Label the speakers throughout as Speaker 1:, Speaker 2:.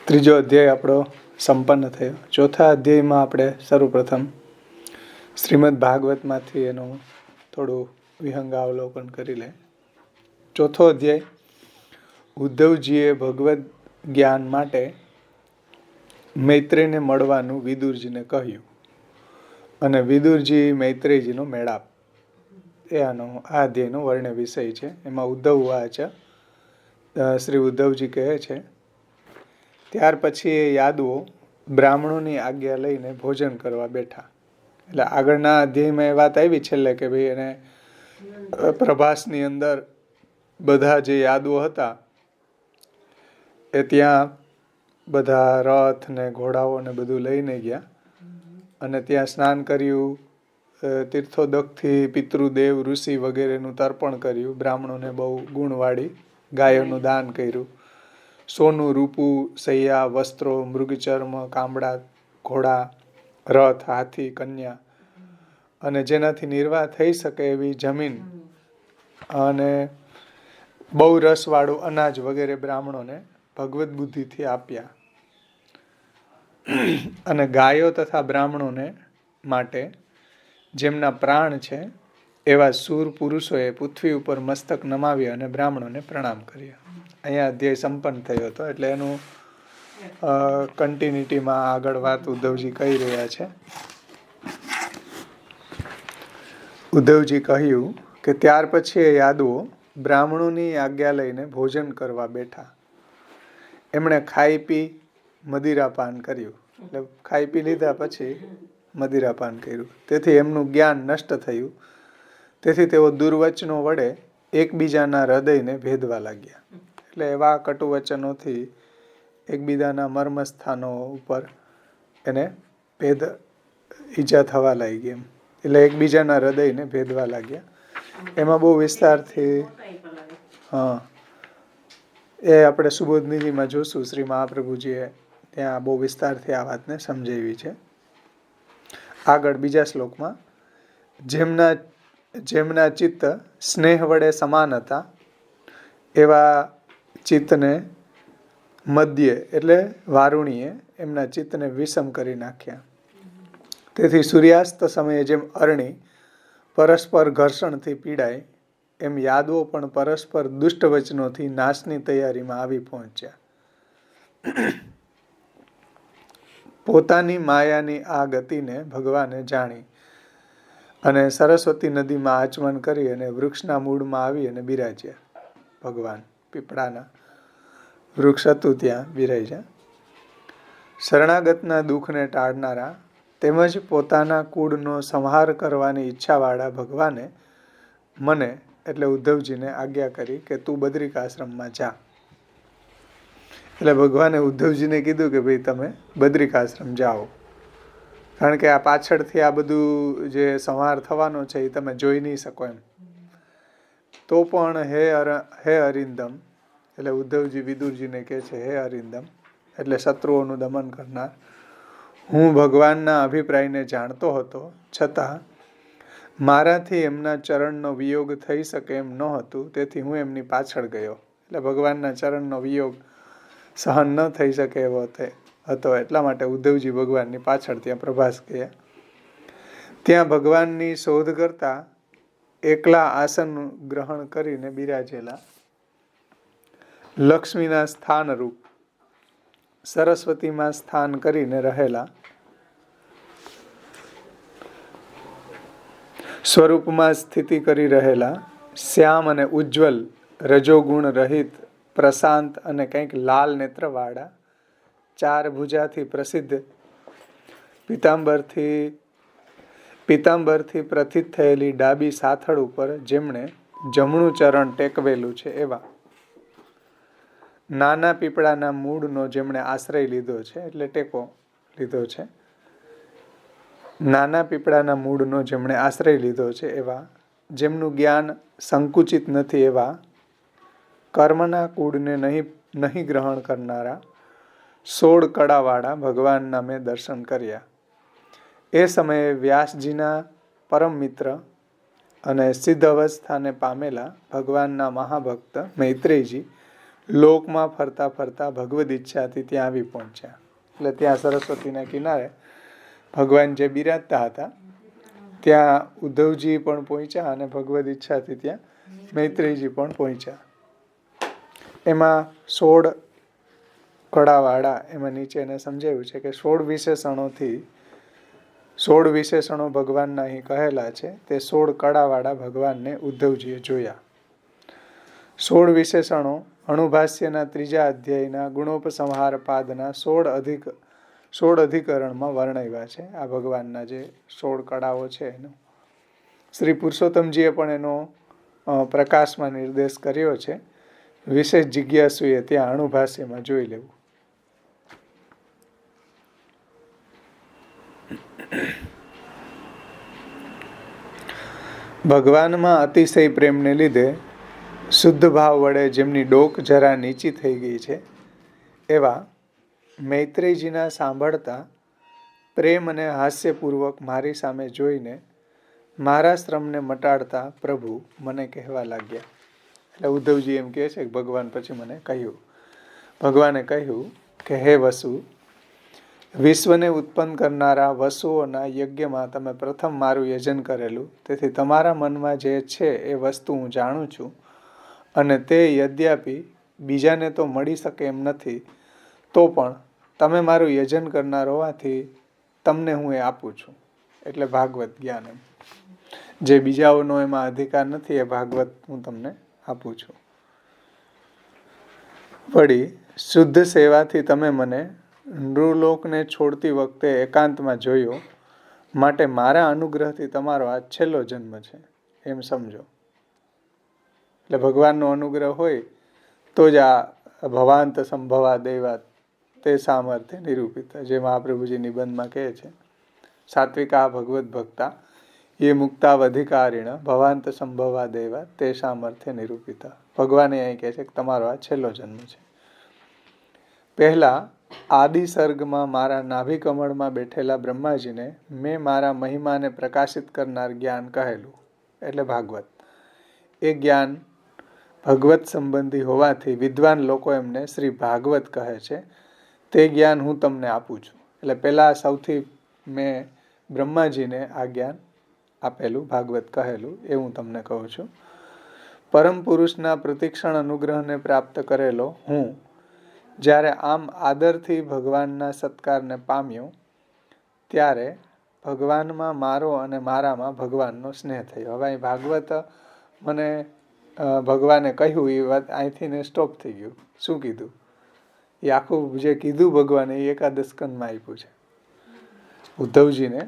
Speaker 1: ત્રીજો અધ્યાય આપણો સંપન્ન થયો. ચોથા અધ્યાયમાં આપણે સર્વપ્રથમ શ્રીમદ ભાગવતમાંથી એનું થોડું વિહંગાવલોકન કરી લે. ચોથો અધ્યાય, ઉદ્ધવજીએ ભગવદ્ જ્ઞાન માટે મૈત્રેયને મળવાનું વિદુરજીને કહ્યું અને વિદુરજી મૈત્રેયજીનો મેળાપ, એ આ અધ્યાયનો વર્ણ્ય વિષય છે. એમાં ઉદ્ધવ વાચ, શ્રી ઉદ્ધવજી કહે છે, ત્યાર પછી એ યાદવો બ્રાહ્મણોની આજ્ઞા લઈને ભોજન કરવા બેઠા. એટલે આગળના અધ્યાયમાં એ વાત આવી છેલ્લે કે ભાઈ એને પ્રભાસની અંદર બધા જે યાદવો હતા એ ત્યાં બધા રથ ને ઘોડાઓ ને બધું લઈને ગયા અને ત્યાં સ્નાન કર્યું, તીર્થોદકથી પિતૃદેવ ઋષિ વગેરેનું તર્પણ કર્યું, બ્રાહ્મણોને બહુ ગુણવાળી ગાયોનું દાન કર્યું, સોનું રૂપું સૈયા વસ્ત્રો મૃગચર્મ કામડા ઘોડા રથ હાથી કન્યા અને જેનાથી નિર્વાહ થઈ શકે એવી જમીન અને બહુ રસવાળું અનાજ વગેરે બ્રાહ્મણોને ભગવત બુદ્ધિથી આપ્યા. અને ગાયો તથા બ્રાહ્મણોને માટે જેમના પ્રાણ છે એવા શૂર પુરુષોએ પૃથ્વી ઉપર મસ્તક નમાવી અને બ્રાહ્મણોને પ્રણામ કર્યા. અહીંયા અધ્યાય સંપન્ન થયો હતો. એટલે એનું કન્ટિન્યુટીમાં આગળ વાત ઉદ્ધવજી કહી રહ્યા છે. ઉદ્ધવજી કહ્યું કે ત્યાર પછી એ યાદવો બ્રાહ્મણોની આજ્ઞા લઈને ભોજન કરવા બેઠા. એમણે ખાઈ પી મદિરાપાન કર્યું. એટલે ખાઈ પી લીધા પછી મદિરાપાન કર્યું. તેથી એમનું જ્ઞાન નષ્ટ થયું. તેથી તેઓ દુર્વચનો વડે એકબીજાના હૃદયને ભેદવા લાગ્યા. એટલે એવા કટુ વચનોથી એકબીજાના મર્મસ્થાનો ઉપર એને ઈજા થવા લાગી એમ. એટલે એકબીજાના હૃદયને ભેદવા લાગ્યા. એમાં બહુ વિસ્તારથી એ આપણે સુબોધ નિધિમાં જોશું. શ્રી મહાપ્રભુજીએ ત્યાં બહુ વિસ્તારથી આ વાતને સમજાવી છે. આગળ બીજા શ્લોકમાં, જેમના ચિત્ત સ્નેહ વડે સમાન હતા એવા ચિત્તને મધ્યે એટલે વારુણીએ એમના ચિત્તને વિષમ કરી નાખ્યા. તેથી સૂર્યાસ્ત સમયે જેમ અરણી પરસ્પર ઘર્ષણથી પીડાય એમ યાદવો પણ પરસ્પર દુષ્ટ વચનોથી નાશની તૈયારીમાં આવી પહોંચ્યા. પોતાની માયાની આ ગતિને ભગવાને જાણી અને સરસ્વતી નદીમાં આચમન કરી અને વૃક્ષના મૂળમાં આવી અને બિરાજ્યા. ભગવાન પીપળાના વૃક્ષ હતું ત્યાં બિરાજ્યા. શરણાગતના દુઃખને ટાળનારા તેમજ પોતાના કુળનો સંહાર કરવાની ઈચ્છાવાળા ભગવાને મને એટલે ઉદ્ધવજીને આજ્ઞા કરી કે તું બદ્રિકાશ્રમમાં જા. એટલે ભગવાને ઉદ્ધવજીને કીધું કે ભાઈ તમે બદ્રિકાશ્રમ જાઓ, કારણ કે આ પાછળથી આ બધું જે સંહાર થવાનો છે એ તમે જોઈ નહીં શકો એમ. તો પણ હે અરિંદમ, એટલે ઉદ્ધવજી વિદુરજીને કહે છે, હે અરિંદમ એટલે શત્રુઓનું દમન કરનાર, હું ભગવાનના અભિપ્રાયને જાણતો હતો છતાં મારાથી એમના ચરણનો વિયોગ થઈ શકે એમ ન હતું. તેથી હું એમની પાછળ ગયો. એટલે ભગવાનના ચરણનો વિયોગ સહન ન થઈ શકે એવો હતો. એટલા માટે ઉદ્ધવજી ભગવાનની પાછળ ત્યાં પ્રભાસ ગયા. ત્યાં ભગવાનની શોધ કરતા એકલા આસન ગ્રહણ કરીને બિરાજેલા લક્ષ્મીના સ્થાનરૂપ સરસ્વતીમાં સ્થાન કરીને રહેલા સ્વરૂપમાં સ્થિતિ કરી રહેલા શ્યામ અને ઉજ્જવલ રજોગુણ રહિત પ્રશાંત અને કંઈક લાલ નેત્રવાળા ચાર ભુજાથી પ્રસિદ્ધ પિતાંબરથી પ્રથિત થયેલી ડાબી સાથળ ઉપર જેમણે જમણું ચરણ ટેકવેલું છે એવા નાના પીપળાના મૂળનો જેમણે આશ્રય લીધો છે એટલે ટેકો લીધો છે, નાના પીપળાના મૂળનો જેમણે આશ્રય લીધો છે એવા જેમનું જ્ઞાન સંકુચિત નથી એવા કર્મના કૂળને નહીં ગ્રહણ કરનારા 16 કળાવાળા ભગવાનના મેં દર્શન કર્યા. એ સમયે વ્યાસજીના પરમ મિત્ર અને સિદ્ધ અવસ્થાને પામેલા ભગવાનના મહાભક્ત મૈત્રેયજી લોકમાં ફરતા ફરતા ભગવદ ઈચ્છાથી ત્યાં આવી પહોંચ્યા. એટલે ત્યાં સરસ્વતીના કિનારે ભગવાન જે બિરાજતા હતા ત્યાં ઉદ્ધવજી પણ પહોંચ્યા અને ભગવદ ઈચ્છાથી ત્યાં મૈત્રેયજી પણ પહોંચ્યા. એમાં 16 કળાવાળા, એમાં નીચે એને સમજાવ્યું છે કે 16 વિશેષણો ભગવાનના અહીં કહેલા છે. તે 16 કળાવાળા ભગવાનને ઉદ્ધવજીએ જોયા. 16 વિશેષણો અણુભાષ્યના 3જા અધ્યાયના ગુણોપસંહાર પાદના 16 અધિકરણમાં વર્ણવ્યા છે. આ ભગવાનના જે 16 કળાઓ છે એનો શ્રી પુરુષોત્તમજીએ પણ એનો પ્રકાશમાં નિર્દેશ કર્યો છે. વિશેષ જિજ્ઞાસુએ ત્યાં અણુભાષ્યમાં જોઈ લેવું. ભગવાનમાં અતિશય પ્રેમને લીધે શુદ્ધ ભાવ વડે જેમની ડોક જરા નીચી થઈ ગઈ છે એવા મૈત્રેયજીના સાંભળતા પ્રેમ અને હાસ્યપૂર્વક મારી સામે જોઈને મારા શ્રમને મટાડતા પ્રભુ મને કહેવા લાગ્યા. એટલે ઉદ્ધવજી એમ કહે છે કે ભગવાન પછી મને કહ્યું, ભગવાને કહ્યું કે હે વસુ, વિશ્વને ઉત્પન્ન કરનારા વસુઓના યજ્ઞમાં તમે પ્રથમ મારું યજન કરેલું, તેથી તમારા મનમાં જે છે એ વસ્તુ હું જાણું છું અને તે યદ્યાપી બીજાને તો મળી શકે એમ નથી, તો પણ તમે મારું યજન કરનાર હોવાથી તમને હું એ આપું છું. એટલે ભાગવત જ્ઞાન, એમ જે બીજાઓનો એમાં અધિકાર નથી એ ભાગવત હું તમને આપું છું. વળી શુદ્ધ સેવાથી તમે મને નૃલોકને છોડતી વખતે એકાંતમાં જોયો, માટે મારા અનુગ્રહથી તમારો આ છેલ્લો જન્મ છે એમ સમજો. એટલે ભગવાનનો અનુગ્રહ હોય તો જ આ ભવાંત સંભવા દૈવાત તે સામર્થ્ય નિરૂપિત, જે મહાપ્રભુજી નિબંધમાં કહે છે, સાત્વિકા ભગવત ભક્તા એ મુક્તાવધિકારીણ ભવાંત સંભવા દૈવાત તે સામર્થ્ય નિરૂપિતા. ભગવાને અહીં કહે છે કે તમારો આ છેલ્લો જન્મ છે. પહેલા આદિ સર્ગમાં મારા નાભી કમળમાં બેઠેલા બ્રહ્માજીને મેં મારા મહિમાને પ્રકાશિત કરનાર જ્ઞાન કહેલું, એટલે ભાગવત. એ જ્ઞાન ભગવત સંબંધી હોવાથી વિદ્વાન લોકો એમને શ્રી ભાગવત કહે છે. તે જ્ઞાન હું તમને આપું છું. એટલે પહેલા સૌથી મેં બ્રહ્માજીને આ જ્ઞાન આપેલું, ભાગવત કહેલું, એ હું તમને કહું છું. પરમ પુરુષના પ્રતિક્ષણ અનુગ્રહને પ્રાપ્ત કરેલો હું જ્યારે આમ આદરથી ભગવાનના સત્કારને પામ્યો ત્યારે ભગવાનમાં મારો અને મારામાં ભગવાનનો સ્નેહ થયો. હવે અહીં ભાગવત મને ભગવાને કહ્યું એ વાત અહીંથી ને સ્ટોપ થઈ ગયું. શું કીધું? એ આખું જે કીધું ભગવાને એ એકાદશ સ્કંદમાં આપ્યું છે. ઉદ્ધવજીને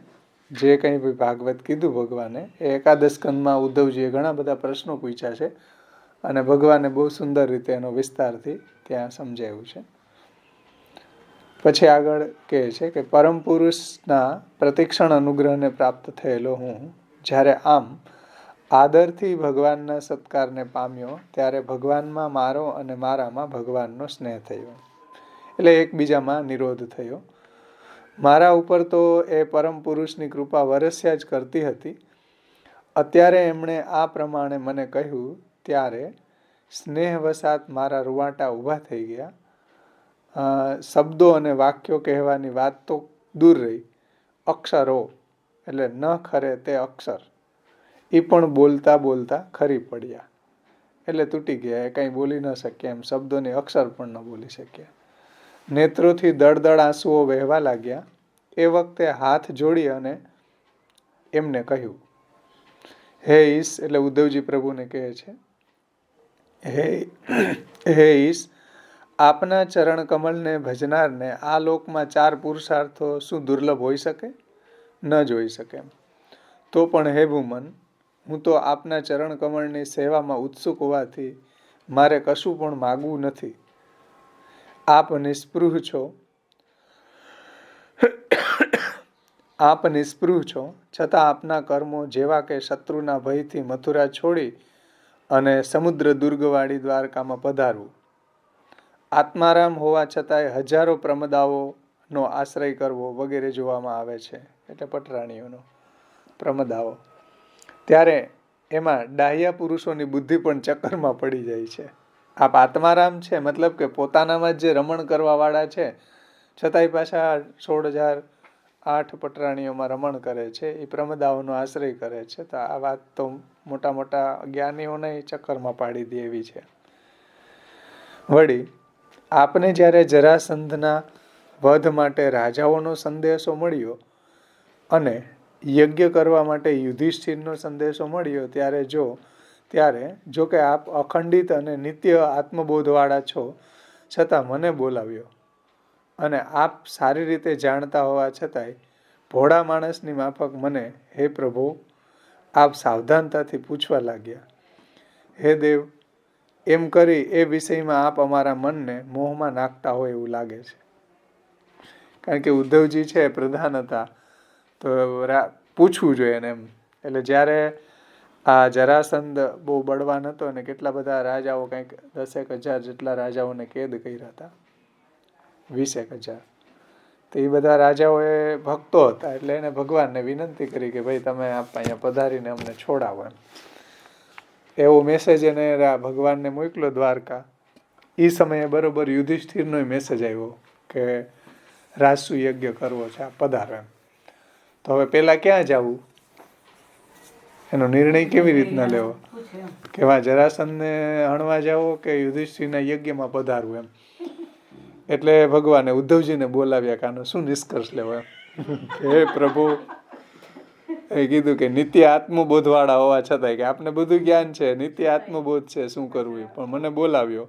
Speaker 1: જે કંઈ ભાગવત કીધું ભગવાને એ એકાદશ સ્કંદમાં ઉદ્ધવજીએ ઘણા બધા પ્રશ્નો પૂછ્યા છે અને ભગવાને બહુ સુંદર રીતે એનો વિસ્તારથી ત્યાં સમજાવ્યું છે. પછી આગળ કહે છે કે પરમ પુરુષના પ્રતિક્ષણ અનુગ્રહને પ્રાપ્ત થયેલો હું જ્યારે આમ આદરથી ભગવાનના સત્કારને પામ્યો ત્યારે ભગવાનમાં મારો અને મારામાં ભગવાનનો સ્નેહ થયો. એટલે એકબીજામાં નિરોધ થયો. મારા ઉપર તો એ પરમ પુરુષની કૃપા વરસ્યા જ કરતી હતી. અત્યારે એમણે આ પ્રમાણે મને કહ્યું ત્યારે સ્નેહવશાત મારા રૂવાટા ઊભા થઈ ગયા. શબ્દો અને વાક્યો કહેવાની વાત તો દૂર રહી, અક્ષરો એટલે ન ખરે તે અક્ષર એ પણ બોલતા બોલતા ખરી પડ્યા. એટલે તૂટી ગયા, એ કંઈ બોલી ન શક્યા. એમ શબ્દોની અક્ષર પણ ન બોલી શક્યા. નેત્રોથી દળદળ આંસુઓ વહેવા લાગ્યા. એ વખતે હાથ જોડી અને એમને કહ્યું, હે ઈશ, એટલે ઉદ્ધવજી પ્રભુને કહે છે, હે ઈશ, આપના ચરણ કમલને ભજનારને આ લોકમાં 4 પુરુષાર્થો શું દુર્લભ હોઈ શકે? ન જોઈ શકે. તો પણ હે ભૂમન, હું તો આપના ચરણ કમળની સેવામાં ઉત્સુક હોવાથી મારે કશું પણ માગવું નથી. આપ નિસ્પૃહ છો, આપ નિસ્પૃહ છો, છતાં આપના કર્મો જેવા કે શત્રુના ભયથી મથુરા છોડી અને સમુદ્ર દુર્ગવાળી દ્વારકામાં પધારવું, આત્મારામ હોવા છતાંય હજારો પ્રમદાઓનો આશ્રય કરવો વગેરે જોવામાં આવે છે. એટલે પટરાણીઓનો પ્રમદાઓ. ત્યારે એમાં ડાહ્યા પુરુષોની બુદ્ધિ પણ ચક્કરમાં પડી જાય છે. આપ આત્મારામ છે, મતલબ કે પોતાનામાં જ જે રમણ કરવા વાળા છે, છતાંય પાછા 16,008 પટરાણીઓમાં રમણ કરે છે, એ પ્રમદાઓનો આશ્રય કરે છે. તો આ વાત તો મોટા મોટા જ્ઞાનીઓને ચક્કરમાં પાડી દે એવી છે. વળી આપને જ્યારે જરાસંધના વધ માટે રાજાઓનો સંદેશો મળ્યો અને યજ્ઞ કરવા માટે યુધિષ્ઠિરનો સંદેશો મળ્યો, ત્યારે જો કે આપ અખંડિત અને નિત્ય આત્મબોધવાળા છો, છતાં મને બોલાવ્યો અને આપ સારી રીતે જાણતા હોવા છતાંય ભોળા માણસની માફક મને, હે પ્રભુ, આપ સાવધાનતાથી પૂછવા લાગ્યા. હે દેવ, એમ કરી એ વિષયમાં આપ અમારા મનને મોહમાં નાખતા હોય એવું લાગે છે. કારણ કે ઉદ્ધવજી છે પ્રધાન હતા, તો પૂછવું જોઈએ ને એમ. એટલે જ્યારે આ જરાસંધ બહુ બળવાન હતો અને કેટલા બધા રાજાઓ, કંઈક 10,000 જેટલા રાજાઓને કેદ કર્યા હતા, 20,000. તો એ બધા રાજાઓએ ભક્તો હતા, એટલે એને ભગવાનને વિનંતી કરી કે ભાઈ તમે અહીંયા પધારીને અમને છોડાવો એમ. એવો મેસેજ એને ભગવાનને મોકલ્યો દ્વારકા. એ સમયે બરોબર યુધિષ્ઠિરનો મેસેજ આવ્યો કે રાજસુ યજ્ઞ કરવો છે, આ પધારો એમ. તો હવે પેલા ક્યાં જવું, એનો નિર્ણય કેવી રીતના લેવો, કે વા જરાસંધને હણવા જાવો કે યુધિષ્ઠિરના યજ્ઞમાં પધારવું એમ. એટલે ભગવાને ઉદ્ધવજીને બોલાવ્યા કે આનો શું નિષ્કર્ષ લેવો એમ. હે પ્રભુ, એ કીધું કે નિત્ય આત્મબોધવાળા હોવા છતાંય કે આપને બધું જ્ઞાન છે, નિત્ય આત્મબોધ છે, શું કરવું, પણ મને બોલાવ્યો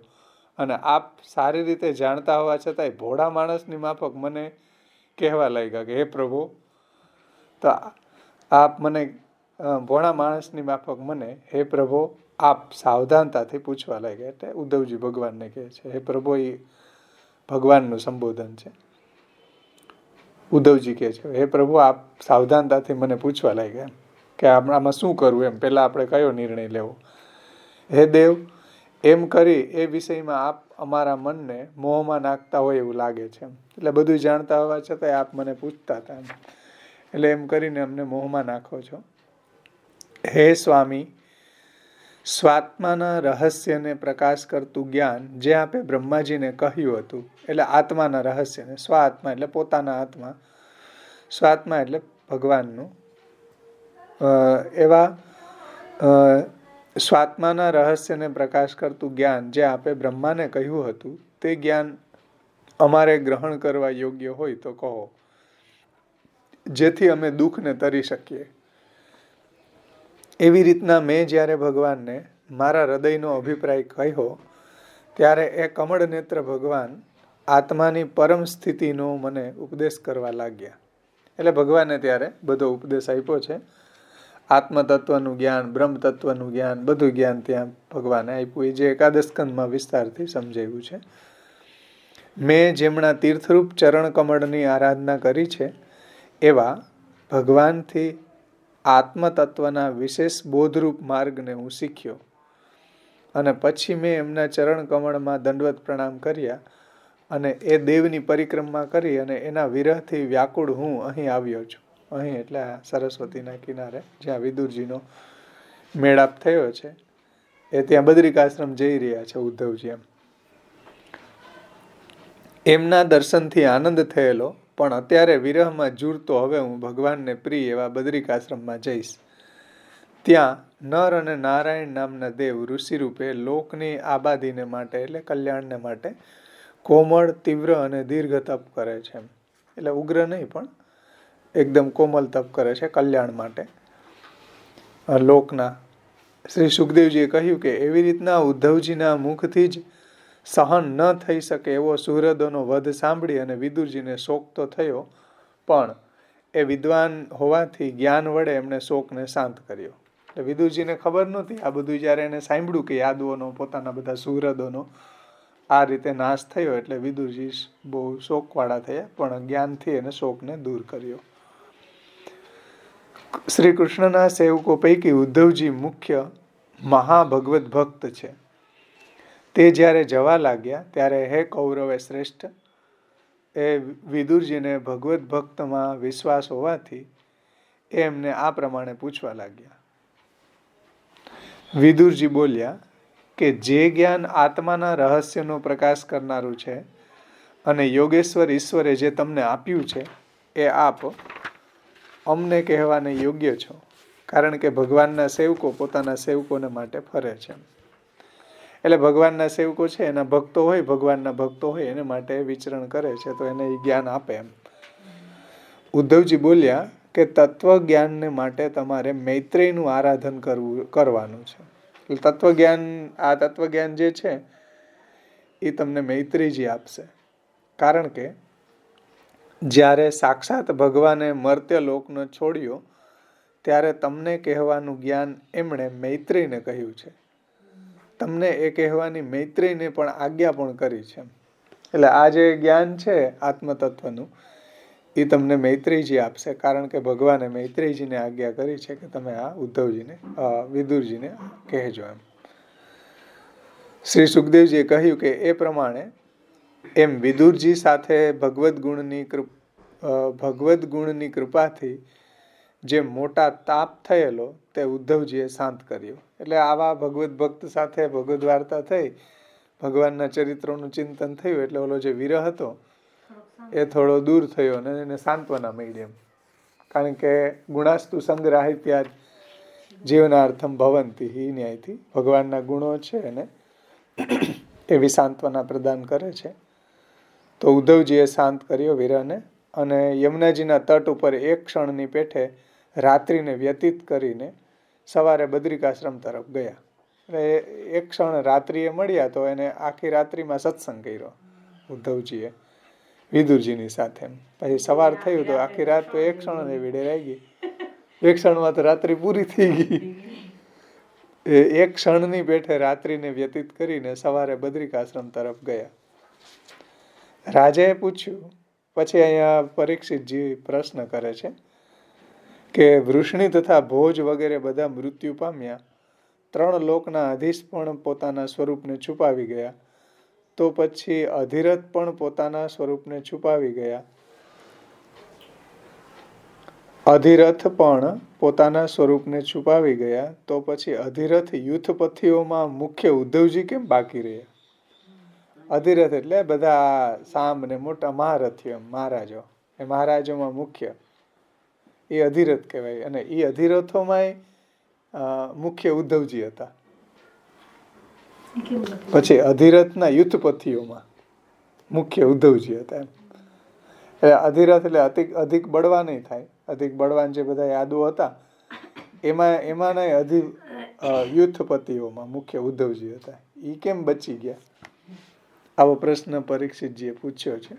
Speaker 1: અને આપ સારી રીતે જાણતા હોવા છતાંય ભોળા માણસની માફક મને કહેવા લાગ્યા કે હે પ્રભુ, તો આપ મને ભોળા માણસની માફક મને, હે પ્રભુ, આપ સાવધાનતાથી પૂછવા લાગ્યા. એટલે ઉદ્ધવજી ભગવાનને કહે છે હે પ્રભુ, એ ભગવાનનું સંબોધન છે. ઉદ્ધવજી કહે છે હે પ્રભુ, આપ સાવધાનતાથી મને પૂછવા લાગ્યા કે આમાં શું કરવું એમ. પહેલા આપણે કયો નિર્ણય લેવો. હે દેવ, એમ કરી એ વિષયમાં આપ અમારા મનને મોહમાં નાખતા હોય એવું લાગે છે એમ. એટલે બધું જાણતા હોવા છતાંય આપ મને પૂછતા હતા એમ. એટલે એમ કરીને અમને મોહમાં નાખો છો. હે સ્વામી, સ્વાત્માના રહસ્યને પ્રકાશ કરતું જ્ઞાન જે આપે બ્રહ્માજીને કહ્યું હતું, એટલે આત્માના રહસ્યને, સ્વાત્મા એટલે પોતાના આત્મા, સ્વાત્મા એટલે ભગવાનનું, એવા સ્વાત્માના રહસ્યને પ્રકાશ કરતું જ્ઞાન જે આપે બ્રહ્માને કહ્યું હતું, તે જ્ઞાન અમારે ગ્રહણ કરવા યોગ્ય હોય તો કહો, જેથી અમે દુઃખને તરી શકીએ. એવી રીતના મેં જ્યારે ભગવાનને મારા હૃદયનો અભિપ્રાય કહ્યો, ત્યારે એ કમળ નેત્ર ભગવાન આત્માની પરમ સ્થિતિનો મને ઉપદેશ કરવા લાગ્યા. એટલે ભગવાને ત્યારે બધો ઉપદેશ આપ્યો છે. આત્મતત્વનું જ્ઞાન, બ્રહ્મ તત્વનું જ્ઞાન, બધું જ્ઞાન ત્યાં ભગવાને આપ્યું, એ જે એકાદશ સ્કંદમાં વિસ્તારથી સમજાવ્યું છે. મેં જેમણા તીર્થરૂપ ચરણ કમળની આરાધના કરી છે, એવા ભગવાનથી આત્મતત્વના વિશેષ બોધરૂપ માર્ગને હું શીખ્યો. અને પછી મેં એમના ચરણ કમળમાં દંડવત પ્રણામ કર્યા અને એ દેવની પરિક્રમા કરી અને એના વિરહથી વ્યાકુળ હું અહીં આવ્યો છું. અહીં એટલે સરસ્વતીના કિનારે જ્યાં વિદુરજીનો મેળાપ થયો છે, એ ત્યાં બદ્રિકાશ્રમ જઈ રહ્યા છે ઉદ્ધવજી એમ. એમના દર્શનથી આનંદ થયેલો, પણ અત્યારે વિરહમાં ઝૂરતો હવે હું ભગવાનને પ્રિય એવા બદ્રિકાશ્રમમાં જઈશ. ત્યાં નર અને નારાયણ નામના દેવ ઋષિ રૂપે લોકની આબાદીને માટે, એટલે કલ્યાણને માટે કોમળ, તીવ્ર અને દીર્ઘ તપ કરે છે. એટલે ઉગ્ર નહીં, પણ એકદમ કોમલ તપ કરે છે કલ્યાણ માટે લોકના. શ્રી સુખદેવજીએ કહ્યું કે એવી રીતના ઉદ્ધવજીના મુખથી જ સહન ન થઈ શકે એવો સુહૃદોનો વધ સાંભળી અને વિદુરજીને શોક તો થયો, પણ એ વિદ્વાન હોવાથી જ્ઞાન વડે એમણે શોકને શાંત કર્યો. એટલે વિદુરજીને ખબર નહોતી આ બધું. જ્યારે એને સાંભળ્યું કે યાદવોનો, પોતાના બધા સુહૃદોનો આ રીતે નાશ થયો, એટલે વિદુરજી બહુ શોકવાળા થયા, પણ જ્ઞાનથી એને શોકને દૂર કર્યો. શ્રી કૃષ્ણના સેવકો પૈકી ઉદ્ધવજી મુખ્ય મહાભગવત ભક્ત છે. તે જ્યારે જવા લાગ્યા ત્યારે હે કૌરવે શ્રેષ્ઠ, એ વિદુરજીને ભગવત ભક્તમાં વિશ્વાસ હોવાથી એ એમને આ પ્રમાણે પૂછવા લાગ્યા. વિદુરજી બોલ્યા, કે જે જ્ઞાન આત્માના રહસ્યનો પ્રકાશ કરનારું છે અને યોગેશ્વર ઈશ્વરે જે તમને આપ્યું છે એ આપ અમને કહેવાને યોગ્ય છો, કારણ કે ભગવાનના સેવકો પોતાના સેવકોને માટે ફરે છે. એટલે ભગવાનના સેવકો છે, એના ભક્તો હોય, ભગવાનના ભક્તો હોય, એને માટે વિચરણ કરે છે, તો એને એ જ્ઞાન આપે એમ. ઉદ્ધવજી બોલ્યા કે તત્વજ્ઞાનને માટે તમારે મૈત્રેયનું આરાધન કરવાનું છે. આ તત્વજ્ઞાન જે છે એ તમને મૈત્રેયજી આપશે, કારણ કે જ્યારે સાક્ષાત ભગવાને મર્ત્ય લોકનો છોડ્યો ત્યારે તમને કહેવાનું જ્ઞાન એમણે મૈત્રેયને કહ્યું છે. તમને એ કહેવાની મૈત્રેયને પણ આજ્ઞા પણ કરી છે. એટલે આ જે જ્ઞાન છે આત્મતત્વનું એ તમને મૈત્રેયજી આપશે, કારણ કે ભગવાને મૈત્રેયજીને આજ્ઞા કરી છે કે તમે આ વિદુરજીને કહેજો એમ. શ્રી સુખદેવજીએ કહ્યું કે એ પ્રમાણે એમ વિદુરજી સાથે ભગવદ્ ગુણની કૃપાથી જે મોટા તાપ થયેલો તે ઉદ્ધવજીએ શાંત કર્યો. એટલે આવા ભગવદ્ ભક્ત સાથે ભગવદ્ વાર્તા થઈ, ભગવાનના ચરિત્રોનું ચિંતન થયું, એટલે ઓલો જે વિરહ હતો એ થોડો દૂર થયો અને એને સાંત્વના મળી એમ. કારણ કે ગુણાસ્તુ સંગ્રાહિત્યા જીવનાર્થમ ભવંતી હિ ન્યાયથી ભગવાનના ગુણો છે એને એવી સાંત્વના પ્રદાન કરે છે. તો ઉદ્ધવજીએ શાંત કર્યો વિરહને અને યમુનાજીના તટ ઉપર એક ક્ષણની પેઠે રાત્રિને વ્યતીત કરીને સવારે બદ્રિકાશ્રમ તરફ ગયા. એટલે એક ક્ષણ રાત્રિએ મળ્યા તો એને આખી રાત્રિમાં સત્સંગ કર્યો ઉદ્ધવજીએ વિદુરજીની સાથે. પછી સવાર થયું તો આખી રાત તો એક ક્ષણ એવી ડેરાઈ ગઈ. એક ક્ષણમાં તો રાત્રિ પૂરી થઈ ગઈ. એક ક્ષણની પેઠે રાત્રિને વ્યતીત કરીને સવારે બદ્રિકાશ્રમ તરફ ગયા. રાજાએ પૂછ્યું, પછી અહીંયા પરીક્ષિતજી પ્રશ્ન કરે છે કે વૃષ્ણિ તથા ભોજ વગેરે બધા મૃત્યુ પામ્યા, 3 લોકના અધીશ પણ પોતાના સ્વરૂપને છુપાવી ગયા, તો પછી અધિરથ પણ પોતાના સ્વરૂપને છુપાવી ગયા. અધિરથ પણ પોતાના સ્વરૂપને છુપાવી ગયા, તો પછી અધિરથ યુથપતિઓમાં મુખ્ય ઉદ્ધવજી કેમ બાકી રહ્યા? અધિરથ એટલે બધા સામ ને મોટા મહારથીઓ, મહારાજો. એ મહારાજોમાં મુખ્ય એ અધિરથ કહેવાય, અને એ અધિરથોમાં મુખ્ય ઉદ્ધવજી હતા. પછી અધિરથના યુથપતિઓમાં મુખ્ય ઉદ્ધવજી હતા એમ. એટલે અધિરથ એટલે અધિક બળવાન નહીં થાય. અધિક બળવાન જે બધા યાદવો હતા એમાંના યુથપતિઓમાં મુખ્ય ઉદ્ધવજી હતા. એ કેમ બચી ગયા? આવો પ્રશ્ન પરીક્ષિતજીએ પૂછ્યો છે.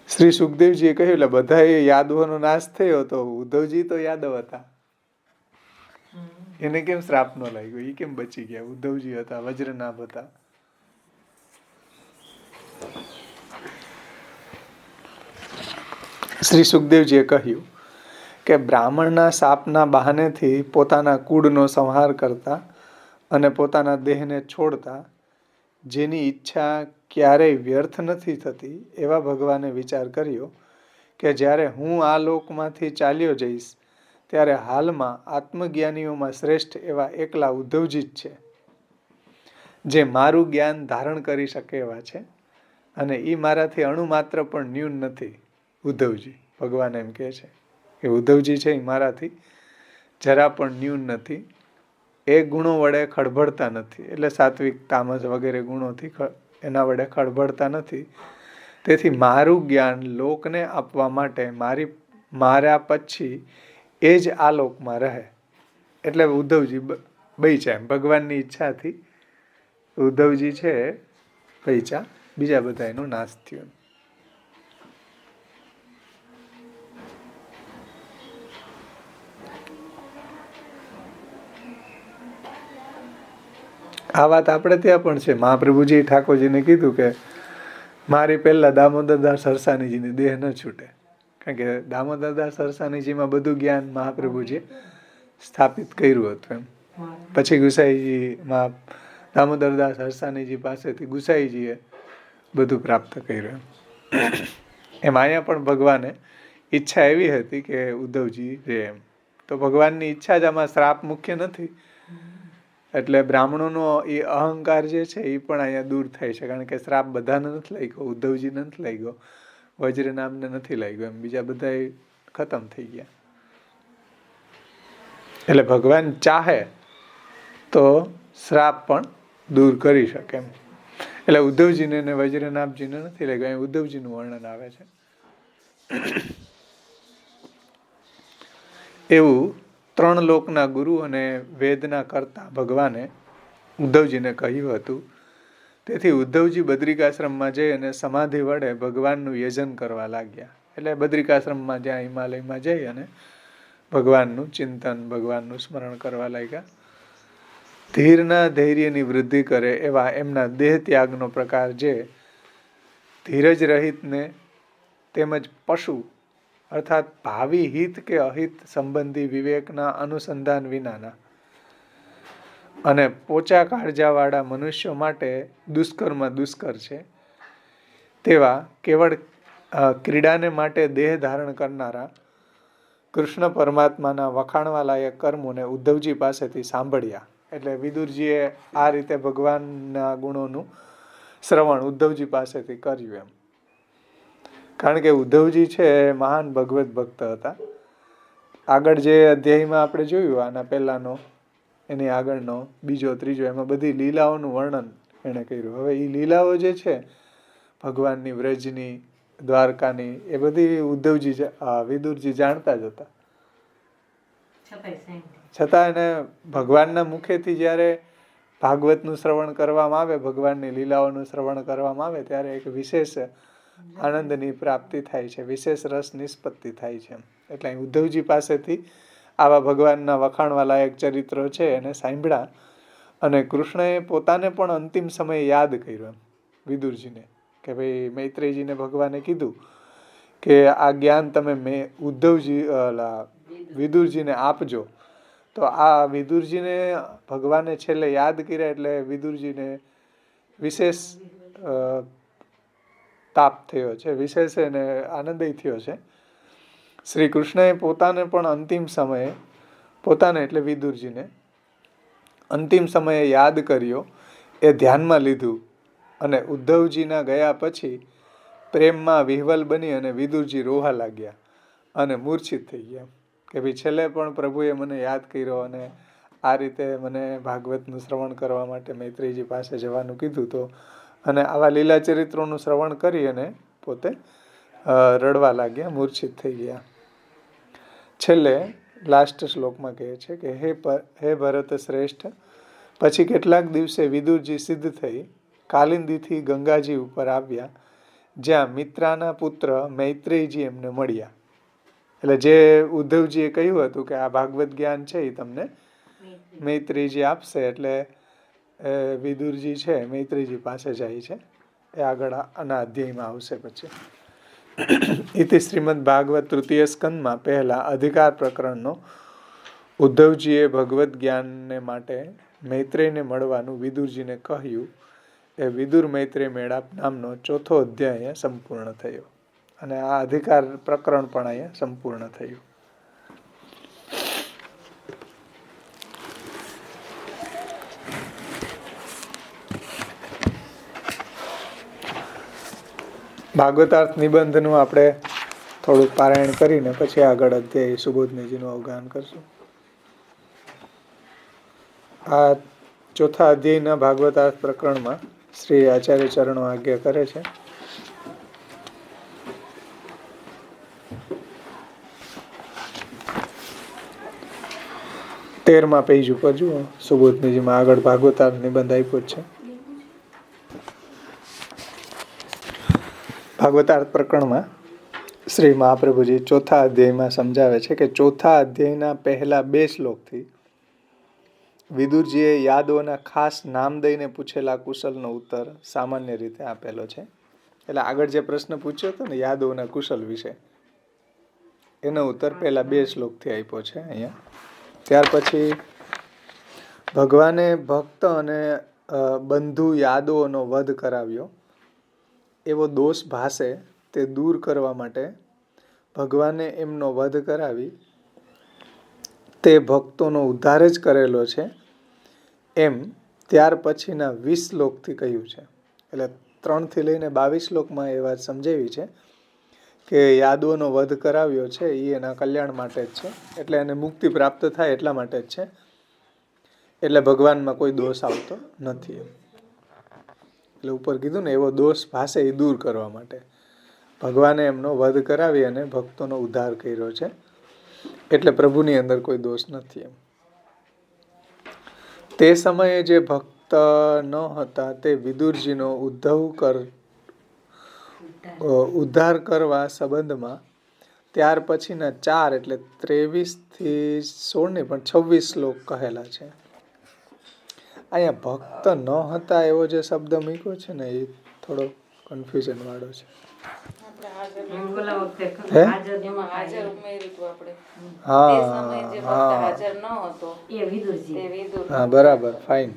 Speaker 1: શ્રી સુખદેવજીએ કહ્યું, એટલે બધા એ યાદવોનો નાશ થયો તો ઉદ્ધવજી તો યાદવ હતા, એને કેમ શ્રાપ ન લાગ્યો? એ કેમ બચી ગયા? ઉદ્ધવજી હતા, વજ્રનાભ હતા. શ્રી સુખદેવજીએ કહ્યું કે બ્રાહ્મણના શાપના બહાનેથી પોતાના કુળનો સંહાર કરતા અને પોતાના દેહને છોડતા જેની ઈચ્છા ક્યારેય વ્યર્થ નથી થતી, એવા ભગવાને વિચાર કર્યો કે જ્યારે હું આ લોકમાંથી ચાલ્યો જઈશ ત્યારે હાલમાં આત્મજ્ઞાનીઓમાં શ્રેષ્ઠ એવા એકલા ઉદ્ધવજી જ છે, જે મારું જ્ઞાન ધારણ કરી શકે એવા છે, અને એ મારાથી અણુ માત્ર પણ ન્યૂન નથી. ઉદ્ધવજી ભગવાન એમ કહે છે કે ઉદ્ધવજી છે એ મારાથી જરા પણ ન્યૂન નથી. એ ગુણો વડે ખળભળતા નથી, એટલે સાત્વિક તામસ વગેરે ગુણોથી એના વડે ખળભળતા નથી. તેથી મારું જ્ઞાન લોકને આપવા માટે મારા પછી એ જ આ લોકમાં રહે. એટલે ઉદ્ધવજી બૈચા એમ ભગવાનની ઈચ્છાથી ઉદ્ધવજી છે બૈચા, બીજા બધા એનો નાશ થયો. આ વાત આપણે ત્યાં પણ છે. મહાપ્રભુજી ઠાકોરજીને કીધું કે મારી પહેલા દામોદરદાસ સરસાનીજીની દેહ ન છૂટે, કારણ કે દામોદરદાસ સરસાનીજીમાં બધું જ્ઞાન મહાપ્રભુજીએ સ્થાપિત કર્યું હતું એમ. પછી ગુસાઈજીમાં દામોદરદાસ સરસાનીજી પાસેથી ગુસાઈજીએ બધું પ્રાપ્ત કર્યું એમ. અહીંયા પણ ભગવાને ઈચ્છા એવી હતી કે ઉદ્ધવજી રહે એમ. તો ભગવાનની ઈચ્છા જ આમાં શ્રાપ મુખ્ય નથી. એટલે બ્રાહ્મણોનો એ અહંકાર જે છે એ પણ અહીંયા દૂર થાય છે, કારણ કે શ્રાપ બધાને નથી લાગ્યો, ઉદ્ધવજીને નથી લાગ્યો, વજ્રનામને નથી લાગ્યો, એમ બીજા બધા ખતમ થઈ ગયા. એટલે ભગવાન ચાહે તો શ્રાપ પણ દૂર કરી શકે એમ. એટલે ઉદ્ધવજીને ને વજ્રનાભજીને નથી લાગ્યું, અહીં ઉદ્ધવજીનું વર્ણન આવે છે. એવું 3 લોકના ગુરુ અને વેદના કરતા ભગવાને ઉદ્ધવજીને કહ્યું હતું. તેથી ઉદ્ધવજી બદ્રિકાશ્રમમાં જઈ અને સમાધિ વડે ભગવાનનું યજન કરવા લાગ્યા. એટલે બદ્રિકાશ્રમમાં જ્યાં હિમાલયમાં જઈ અને ભગવાનનું ચિંતન, ભગવાનનું સ્મરણ કરવા લાગ્યા. ધીરના ધૈર્યની વૃદ્ધિ કરે એવા એમના દેહ ત્યાગનો પ્રકાર જે ધીરજ રહિતને તેમજ પશુ અર્થાત ભાવિ હિત કે અહિત સંબંધી વિવેકના અનુસંધાન વિનાના અને પોચા કાળજાવાળા મનુષ્યો માટે દુષ્કર છે તેવા કેવળ ક્રીડાને માટે દેહ ધારણ કરનારા કૃષ્ણ પરમાત્માના વખાણવા લાયક કર્મોને ઉદ્ધવજી પાસેથી સાંભળ્યા. એટલે વિદુરજીએ આ રીતે ભગવાનના ગુણોનું શ્રવણ ઉદ્ધવજી પાસેથી કર્યું એમ. કારણ કે ઉદ્ધવજી છે એ મહાન ભગવત ભક્ત હતા. આગળ જે અધ્યાયમાં આપણે જોયું, આના પહેલાનો, એની આગળનો, બીજો, ત્રીજો, એમાં બધી લીલાઓનું વર્ણન એણે કર્યું. હવે એ લીલાઓ જે છે ભગવાનની, વ્રજની, દ્વારકાની, એ બધી વિદુરજી જાણતા જ હતા. છતાં એને ભગવાનના મુખેથી જ્યારે ભાગવતનું શ્રવણ કરવામાં આવે, ભગવાનની લીલાઓનું શ્રવણ કરવામાં આવે, ત્યારે એક વિશેષ આનંદની પ્રાપ્તિ થાય છે, વિશેષ રસ નિષ્પત્તિ થાય છે. એટલે ઉદ્ધવજી પાસેથી આવા ભગવાનના વખાણવા લાયક ચરિત્રો છે એને સાંભળ્યા. અને કૃષ્ણએ પોતાને પણ અંતિમ સમયે યાદ કર્યો એમ વિદુરજીને, કે ભાઈ મૈત્રેયજીને ભગવાને કીધું કે આ જ્ઞાન તમે વિદુરજીને આપજો. તો આ વિદુરજીને ભગવાને છેલ્લે યાદ કર્યા, એટલે વિદુરજીને વિશેષ તાપ થયો છે, વિશેષ એને આનંદય થયો છે. શ્રી કૃષ્ણએ પોતાને પણ અંતિમ સમયે, પોતાને એટલે વિદુરજીને અંતિમ સમયે યાદ કર્યો, એ ધ્યાનમાં લીધું. અને ઉદ્ધવજીના ગયા પછી પ્રેમમાં વિહવલ બની અને વિદુરજી રોવા લાગ્યા અને મૂર્છિત થઈ ગયા. કે ભાઈ છેલ્લે પણ પ્રભુએ મને યાદ કર્યો અને આ રીતે મને ભાગવતનું શ્રવણ કરવા માટે મૈત્રેયજી પાસે જવાનું કીધું. તો અને આવા લીલા ચરિત્રોનું શ્રવણ કરી અને પોતે રડવા લાગ્યા, મૂર્છિત થઈ ગયા. છેલ્લે લાસ્ટ શ્લોકમાં કહે છે કે હે ભરત શ્રેષ્ઠ, પછી કેટલાક દિવસે વિદુરજી સિદ્ધ થઈ કાલિંદીથી ગંગાજી ઉપર આવ્યા, જ્યાં મિત્રાના પુત્ર મૈત્રેયજી એમને મળ્યા. એટલે જે ઉદ્ધવજીએ કહ્યું હતું કે આ ભાગવત જ્ઞાન છે એ તમને મૈત્રેયજી આપશે, એટલે વિદુરજી છે મૈત્રેયજી પાસે જાય છે. એ આગળ આના અધ્યાયમાં આવશે. પછી ઇતિ શ્રીમદ ભાગવત તૃતીય સ્કંદમાં પહેલા અધિકાર પ્રકરણનો ઉદ્ધવજીએ ભગવત જ્ઞાનને માટે મૈત્રેયને મળવાનું વિદુરજીને કહ્યું એ વિદુર મૈત્રેય મેળાપ નામનો 4થો અધ્યાય સંપૂર્ણ થયો. અને આ અધિકાર પ્રકરણ પણ અહીંયા સંપૂર્ણ થયું. ભાગવતાર્થ નિબંધનું આપણે થોડુંક પારાયણ કરીને પછી આગળ અધ્યાય સુબોધનીજીનું અવગાહન કરશું. આ 4થા અધ્યાયના ભાગવતાર્થ પ્રકરણમાં શ્રી આચાર્ય ચરણો આજ્ઞા કરે છે. તેરમા પેજ ઉપર જુઓ, સુબોધનીજીમાં આગળ ભાગવતાર્થ નિબંધ આપ્યો છે. ભાગવતાર્થ પ્રકરણમાં શ્રી મહાપ્રભુજી 4થા અધ્યાયમાં સમજાવે છે કે 4થા અધ્યાયના પહેલા 2 શ્લોકથી વિદુરજીએ યાદવોના ખાસ નામ દઈને પૂછેલા કુશલનો ઉત્તર સામાન્ય રીતે આપેલો છે. એટલે આગળ જે પ્રશ્ન પૂછ્યો હતો ને યાદવોના કુશલ વિશે, એનો ઉત્તર પહેલા 2 શ્લોકથી આપ્યો છે અહીંયા. ત્યાર પછી ભગવાને ભક્ત અને બંધુ યાદવોનો વધ કરાવ્યો એવો દોષ ભાસે તે દૂર કરવા માટે ભગવાને એમનો વધ કરાવી તે ભક્તોનો ઉદ્ધાર જ કરેલો છે એમ ત્યાર પછીના 20 શ્લોકથી કહ્યું છે. એટલે 3 થી લઈને 22 શ્લોકમાં એ વાત સમજાવી છે કે યાદવોનો વધ કરાવ્યો છે એ એના કલ્યાણ માટે જ છે, એટલે એને મુક્તિ પ્રાપ્ત થાય એટલા માટે જ છે. એટલે ભગવાનમાં કોઈ દોષ આવતો નથી. એટલે ઉપર કીધું ને, એવો દોષ ભાસે એ દૂર કરવા માટે ભગવાને એમનો વધ કરાવી અને ભક્તોનો ઉદ્ધાર કર્યો છે. એટલે પ્રભુની અંદર કોઈ દોષ નથી એમ. તે સમયે જે ભક્ત ન હતા તે વિદુરજીનો ઉદ્ધાર કરવા સંબંધમાં ત્યાર પછીના 4 એટલે 23 થી 16 નહીં પણ 26 શ્લોક કહેલા છે. અહીંયા ભક્ત ન હતા એવો જે શબ્દ મૂક્યો છે ને એ થોડો કન્ફ્યુઝન વાળો છે. હા બરાબર, ફાઈન.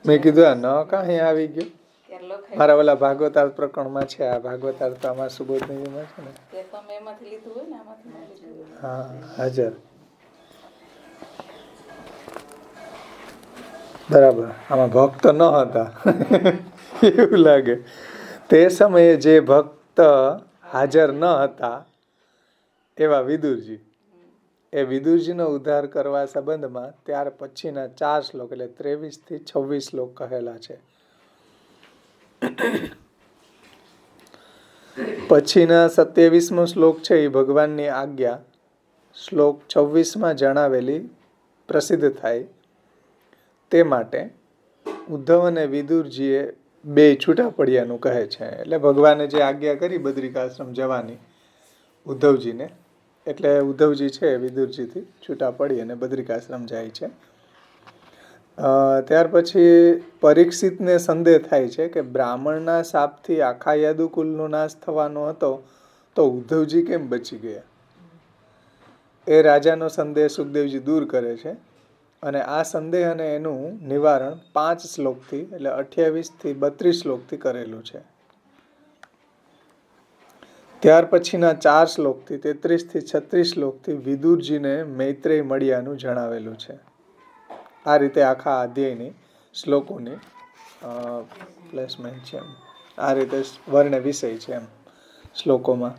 Speaker 1: મેં કીધું આ ન કાંઈ આવી ગયું. મારા ઓલા ભાગવતાર પ્રકરણમાં છે. આ ભાગવતાર તો આમાં સુબોધનીમાં છે ને. હા, હાજર. બરાબર, આમાં ભક્ત ન હતા એવું લાગે. તે સમયે જે ભક્ત હાજર ન હતા એવા વિદુરજી, એ વિદુરજીનો ઉદ્ધાર કરવા સંબંધમાં ત્યાર પછીના 4 શ્લોક એટલે 23 થી 26 શ્લોક કહેલા છે. પછીના 27મો શ્લોક છે એ ભગવાનની આજ્ઞા શ્લોક 26માં જણાવેલી પ્રસિદ્ધ થાય તે માટે ઉદ્ધવ અને વિદુરજીએ 2 છૂટા પડ્યાનું કહે છે. એટલે ભગવાને જે આજ્ઞા કરી બદ્રિકાશ્રમ જવાની ઉદ્ધવજીને, એટલે ઉદ્ધવજી છે વિદુરજીથી છૂટા પડી અને બદ્રિકાશ્રમ જાય છે. ત્યાર પછી પરીક્ષિતને સંદેહ થાય છે કે બ્રાહ્મણના શાપથી આખા યદુકુલનો નાશ થવાનો હતો તો ઉદ્ધવજી કેમ બચી ગયા. એ રાજાનો સંદેહ સુખદેવજી દૂર કરે છે અને આ સંદેહ અને એનું નિવારણ 5 શ્લોકથી એટલે 28 થી 32 શ્લોકથી કરેલું છે. ત્યાર પછીના 4 શ્લોકથી 33 થી 36 શ્લોકથી વિદુરજીને મૈત્રેય મળ્યાનું જણાવેલું છે. આ રીતે આખા અધ્યાયની શ્લોકોની પ્લેસમેન્ટ છે. આ રીતે વર્ણ વિષય છે એમ શ્લોકોમાં.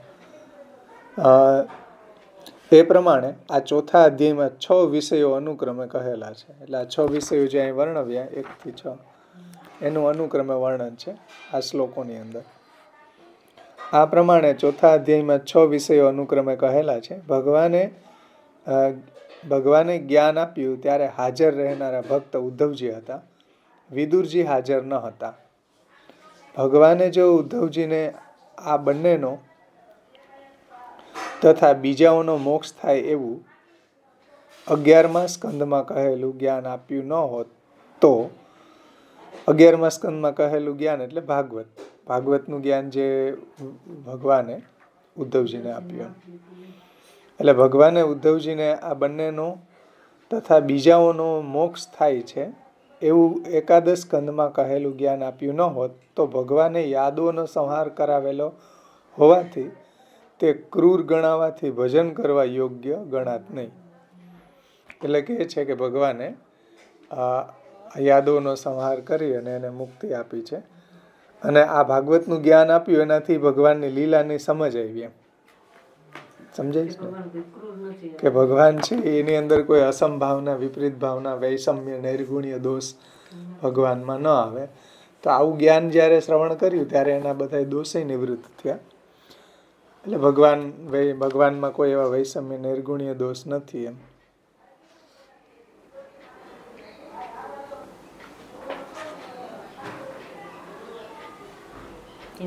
Speaker 1: એ પ્રમાણે આ ચોથા અધ્યાયમાં 6 વિષયો અનુક્રમે કહેલા છે. એટલે આ 6 વિષયો જે અહીં વર્ણવ્યા 1 થી 6 એનું અનુક્રમે વર્ણન છે આ શ્લોકોની અંદર. આ પ્રમાણે ચોથા અધ્યાયમાં 6 વિષયો અનુક્રમે કહેલા છે. ભગવાને જ્ઞાન આપ્યું ત્યારે હાજર રહેનારા ભક્ત ઉદ્ધવજી હતા. વિદુરજી હાજર ન હતા. ભગવાને જો ઉદ્ધવજીને આ બંનેનો તથા બીજાઓનો મોક્ષ થાય એવું 11મા સ્કંદમાં કહેલું જ્ઞાન આપ્યું ન હોત તો 11મા સ્કંદમાં કહેલું જ્ઞાન એટલે ભાગવતનું જ્ઞાન જે ભગવાને ઉદ્ધવજીને આપ્યું. એટલે ભગવાને ઉદ્ધવજીને આ બંનેનો તથા બીજાઓનો મોક્ષ થાય છે એવું 11 સ્કંદમાં કહેલું જ્ઞાન આપ્યું ન હોત તો ભગવાને યાદવોનો સંહાર કરાવેલો હોવાથી તે ક્રૂર ગણાવાથી ભજન કરવા યોગ્ય ગણાત નહીં. એટલે કહે છે કે ભગવાને યાદવોનો સંહાર કરી અને એને મુક્તિ આપી છે અને આ ભાગવતનું જ્ઞાન આપ્યું એનાથી ભગવાનની લીલાની સમજ આવી. એમ સમજાય છે કે ભગવાન છે એની અંદર કોઈ અસંભાવના, વિપરીત ભાવના, વૈષમ્ય, નૈર્ગુણ્ય દોષ ભગવાનમાં ન આવે. તો આવું જ્ઞાન જ્યારે શ્રવણ કર્યું ત્યારે એના બધા દોષે નિવૃત્ત થયા. એટલે ભગવાનમાં કોઈ એવા વૈષમ્ય, નૈર્ગુણ્ય દોષ નથી એમ.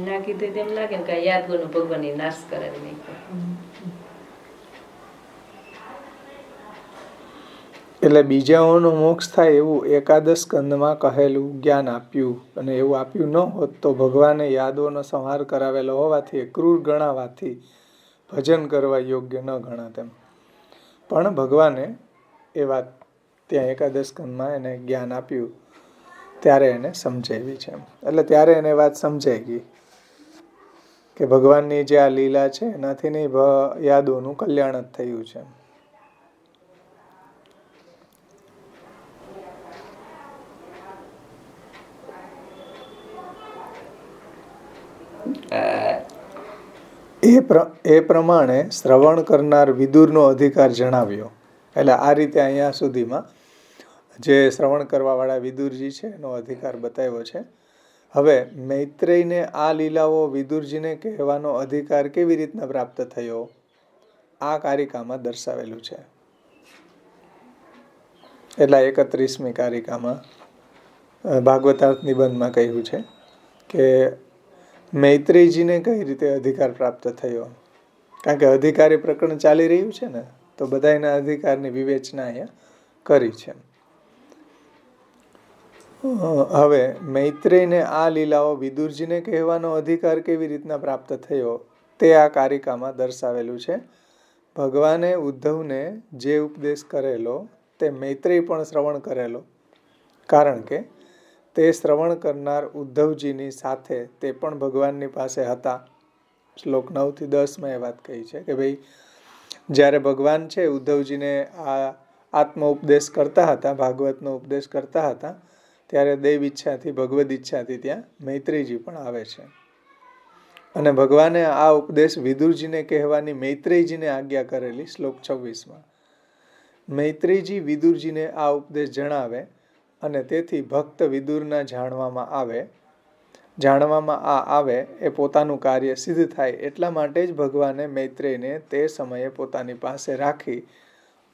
Speaker 2: ના કીધું તેમ લાગે ને કે યાદવોનો ભગવાનને નાશ કરાવી નાખ્યો.
Speaker 1: એટલે બીજાઓનો મોક્ષ થાય એવું 11 સ્કંદમાં કહેલું જ્ઞાન આપ્યું અને એવું આપ્યું ન હોત તો ભગવાને યાદવોનો સંહાર કરાવેલો હોવાથી ક્રૂર ગણાવાથી ભજન કરવા યોગ્ય ન ગણાત એમ. પણ ભગવાને એ વાત ત્યાં 11 સ્કંદમાં એને જ્ઞાન આપ્યું ત્યારે એને સમજાવી છે. એટલે ત્યારે એને વાત સમજાઈ ગઈ કે ભગવાનની જે આ લીલા છે એનાથી નહીં યાદવોનું કલ્યાણ જ થયું છે. એ પ્રમાણે શ્રવણ કરનાર વિદુરનો અધિકાર જણાવ્યો. એટલે આ રીતે અહીંયા સુધીમાં જે શ્રવણ કરવાવાળા વિદુરજી છે એનો અધિકાર બતાવ્યો છે. હવે મૈત્રેયને આ લીલાઓ વિદુરજીને કહેવાનો અધિકાર કેવી રીતના પ્રાપ્ત થયો આ કારિકામાં દર્શાવેલું છે. એટલા 31મી કારિકામાં ભાગવતાર્થ નિબંધમાં કહ્યું છે કે મૈત્રેયજીને કઈ રીતે અધિકાર પ્રાપ્ત થયો. કારણ કે અધિકારી પ્રકરણ ચાલી રહ્યું છે ને, તો બધાના અધિકારની વિવેચના અહીંયા કરી છે. હવે મૈત્રેયને આ લીલાઓ વિદુરજીને કહેવાનો અધિકાર કેવી રીતના પ્રાપ્ત થયો તે આ કારિકામાં દર્શાવેલું છે. ભગવાને ઉદ્ધવને જે ઉપદેશ કરેલો તે મૈત્રેય પણ શ્રવણ કરેલો, કારણ કે તે શ્રવણ કરનાર ઉદ્ધવજીની સાથે તે પણ ભગવાનની પાસે હતા. શ્લોક 9 થી 10 એ વાત કહી છે કે ભાઈ જ્યારે ભગવાન છે ઉદ્ધવજીને આ આત્મ ઉપદેશ કરતા હતા, ભાગવતનો ઉપદેશ કરતા હતા, ત્યારે દૈવ ઈચ્છાથી ભગવદ ઈચ્છાથી ત્યાં મૈત્રેયજી પણ આવે છે. અને ભગવાને આ ઉપદેશ વિદુરજીને કહેવાની મૈત્રેયજીને આજ્ઞા કરેલી. શ્લોક 26 મૈત્રેયજી વિદુરજીને આ ઉપદેશ જણાવે અને તેથી ભક્ત વિદુરના જાણવામાં આવે એ પોતાનું કાર્ય સિદ્ધ થાય. એટલા માટે જ ભગવાને મૈત્રેયને તે સમયે પોતાની પાસે રાખી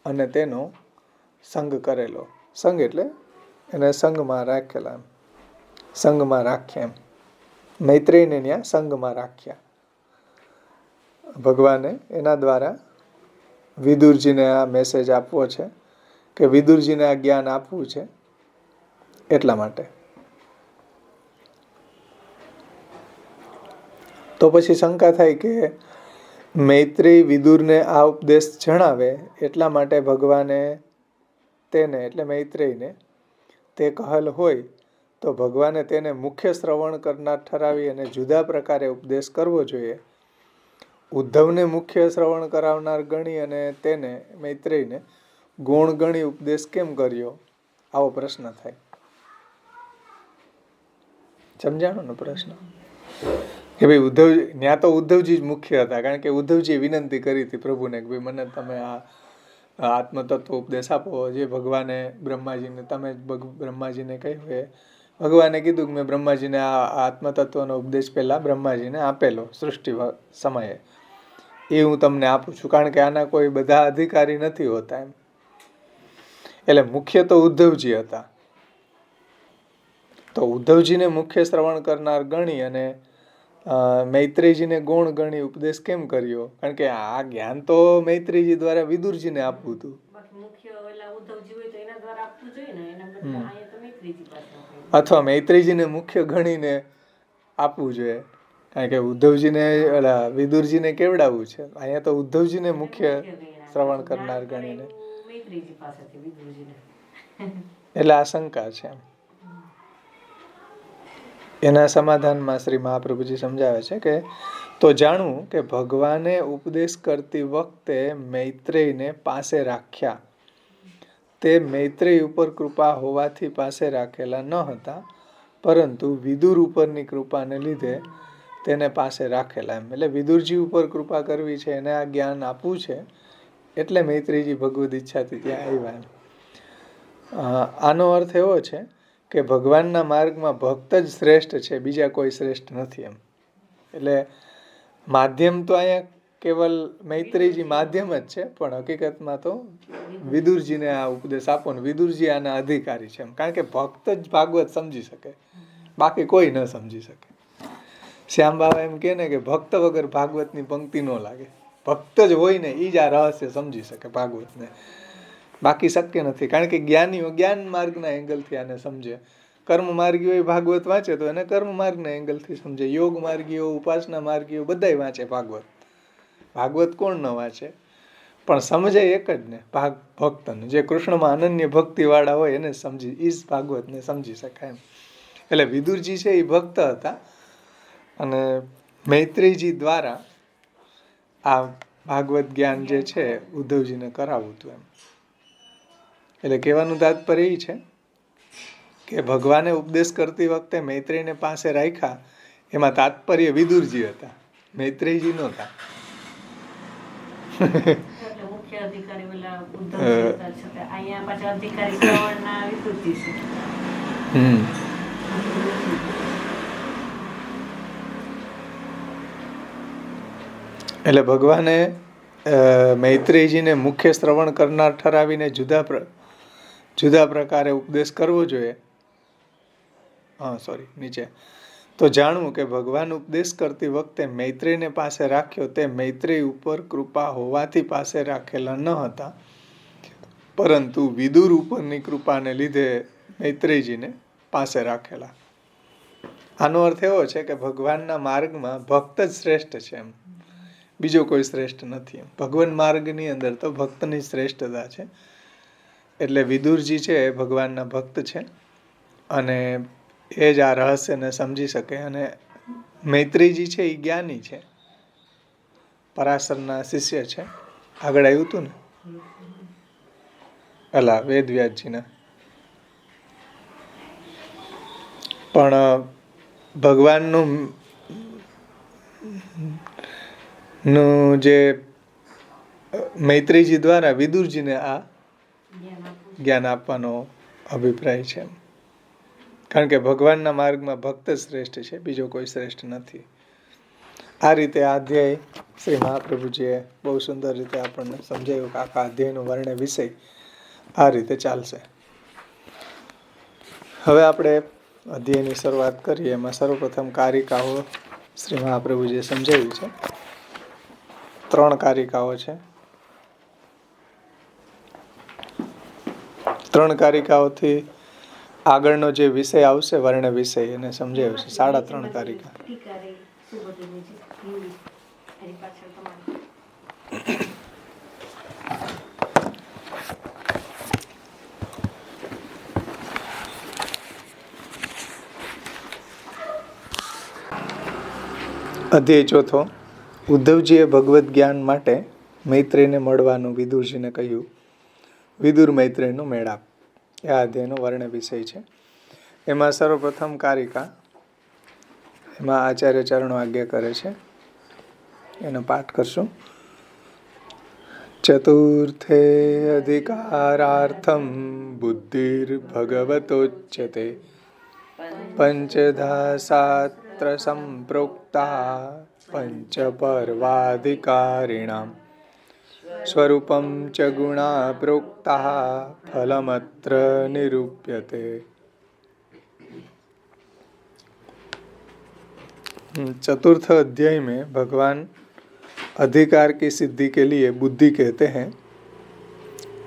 Speaker 1: અને તેનો સંગ કરેલો. સંગ એટલે એને સંગમાં રાખેલા, સંગમાં રાખ્યા. મૈત્રેયને ત્યાં સંગમાં રાખ્યા. ભગવાને એના દ્વારા વિદુરજીને આ મેસેજ આપવો છે કે વિદુરજીને આ જ્ઞાન આપવું છે. એટલા માટે તો પછી શંકા થાય કે મૈત્રેય વિદુરને આ ઉપદેશ જણાવે એટલા માટે ભગવાને તેને એટલે મૈત્રેયને તે કહેલ હોય તો ભગવાને તેને મુખ્ય શ્રવણ કરનાર ઠરાવી અને જુદા પ્રકારે ઉપદેશ કરવો જોઈએ. ઉદ્ધવને મુખ્ય શ્રવણ કરાવનાર ગણી અને તેને મૈત્રેયને ગૌણ ગણી ઉપદેશ કેમ કર્યો? આવો પ્રશ્ન થાય. સમજાણો ને પ્રશ્ન? કે ભાઈ ત્યાં તો ઉદ્ધવજી જ મુખ્ય હતા, કારણ કે ઉદ્ધવજીએ વિનંતી કરી હતી પ્રભુને કે ભાઈ મને તમે આ આત્મતત્વ ઉપદેશ આપો. જે ભગવાને બ્રહ્માજીને તમે બ્રહ્માજીને કહ્યું એ ભગવાને કીધું કે મેં બ્રહ્માજીને આ આત્મતત્વનો ઉપદેશ પહેલા બ્રહ્માજીને આપેલો સૃષ્ટિ સમયે, એ હું તમને આપું છું, કારણ કે આના કોઈ બધા અધિકારી નથી હોતા એમ. એટલે મુખ્ય તો ઉદ્ધવજી હતા. તો ઉદ્ધવજીને મુખ્ય શ્રવણ કરનાર ગણી અને મૈત્રેયજીને ગૌણ ગણી ઉપદેશ કેમ કર્યો? કારણ કે આ જ્ઞાન તો મૈત્રેયજી દ્વારા વિદુરજીને આપવું હતું. અથવા મૈત્રેયજીને મુખ્ય ગણીને આપવું જોઈએ, કારણ કે ઉદ્ધવજીને વિદુરજીને કેવડાવવું છે. અહીંયા તો ઉદ્ધવજીને મુખ્ય શ્રવણ કરનાર ગણીને, એટલે આ શંકા છે. એના સમાધાનમાં શ્રી મહાપ્રભુજી સમજાવે છે કે તો જાણવું કે ભગવાને ઉપદેશ કરતી વખતે મૈત્રેયને પાસે રાખ્યા. તે મૈત્રેય ઉપર કૃપા હોવાથી પાસે રાખેલા ન હતા, પરંતુ વિદુર ઉપરની કૃપાને લીધે તેને પાસે રાખેલા એમ. એટલે વિદુરજી ઉપર કૃપા કરવી છે, એને આ જ્ઞાન આપવું છે, એટલે મૈત્રેયજી ભગવદ ઈચ્છાથી ત્યાં આવ્યા એમ. આનો અર્થ એવો છે કે ભગવાનના માર્ગમાં ભક્ત જ શ્રેષ્ઠ છે, બીજા કોઈ શ્રેષ્ઠ નથી એમ. એટલે માધ્યમ તો અહીંયા કેવલ મૈત્રેયજી માધ્યમ જ છે, પણ હકીકતમાં તો વિદુરજીને આ ઉપદેશ આપો ને વિદુરજી આના અધિકારી છે એમ. કારણ કે ભક્ત જ ભાગવત સમજી શકે, બાકી કોઈ ન સમજી શકે. શ્યામ બાબા એમ કહે ને કે ભક્ત વગર ભાગવતની પંક્તિ ન લાગે. ભક્ત જ હોય ને એ જ આ રહસ્ય સમજી શકે ભાગવતને, બાકી શક્ય નથી. કારણ કે જ્ઞાનીઓ જ્ઞાન માર્ગના એંગલથી આને સમજે, કર્મ માર્ગીઓ ભાગવત વાંચે તો એને કર્મ માર્ગના એંગલથી સમજે, યોગ માર્ગીઓ ઉપાસના માર્ગીઓ બધાય વાંચે ભાગવત. ભાગવત કોણ ન વાંચે? પણ સમજે એક જ ને, ભક્તને, જે કૃષ્ણમાં અનન્ય ભક્તિ વાળા હોય એને સમજી, એ જ ભાગવતને સમજી શકાય એમ. એટલે વિદુરજી છે એ ભક્ત હતા અને મૈત્રેયજી દ્વારા આ ભાગવત જ્ઞાન જે છે ઉદ્ધવજીને કરાવવું હતું એમ. એટલે કહેવાનું તાત્પર્ય એ છે કે ભગવાને ઉપદેશ કરતી વખતે મૈત્રેયને પાસે રાખ્યા એમાં તાત્પર્ય વિદુરજી હતા, મૈત્રેયજી નહોતા.
Speaker 2: એટલે મુખ્ય અધિકારી ઓલા ઉદ્ધવજી હતા છતાં અહીંયા પાછા અધિકારી શ્રવણના વિદુરજી છે.
Speaker 1: એટલે ભગવાને મૈત્રેયજીને મુખ્ય શ્રવણ કરનાર ઠરાવીને જુદા પ્રકારે ઉપદેશ કરવો જોઈએ. નીચે તો જાણવું કે ભગવાન ઉપદેશ કરતી વખતે મૈત્રેયને પાસે રાખ્યો તે મૈત્રેય ઉપર કૃપા હોવાથી પાસે રાખેલા ન હતા, પરંતુ વિદુર ઉપરની કૃપાને લીધે મૈત્રેયજીને પાસે રાખેલા. આનો અર્થ એવો છે કે ભગવાનના માર્ગમાં ભક્ત જ શ્રેષ્ઠ છે, એમ બીજો કોઈ શ્રેષ્ઠ નથી. એમ ભગવાન માર્ગની અંદર તો ભક્તની શ્રેષ્ઠતા છે. એટલે વિદુરજી છે એ ભગવાનના ભક્ત છે અને એ જ આ રહસ્યને સમજી શકે. અને મૈત્રેયજી છે એ જ્ઞાની છે, પરાશરના શિષ્ય છે. આગળ આવ્યું હતું ને પેલા વેદવ્યાસજીના. પણ ભગવાનનું જે મૈત્રેયજી દ્વારા વિદુરજીને આ જ્ઞાન આપવાનો અભિપ્રાય છે. કારણ કે ભગવાનના માર્ગમાં ભક્ત શ્રેષ્ઠ છે, બીજો કોઈ શ્રેષ્ઠ નથી. આ રીતે આ અધ્યાય શ્રી મહાપ્રભુજીએ બહુ સુંદર રીતે આપણને સમજાવ્યું કે આખા અધ્યાયનો વર્ણ્ય વિષય આ રીતે ચાલશે. હવે આપણે અધ્યાયની શરૂઆત કરીએ. એમાં સર્વપ્રથમ કારિકાઓ શ્રી મહાપ્રભુજીએ સમજાવી છે. 3 કારિકાઓ છે. 3 કારિકાઓથી આગળનો જે વિષય આવશે વર્ણ વિષય એને સમજાવ્યો છે. 3.5 કારિકા. અધ્યાય 4. ઉદ્ધવજીએ ભગવદ્ જ્ઞાન માટે મૈત્રેયને મળવાનું વિદુરજીને કહ્યું. વિદુર મૈત્રેયનો મેળાપ એ આ અધ્યાયનો વર્ણ વિષય છે. એમાં સર્વપ્રથમ કારિકા, એમાં આચાર્ય ચરણો આજ્ઞા કરે છે, એનો પાઠ કરશું. ચતુર્થે અધિકારાર્થમ બુદ્ધિર ભગવતોચ્યતે પંચધા શાસ્ત્ર સંપ્રોક્તા પંચ પર્વાધિકારિણામ સ્વરૂપમ ચ ગુણા પ્રોક્તા ફલમત્ર નિરૂપ્યતે. चतुर्थ अध्याय में भगवान अधिकार की सिद्धि के लिए बुद्धि कहते हैं.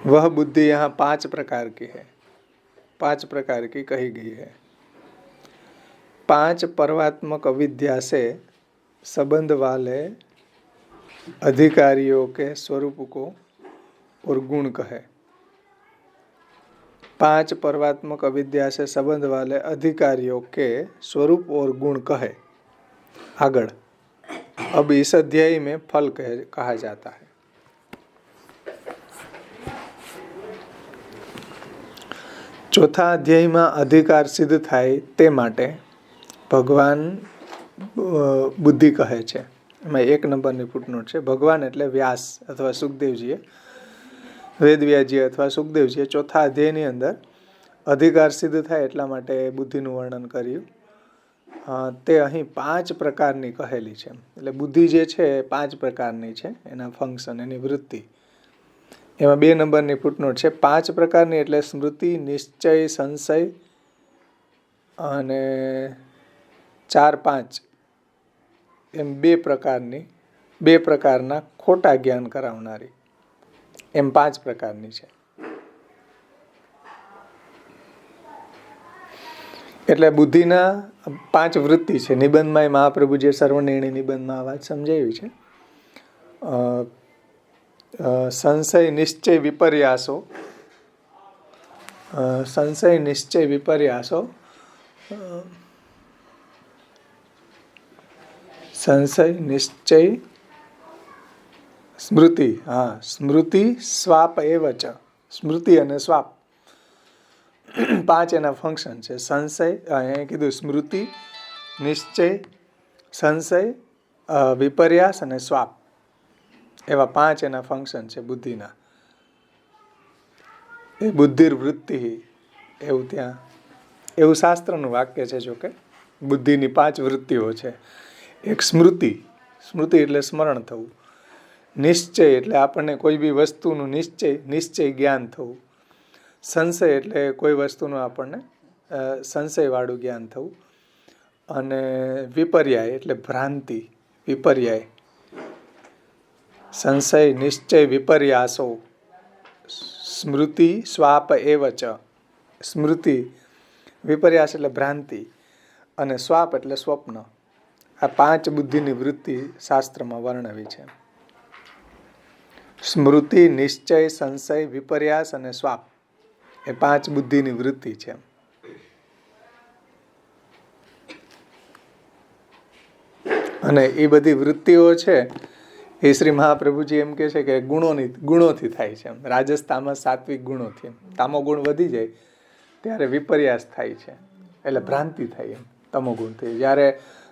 Speaker 1: वह बुद्धि यहाँ 5 प्रकार की है, 5 प्रकार की कही गई है. 5 पर्वात्मक अविद्या से संबंध वाले अधिकारियों के स्वरूप को और गुण कहे. 5 पर्वात्मक अविद्या से संबंध वाले अधिकारियों के स्वरूप और गुण कहे. आगड़ अब इस अध्याय में फल कहा जाता है. ચોથા અધ્યાયમાં અધિકાર સિદ્ધ થાય તે માટે ભગવાન બુદ્ધિ કહે છે. એમાં 1 નંબરની ફૂટનોટ છે. ભગવાન એટલે વ્યાસ અથવા સુખદેવજીએ, વેદવ્યાસજી અથવા સુખદેવજીએ ચોથા અધ્યાયની અંદર અધિકાર સિદ્ધ થાય એટલા માટે બુદ્ધિનું વર્ણન કર્યું. તે અહીં 5 પ્રકારની કહેલી છે. એટલે બુદ્ધિ જે છે એ 5 પ્રકારની છે, એના ફંક્શન, એની વૃત્તિ. એમાં 2 નંબરની ફૂટનોટ છે. 5 પ્રકારની એટલે સ્મૃતિ, નિશ્ચય, સંશય અને 4-5 એમ 2 પ્રકારના ખોટા જ્ઞાન કરાવનારી, એમ 5 પ્રકારની છે. એટલે બુદ્ધિના 5 વૃત્તિ છે. નિબંધમાં મહાપ્રભુજીએ સર્વનિર્ણય નિબંધમાં આ વાત સમજાવી છે. સંશય, નિશ્ચય, વિપર્યાસો. સંશય, નિશ્ચય, વિપર્યાસો. સંશય, નિશ્ચય, સ્મૃતિ. સ્મૃતિ, સ્વાપ એવ ચ. સ્મૃતિ અને સ્વાપ 5 એના ફંક્શન છે. સંશય, અહીંયા કીધું સ્મૃતિ, નિશ્ચય, સંશય, વિપર્યાસ અને સ્વાપ, એવા 5 એના ફંક્શન છે બુદ્ધિના. એ બુદ્ધિર્વૃત્તિ એવું શાસ્ત્રનું વાક્ય છે. જો કે બુદ્ધિની 5 વૃત્તિઓ છે. એક સ્મૃતિ એટલે સ્મરણ થવું. નિશ્ચય એટલે આપણને કોઈ બી વસ્તુનું નિશ્ચય જ્ઞાન થવું. સંશય એટલે કોઈ વસ્તુનું આપણને સંશયવાળું જ્ઞાન થવું. અને વિપર્યાય એટલે ભ્રાંતિ, વિપર્યાય. સંશય, નિશ્ચય, વિપર્યાસો. સ્મૃતિ, સ્વાપ એવ ચ. સ્મૃતિ, વિપર્યાસ એટલે ભ્રાંતિ, અને સ્વાપ એટલે સ્વપ્ન. આ 5 બુદ્ધિની વૃત્તિ શાસ્ત્રમાં વર્ણવી છે. સ્મૃતિ, નિશ્ચય, સંશય, વિપર્યાસ અને સ્વાપ એ 5 બુદ્ધિની વૃત્તિ છે. અને એ બધી વૃત્તિઓ છે એ શ્રી મહાપ્રભુજી એમ કહે છે કે ગુણોથી થાય છે. રાજસ, તામસ, સાત્વિક ગુણોથી. તામો ગુણ વધી જાય ત્યારે વિપર્યાસ થાય છે, એટલે ભ્રાંતિ થાય. તમોગુણથી જ્યારે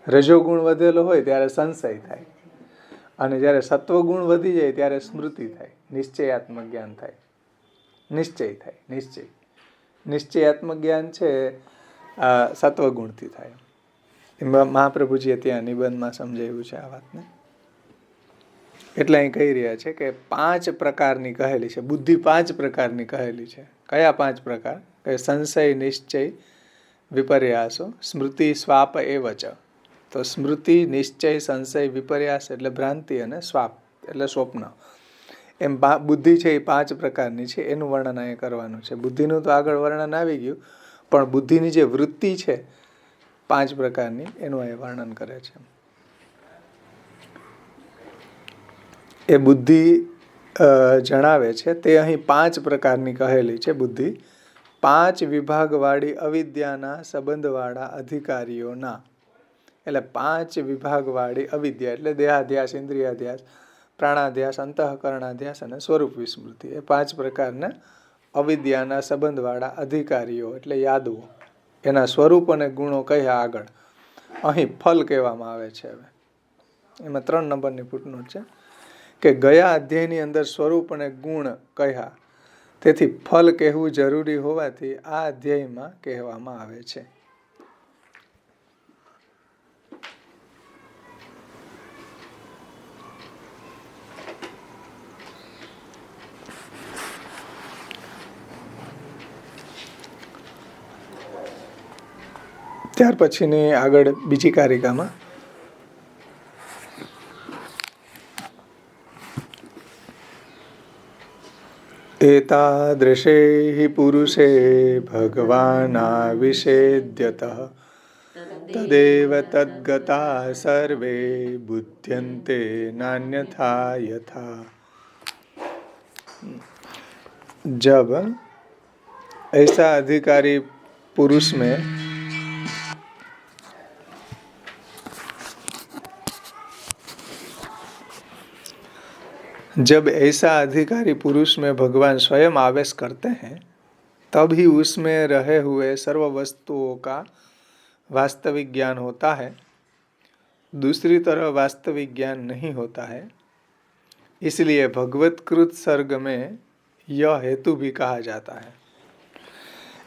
Speaker 1: રજોગુણ વધેલો હોય ત્યારે સંશય થાય, અને જ્યારે સત્વગુણ વધી જાય ત્યારે સ્મૃતિ થાય, નિશ્ચયાત્મક જ્ઞાન થાય, નિશ્ચયાત્મક જ્ઞાન છે સત્વગુણથી થાય. એમાં મહાપ્રભુજીએ ત્યાં નિબંધમાં સમજાવ્યું છે આ વાતને. એટલે અહીં કહી રહ્યા છે કે 5 પ્રકારની કહેલી છે બુદ્ધિ. 5 પ્રકારની કહેલી છે. કયા 5 પ્રકાર? કે સંશય, નિશ્ચય, વિપર્યાસો, સ્મૃતિ, સ્વાપ એવ ચ. તો સ્મૃતિ, નિશ્ચય, સંશય, વિપર્યાસ એટલે ભ્રાંતિ, અને સ્વાપ એટલે સ્વપ્ન. એમ બુદ્ધિ છે એ 5 પ્રકારની છે. એનું વર્ણન અહીંયા કરવાનું છે. બુદ્ધિનું તો આગળ વર્ણન આવી ગયું, પણ બુદ્ધિની જે વૃત્તિ છે 5 પ્રકારની, એનું અહીં વર્ણન કરે છે. એ બુદ્ધિ જણાવે છે તે અહીં 5 પ્રકારની કહેલી છે બુદ્ધિ. 5 વિભાગવાળી અવિદ્યાના સંબંધવાળા અધિકારીઓના. એટલે 5 વિભાગવાળી અવિદ્યા એટલે દેહાધ્યાસ, ઇન્દ્રિયાધ્યાસ, પ્રાણાધ્યાસ, અંતઃકરણાધ્યાસ અને સ્વરૂપ વિસ્મૃતિ. એ 5 પ્રકારના અવિદ્યાના સંબંધવાળા અધિકારીઓ એટલે યાદવો. એના સ્વરૂપ અને ગુણો કહ્યા આગળ. અહીં ફલ કહેવામાં આવે છે. હવે એમાં 3 નંબરની ફૂટનોટ છે કે ગયા અધ્યાયની અંદર સ્વરૂપ અને ગુણ કહ્યા, તેથી ફલ કહેવું જરૂરી હોવાથી આ અધ્યાયમાં કહેવામાં આવે છે. ત્યાર પછીની આગળ બીજી કારિકામાં એતાદૃશે હિ પુરુષે ભગવાનાવિષેદ્યતઃ તદેવ તદ્ગતા સર્વે બુધ્યન્તે નાન્યથા યથા. जब ऐसा अधिकारी पुरुष में जब ऐसा अधिकारी पुरुष में भगवान स्वयं आवेश करते हैं तब ही उसमें रहे हुए सर्व वस्तुओं का वास्तविक ज्ञान होता है. दूसरी तरह वास्तविक ज्ञान नहीं होता है. इसलिए भगवत्कृत सर्ग में यह हेतु भी कहा जाता है.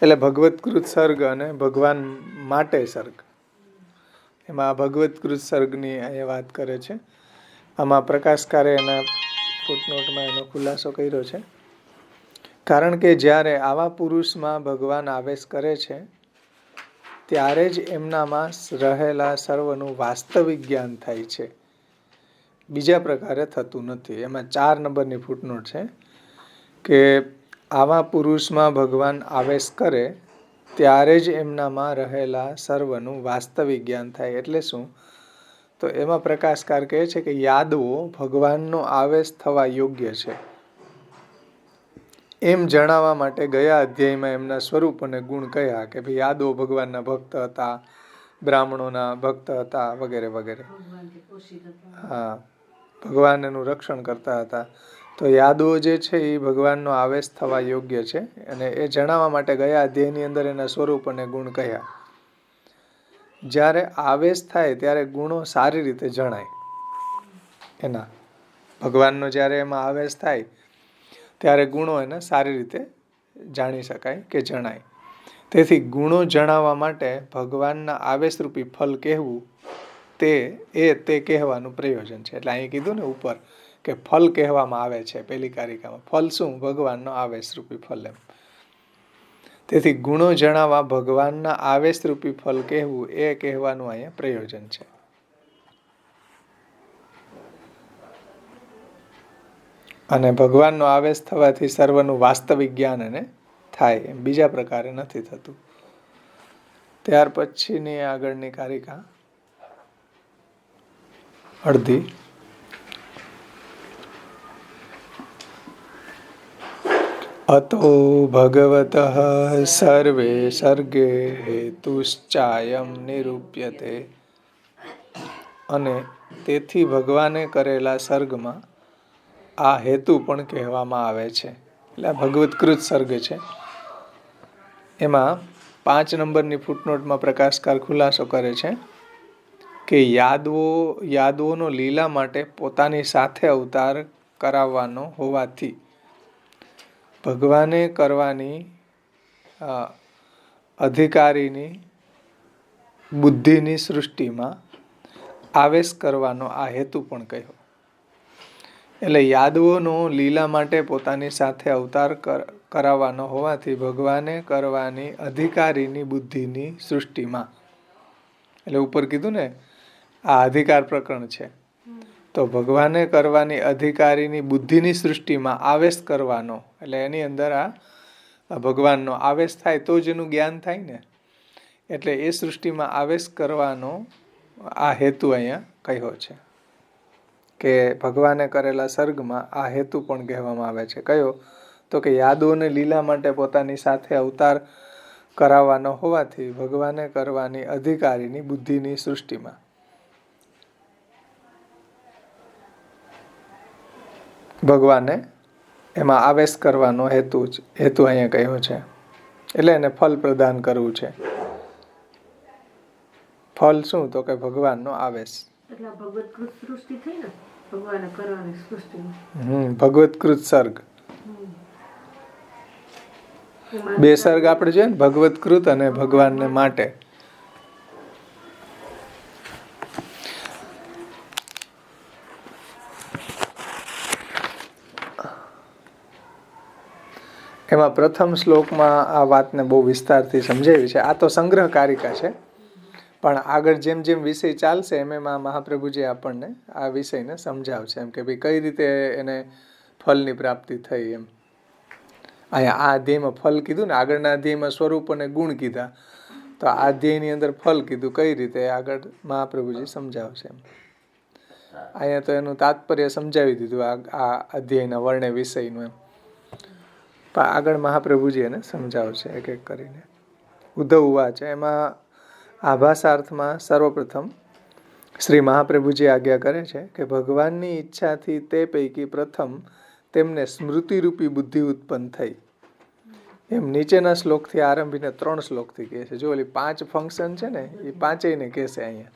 Speaker 1: એટલે ભગવત્કૃત સર્ગ અને ભગવાન માટે સર્ગ, એમાં ભગવત્કૃત સર્ગની અહીંયા વાત કરે છે. આમાં પ્રકાશકારે એના ફૂટનોટમાં એનો ખુલાસો કર્યો છે. કારણ કે જ્યારે આવા પુરુષમાં ભગવાન આવેશ કરે છે ત્યારે જ એમનામાં રહેલા સર્વનું વાસ્તવિક જ્ઞાન થાય છે, બીજા પ્રકારે થતું નથી. એમાં 4 નંબરની ફૂટનોટ છે કે આવા પુરુષમાં ભગવાન આવેશ કરે ત્યારે જ એમનામાં રહેલા સર્વનું વાસ્તવિક જ્ઞાન થાય. એટલે શું? તો એમાં પ્રકાશકાર કહે છે કે યાદવો ભગવાનનો આવેશ થવા યોગ્ય છે એમ જણાવવા માટે ગયા અધ્યાયમાં એમના સ્વરૂપ અને ગુણ કહ્યા કે ભાઈ યાદવો ભગવાનના ભક્ત હતા, બ્રાહ્મણોના ભક્ત હતા, વગેરે વગેરે. હા, ભગવાન એનું રક્ષણ કરતા હતા. તો યાદવો જે છે એ ભગવાનનો આવેશ થવા યોગ્ય છે, અને એ જણાવવા માટે ગયા અધ્યાયની અંદર એના સ્વરૂપ અને ગુણ કહ્યા. જ્યારે આવેશ થાય ત્યારે ગુણો સારી રીતે જણાય. એના ભગવાનનો જ્યારે એમાં આવેશ થાય ત્યારે ગુણો એને સારી રીતે જાણી શકાય કે જણાય. તેથી ગુણો જણાવવા માટે ભગવાનના આવેશરૂપી ફલ કહેવું તે કહેવાનું પ્રયોજન છે. એટલે અહીં કીધું ને ઉપર કે ફલ કહેવામાં આવે છે પેલી કારિકામાં. ફલ શું? ભગવાનનો આવેશરૂપી ફલ એમ. તેથી ગુણો જણાવવા ભગવાનના આવેશરૂપી ફલ કહેવું એ કહેવાનું અહીંયા પ્રયોજન છે. અને ભગવાનનો આવેશ થવાથી સર્વનું વાસ્તવિક જ્ઞાન એને થાય એમ બીજા પ્રકારે નથી થતું. ત્યાર પછીની આગળની કારિકા અડધી. અતો ભગવતઃ સર્વે સર્ગે હેતુશ્ચાયમ નિરૂપ્યતે. અને તેથી ભગવાને કરેલા સર્ગમાં આ હેતુ પણ કહેવામાં આવે છે. એટલે ભગવત્કૃત સર્ગ છે. એમાં 5 નંબરની ફૂટનોટમાં પ્રકાશકાર ખુલાસો કરે છે કે યાદવોનો લીલા માટે પોતાની સાથે અવતાર કરાવવાનો હોવાથી ભગવાને કરવાની અધિકારીની બુદ્ધિની સૃષ્ટિમાં આવેશ કરવાનો આ હેતુ પણ કહ્યો. એટલે યાદવોનો લીલા માટે પોતાની સાથે અવતાર કરાવવાનો હોવાથી ભગવાને કરવાની અધિકારીની બુદ્ધિની સૃષ્ટિમાં. એટલે ઉપર કીધું ને આ અધિકાર પ્રકરણ છે. તો ભગવાને કરવાની અધિકારીની બુદ્ધિની સૃષ્ટિમાં આવેશ કરવાનો એટલે એની અંદર આ ભગવાનનો આવેશ થાય તો જ એનું જ્ઞાન થાય ને. એટલે એ સૃષ્ટિમાં આવેશ કરવાનો આ હેતુ અહીંયા કહ્યો છે કે ભગવાને કરેલા સર્ગમાં આ હેતુ પણ કહેવામાં આવે છે. કયો? તો કે યાદવોને લીલા માટે પોતાની સાથે અવતાર કરાવવાનો હોવાથી ભગવાને કરવાની અધિકારીની બુદ્ધિની સૃષ્ટિમાં. ભગવાને એમાં આવેશ કરવાનો હેતુ અહીંયા કહ્યો છે. એટલે એને ફલ પ્રદાન કરવું છે. ફલ શું? તો કે ભગવાનનો આવેશ.
Speaker 2: એટલે ભગવત્કૃત સૃષ્ટિ થઈ ને ભગવાને કરવાની સૃષ્ટિ.
Speaker 1: ભગવત્કૃત સર્ગ. 2 સર્ગ આપણે જોઈએ ને, ભગવત્કૃત અને ભગવાનને માટે. એમાં પ્રથમ શ્લોકમાં આ વાતને બહુ વિસ્તારથી સમજાવી છે. આ તો સંગ્રહ કારિકા છે, પણ આગળ જેમ જેમ વિષય ચાલશે એમ એમાં મહાપ્રભુજી આપણને આ વિષયને સમજાવશે એમ કે ભાઈ કઈ રીતે એને ફલની પ્રાપ્તિ થઈ એમ. અહીંયા આ અધ્યાયમાં ફલ કીધું ને, આગળના અધ્યાયમાં સ્વરૂપ અને ગુણ કીધા, તો આ અધ્યાયની અંદર ફલ કીધું. કઈ રીતે આગળ મહાપ્રભુજી સમજાવશે એમ. અહીંયા તો એનું તાત્પર્ય સમજાવી દીધું આ અધ્યાયના વર્ણ્ય વિષયનું એમ. પણ આગળ મહાપ્રભુજી એને સમજાવશે એક એક કરીને. ઉદ્ધવ ઉવાચ. એમાં આભાસાર્થમાં સર્વપ્રથમ શ્રી મહાપ્રભુજી આજ્ઞા કરે છે કે ભગવાનની ઈચ્છાથી તે પૈકી પ્રથમ તેમને સ્મૃતિરૂપી બુદ્ધિ ઉત્પન્ન થઈ. એમ નીચેના શ્લોકથી આરંભીને 3 શ્લોકથી કહે છે. જો ઓલી 5 ફંક્શન છે ને એ 5ને કહેશે અહીંયા.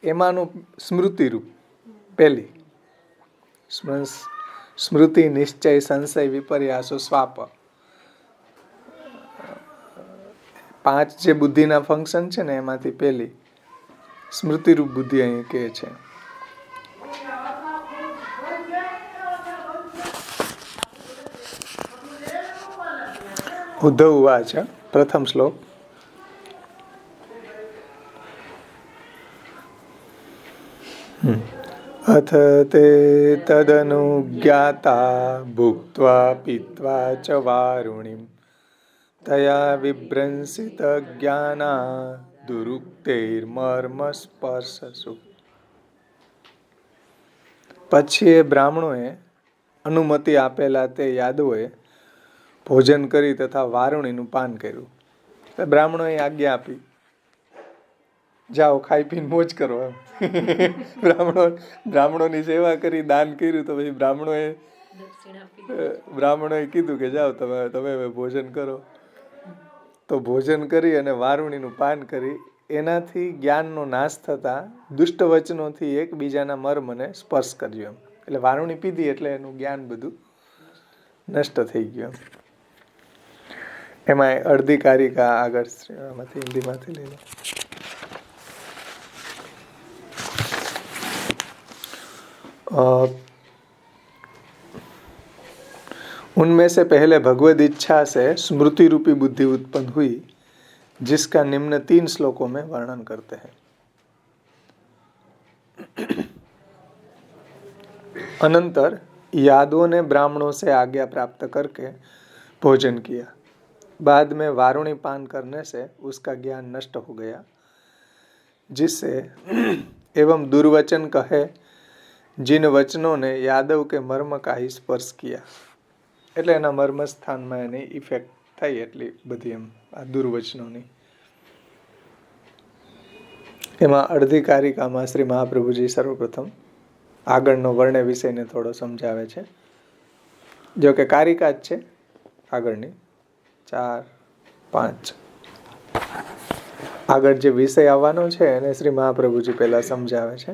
Speaker 1: એમાંનું સ્મૃતિરૂપ પહેલી સ્મૃતિ, નિશ્ચય, સંશય, વિપર્યાસો, સ્વાપ. 5 જે બુદ્ધિના ફંક્શન છે ને એમાંથી પહેલી સ્મૃતિરૂપ બુદ્ધિ અહીં કહે છે. ઉદ્ધવ ઉવાચ. પ્રથમ શ્લોક. અથ તે તદનુજ્ઞાતા ભુક્ત્વા પીત્વા ચ વારુણીમ તયા વિભ્રંસિત જ્ઞાના દુરુક્તૈર્મર્મ સ્પર્શસુ. પછી એ બ્રાહ્મણોએ અનુમતિ આપેલા તે યાદવોએ ભોજન કરી તથા વારુણીનું પાન કર્યું. બ્રાહ્મણોએ આજ્ઞા આપી, જાઓ ખાઈ પીને મોજ કરો એમ. બ્રાહ્મણોની સેવા કરી, દાન કર્યું, તો પછી બ્રાહ્મણોએ કીધું કે જાઓ તમે ભોજન કરો. તો ભોજન કરી અને વારુણીનું પાન કરી એનાથી જ્ઞાનનો નાશ થતાં દુષ્ટ વચનોથી એકબીજાના મર્મને સ્પર્શ કર્યો. એટલે વારુણી પીધી એટલે એનું જ્ઞાન બધું નષ્ટ થઈ ગયું. એમાં અડધી કારિકા આગળ હિન્દીમાંથી લઈ લો. उनमें से पहले भगवद इच्छा से स्मृति रूपी बुद्धि उत्पन्न हुई, जिसका निम्न 3 श्लोकों में वर्णन करते हैं. अनंतर यादवों ने ब्राह्मणों से आज्ञा प्राप्त करके भोजन किया. बाद में वारुणी पान करने से उसका ज्ञान नष्ट हो गया, जिससे एवं दुर्वचन कहे जिन वचनों ने यादव के मर्म का ही स्पर्श किया. એટલે એના મર્મ સ્થાનમાં એની ઇફેક્ટ થઈ એટલી બધી એમ આ દુર્વચનોની. એમાં અડધી કારિકામાં શ્રી મહાપ્રભુજી સર્વપ્રથમ આગળનો વર્ણ્ય વિષયને થોડો સમજાવે છે. જો કે કારિકા જ છે આગળની 4, 5. આગળ જે વિષય આવવાનો છે એને શ્રી મહાપ્રભુજી પહેલા સમજાવે છે.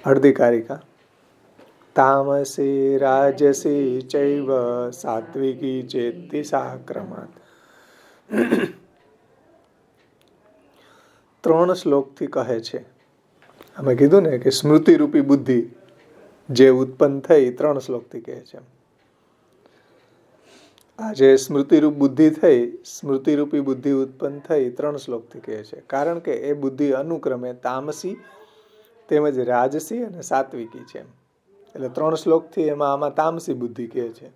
Speaker 1: અડધી કારિકા. તામસી રાજસી ચૈવ સાત્વિકી ચેતી સાક્રમાત. 3 શ્લોકથી કહે છે. અમે કીધું ને કે સ્મૃતિ રૂપી બુદ્ધિ જે ઉત્પન્ન થઈ 3 શ્લોકથી કહે છે. આ જે સ્મૃતિરૂપ બુદ્ધિ થઈ, સ્મૃતિરૂપી બુદ્ધિ ઉત્પન્ન થઈ 3 શ્લોકથી કહે છે. કારણ કે એ બુદ્ધિ અનુક્રમે તામસી તેમજ રાજસી અને સાત્વિકી છે. એટલે 3 શ્લોકથી એમાં આમાં તામસી બુદ્ધિ કહે છે,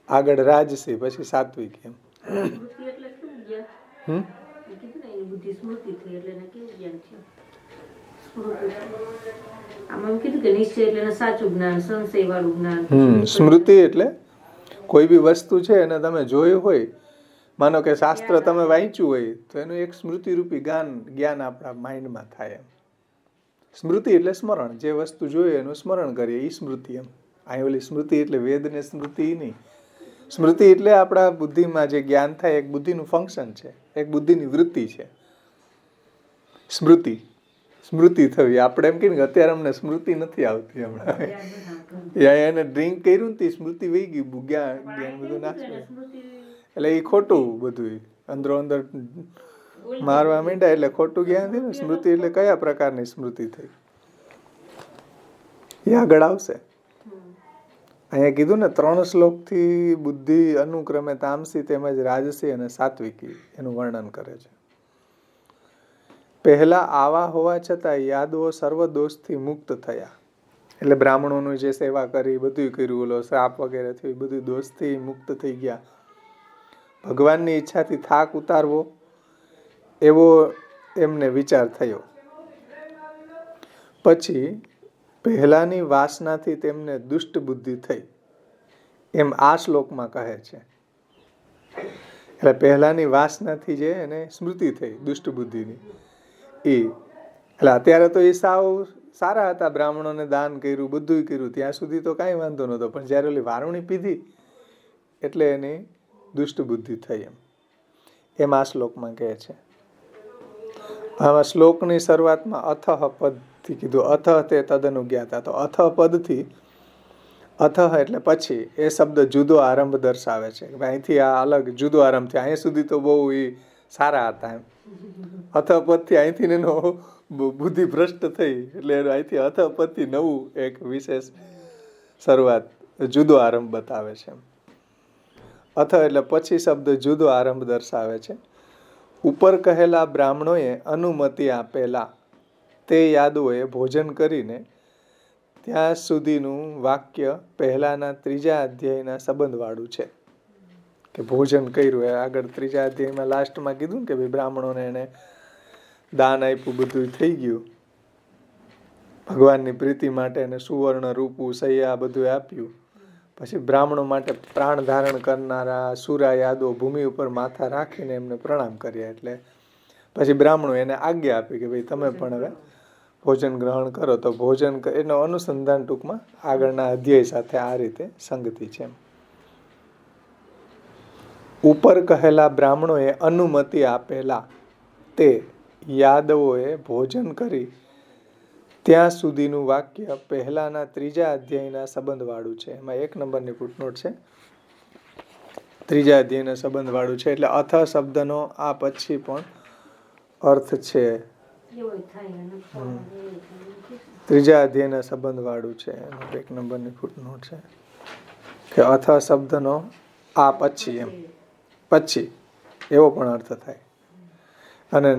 Speaker 1: આગળ રાજસી, પછી સાત્વિકી. એમ સ્મૃતિ એટલે કોઈ બી વસ્તુ છે એને તમે જોયું હોય, માનો કે શાસ્ત્ર તમે વાંચ્યું હોય તો એનું એક સ્મૃતિ રૂપી જ્ઞાન આપણા માઇન્ડમાં થાય. સ્મૃતિ એટલે સ્મરણ. જે વસ્તુ જોઈએ એનું સ્મરણ કરીએ એ સ્મૃતિ. એમ અહીં ઓલી સ્મૃતિ એટલે વેદને સ્મૃતિ નહીં. સ્મૃતિ એટલે આપણા બુદ્ધિમાં જે જ્ઞાન થાય, એક બુદ્ધિનું ફંક્શન છે, એક બુદ્ધિની વૃત્તિ છે સ્મૃતિ. સ્મૃતિ થવી. આપણે એમ કહીએ કે અત્યારે અમને સ્મૃતિ નથી આવતી. હમણાં એને ડ્રિંક કર્યું ને સ્મૃતિ વહી ગઈ, જ્ઞાન બધું નાખ્યું. એટલે એ ખોટું બધું અંદરો અંદર મારવા માંડ્યા એટલે ખોટું જ્ઞાન થયું ને. સ્મૃતિ એટલે કયા પ્રકારની સ્મૃતિ થઈ એ આગળ આવશે. અહીંયા કીધું ને 3 શ્લોકથી બુદ્ધિ અનુક્રમે તામસી તેમજ રાજસી અને સાત્વિકી એનું વર્ણન કરે છે. પહેલા આવા હોવા છતાં યાદવો સર્વ દોષથી મુક્ત થયા. એટલે બ્રાહ્મણોનું જે સેવા કરી, બધું કર્યું, ઓલો શ્રાપ વગેરે થયું, બધું દોષથી મુક્ત થઈ ગયા. ભગવાનની ઈચ્છાથી થાક ઉતારવો એવો એમને વિચાર થયો. પછી પહેલાની વાસનાથી તેમને દુષ્ટ બુદ્ધિ થઈ, એમ આ શ્લોકમાં કહે છે. એટલે પહેલાની વાસનાથી જે એને સ્મૃતિ થઈ દુષ્ટ બુદ્ધિની એ. એટલે અત્યારે તો એ સાવ સારા હતા, બ્રાહ્મણોને દાન કર્યું, બધું કર્યું, ત્યાં સુધી તો કાંઈ વાંધો નહોતો. પણ જ્યારે ઓલી વારુણી પીધી એટલે એની દુષ્ટ બુદ્ધિ થઈ. એમ આ શ્લોકમાં કહે છે. આમાં શ્લોકની શરૂઆતમાં અથઃ પદથી કીધું. અથઃ તે તદનુજ્ઞાતા. તો અથઃ પદથી, અથઃ એટલે પછી, એ શબ્દ જુદો આરંભ દર્શાવે છે કે અહીંથી આ અલગ જુદો આરંભ થયો. અહીં સુધી તો બહુ એ સારા હતા. એમ અથઃ પદથી અહીંથી એનો બુદ્ધિ ભ્રષ્ટ થઈ એટલે અહીંથી અથઃ પદથી નવું એક વિશેષ શરૂઆત, જુદો આરંભ બતાવે છે. અથઃ એટલે પછી શબ્દ જુદો આરંભ દર્શાવે છે. ઉપર કહેલા બ્રાહ્મણોએ અનુમતિ આપેલા તે યાદવોએ ભોજન કરીને ત્યાં સુધીનું વાક્ય પહેલાના 3જા અધ્યાયના સંબંધવાળું છે કે ભોજન કર્યું. આગળ 3જા અધ્યાયમાં લાસ્ટમાં કીધું ને કે ભાઈ બ્રાહ્મણોને એને દાન આપ્યું, બધું થઈ ગયું, ભગવાનની પ્રીતિ માટે એને સુવર્ણ રૂપું સૈયા બધું આપ્યું. પછી બ્રાહ્મણો માટે પ્રાણ ધારણ કરનારા સુરા યાદવો ભૂમિ ઉપર માથા રાખીને એમને પ્રણામ કર્યા. એટલે પછી બ્રાહ્મણો એને આજ્ઞા આપી કે ભાઈ તમે પણ હવે ભોજન ગ્રહણ કરો. તો ભોજન એનો અનુસંધાન ટૂંકમાં આગળના અધ્યાય સાથે આ રીતે સંગતિ છે. ઉપર કહેલા બ્રાહ્મણોએ અનુમતિ આપેલા તે યાદવોએ ભોજન કરી ત્યાં સુધીનું વાક્ય પહેલાના 3 અધ્યાયના સંબંધવાળું છે. એમાં 1 નંબરની ફૂટનોટ છે. 3 અધ્યાયના સંબંધવાળું છે એટલે અથ શબ્દનો આ પછી પણ અર્થ છે. 3 અધ્યાયના સંબંધવાળું છે. એમાં 1 નંબરની ફૂટનોટ છે કે અથ શબ્દનો આ પછી, એમ પછી એવો પણ અર્થ થાય. અને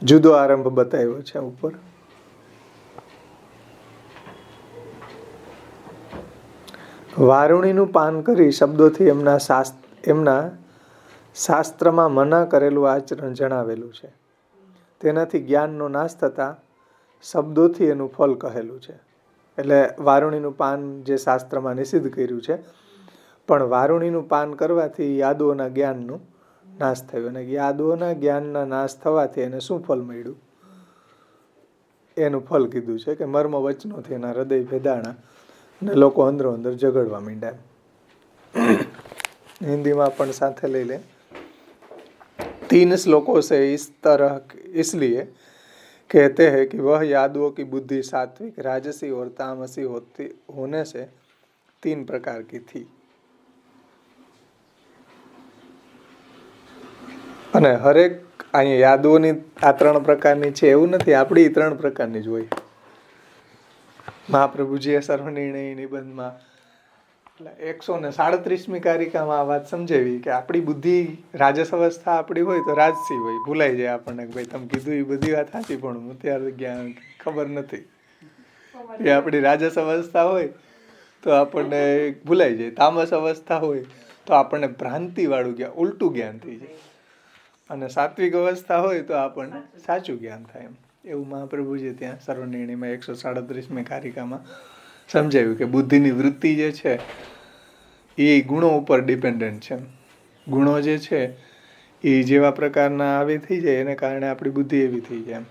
Speaker 1: જુદો આરંભ બતાવ્યો છે ઉપર. વારુણીનું પાન કરી શબ્દોથી એમના શાસ્ત્રમાં મના કરેલું આચરણ જણાવેલું છે. તેનાથી જ્ઞાનનો નાશ થતા શબ્દોથી એનું ફલ કહેલું છે. એટલે વારુણીનું પાન જે શાસ્ત્રમાં નિષિદ્ધ કર્યું છે, પણ વારુણીનું પાન કરવાથી યાદવોના જ્ઞાનનું નાશ થયો. અને યાદવોના જ્ઞાનના નાશ થવાથી એને શું ફળ મળ્યું? એનું ફળ કીધું છે કે મર્મ વચનોથી એના હૃદય ભેદાણા અને લોકો અંદરો અંદર ઝઘડવા માંડ્યા. हिंदी પણ સાથે લઈ લે. 3 श्लोकों से इस तरह इसलिए कहते हैं कि वह यादवों की बुद्धि सात्विक, राजसी और तामसी होने से 3 प्रकार की थी. અને હરેક અહીંયા યાદવોની આ 3 પ્રકારની છે એવું નથી, આપણી 3 પ્રકારની જ હોય. મહાપ્રભુજીએ સર્વનિર્ણય નિબંધમાં 137મી કારિકામાં આ વાત સમજાવી કે આપણી બુદ્ધિ રાજસ અવસ્થા આપણી હોય તો રાજસી હોય, ભૂલાઈ જાય આપણને કે ભાઈ તમે કીધું એ બધી વાત સાચી પણ અત્યારે જ્ઞાન ખબર નથી. એ આપણી રાજસ અવસ્થા હોય તો આપણને ભૂલાઈ જાય. તામસ અવસ્થા હોય તો આપણને ભ્રાંતિ વાળું જ્ઞાન, ઉલટું જ્ઞાન થઈ જાય. અને સાત્વિક અવસ્થા હોય તો આપણને સાચું જ્ઞાન થાય. એવું મહાપ્રભુજી ત્યાં સર્વનિર્ણયમાં 137મી કારિકામાં સમજાવ્યું કે બુદ્ધિની વૃત્તિ જે છે એ ગુણો ઉપર ડિપેન્ડન્ટ છે. ગુણો જે છે એ જેવા પ્રકારના આવી થઈ જાય એને કારણે આપણી બુદ્ધિ એવી થઈ જાય.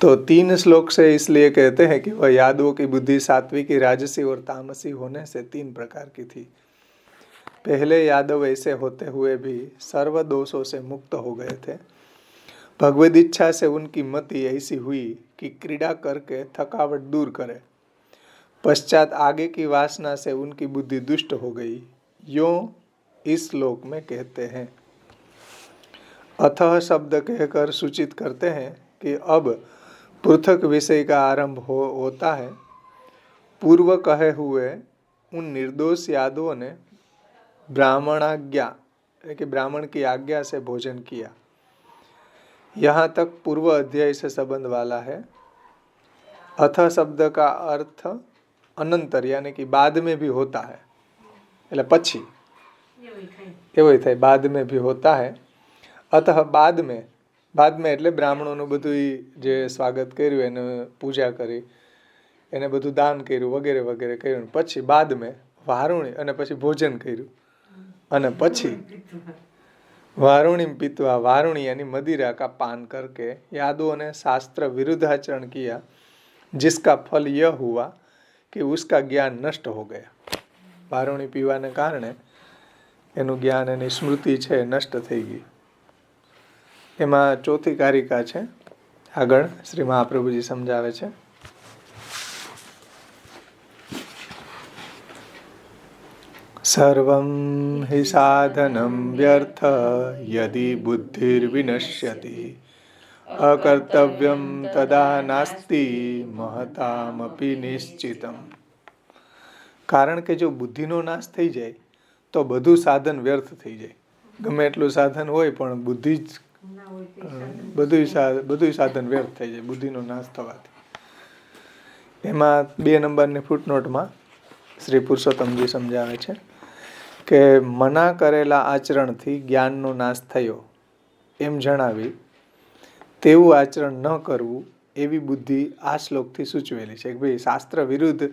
Speaker 1: तो 3 श्लोक से इसलिए कहते हैं कि वह यादवों की बुद्धि सात्विकी, राजसी और तामसी होने से 3 प्रकार की थी. पहले यादव ऐसे होते हुए भी सर्व दोषों से मुक्त हो गए थे. भगवद इच्छा से उनकी मति ऐसी हुई कि क्रीड़ा करके थकावट दूर करे. पश्चात आगे की वासना से उनकी बुद्धि दुष्ट हो गई. यों इस श्लोक में कहते हैं. अतः शब्द कहकर सूचित करते हैं कि अब पृथक विषय का आरंभ होता है. पूर्व कहे हुए उन निर्दोष यादवों ने ब्राह्मण की आज्ञा से भोजन किया. यहाँ तक पूर्व अध्याय से संबंध वाला है. अथ शब्द का अर्थ अनंतर यानी कि बाद में भी होता है. એટલે પછી એવો થાય, बाद में भी होता है. अतः बाद में એટલે બ્રાહ્મણોનું બધું જે સ્વાગત કર્યું, એને પૂજા કરી, એને બધું દાન કર્યું વગેરે વગેરે કર્યું. પછી બાદ મેં વારુણી અને પછી ભોજન કર્યું. અને પછી वारुणी पीतवा, वारुणी यानी मदिरा का पान करके यादवों ने शास्त्र विरुद्ध आचरण किया, जिसका फल यह हुआ कि उसका ज्ञान नष्ट हो गया. वारुणी पीवाने कारणे एनु ज्ञान एनी स्मृति छे नष्ट थई गई. एमां 4थी कारिका छे. આગળ શ્રી મહાપ્રભુજી સમજાવે છે. सर्वं हि साधनं व्यर्थ यदि बुद्धिर्विनश्यति अकर्तव्यं तदा नास्ति महतामपि निश्चितम्. કારણ કે જો બુદ્ધિનો નાશ થઈ જાય તો બધું સાધન વ્યર્થ થઈ જાય. ગમે એટલું સાધન હોય પણ બુદ્ધિ જ બધું સાધન વ્યર્થ થઈ જાય બુદ્ધિનો નાશ થવાથી. એમાં 2 નંબરની ફૂટનોટમાં શ્રી પુરુષોત્તમજી સમજાવે છે કે મના કરેલા આચરણથી જ્ઞાનનો નાશ થયો એમ જણાવી તેવું આચરણ ન કરવું એવી બુદ્ધિ આ શ્લોકથી સૂચવેલી છે. કે ભાઈ શાસ્ત્ર વિરુદ્ધ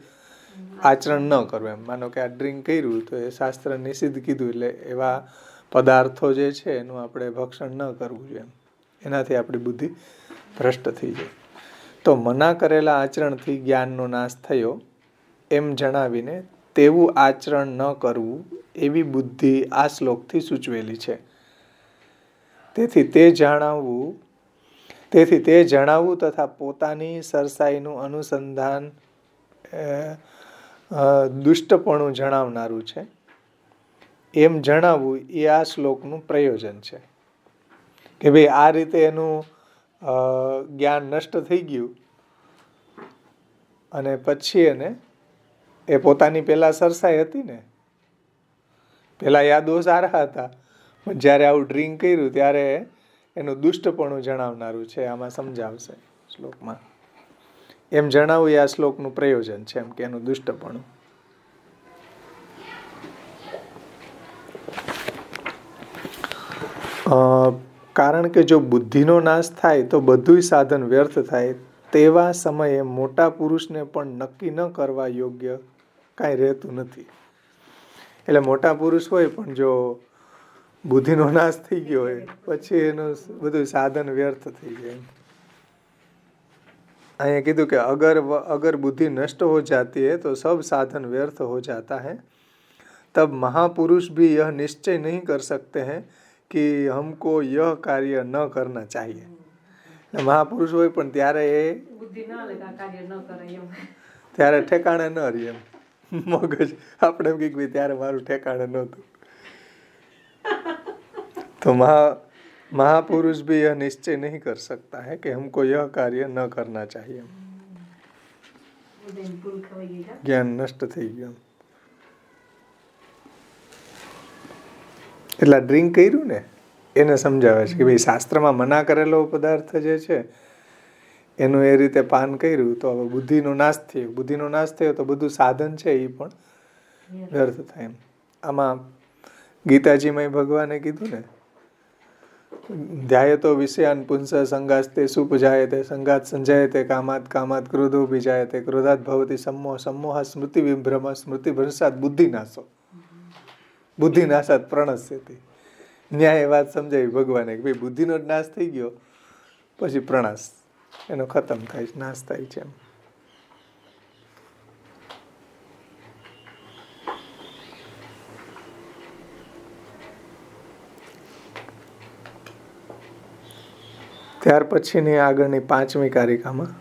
Speaker 1: આચરણ ન કરવું. એમ માનો કે આ ડ્રિંક કર્યું તો એ શાસ્ત્ર નિષિદ્ધ કીધું એટલે એવા પદાર્થો જે છે એનું આપણે ભક્ષણ ન કરવું જોઈએ. એનાથી આપણી બુદ્ધિ ભ્રષ્ટ થઈ જાય. તો મના કરેલા આચરણથી જ્ઞાનનો નાશ થયો એમ જણાવીને તેવું આચરણ ન કરવું એવી બુદ્ધિ આ શ્લોકથી સૂચવેલી છે. તેથી તે જણાવવું તથા પોતાની સરસાઈનું અનુસંધાન દુષ્ટપણું જણાવનારું છે એમ જણાવવું એ આ શ્લોકનું પ્રયોજન છે. કે ભાઈ આ રીતે એનું જ્ઞાન નષ્ટ થઈ ગયું અને પછી એ પોતાની પેલા સરસાઈ હતી ને, પેલા યાદો સારા હતા, પણ જ્યારે આવું ડ્રિંક કર્યું ત્યારે એનું દુષ્ટપણું જણાવનારું છે. આમાં સમજાવશે શ્લોકમાં. એમ જણાવવું એ આ શ્લોકનું પ્રયોજન છે, એમ કે એનું દુષ્ટપણું. કારણ કે જો બુદ્ધિનો નાશ થાય તો બધું સાધન વ્યર્થ થાય. તેવા સમયે મોટા પુરુષને પણ નક્કી ન કરવા યોગ્ય કાંઈ રહેતું નથી. એટલે મોટા પુરુષ હોય પણ જો બુદ્ધિનો નાશ થઈ ગયો હોય પછી એનું બધું સાધન વ્યર્થ થઈ જાય. અહીંયા કીધું કે અગર बुद्धि नष्ट हो जाती है तो सब साधन व्यर्थ हो जाता है. तब महापुरुष भी यह निश्चय नहीं कर सकते हैं कि हमको यह कार्य न करना चाहिए. મહાપુરુષ હોય પણ ત્યારે ત્યારે ઠેકાણે ન રહી એમ મગજ. આપણે એમ કે ત્યારે મારું ઠેકાણે નહોતું. तो महापुरुष भी यह निश्चय नहीं कर सकता है कि हमको यह कार्य न करना चाहिए. ज्ञान नष्ट થઈ ગયું. એટલે ડ્રિંક કર્યું ને એને સમજાવે છે કે ભાઈ શાસ્ત્રમાં મના કરેલો પદાર્થ જે છે એનું એ રીતે પાન કર્યું તો હવે બુદ્ધિનો નાશ થયો. બુદ્ધિનો નાશ થયો તો બધું સાધન છે એ પણ વ્યર્થ થાય એમ. આમાં ગીતાજીમાં ભગવાને કીધું ને, ધ્યાયતો વિષયાન પુંસ સંગાસ્તે સુપજાયતે સંગાત સંજાયતે કામાત કામાત ક્રોધો બીજાયતે ક્રોધાત ભવતી સમોહ સમોહ સ્મૃતિ વિભ્રમ સ્મૃતિ ભ્રંશાત બુદ્ધિનાશો બુદ્ધિનાશાત પ્રણશ્યતિ. ન્યાય વાત સમજાવી ભગવાને કે ભાઈ બુદ્ધિનો નાશ થઈ ગયો પછી પ્રણાશ એનો ખતમ થાય છે, નાશ થાય છે એમ. ત્યાર પછીની આગળની 5મી કારિકામાં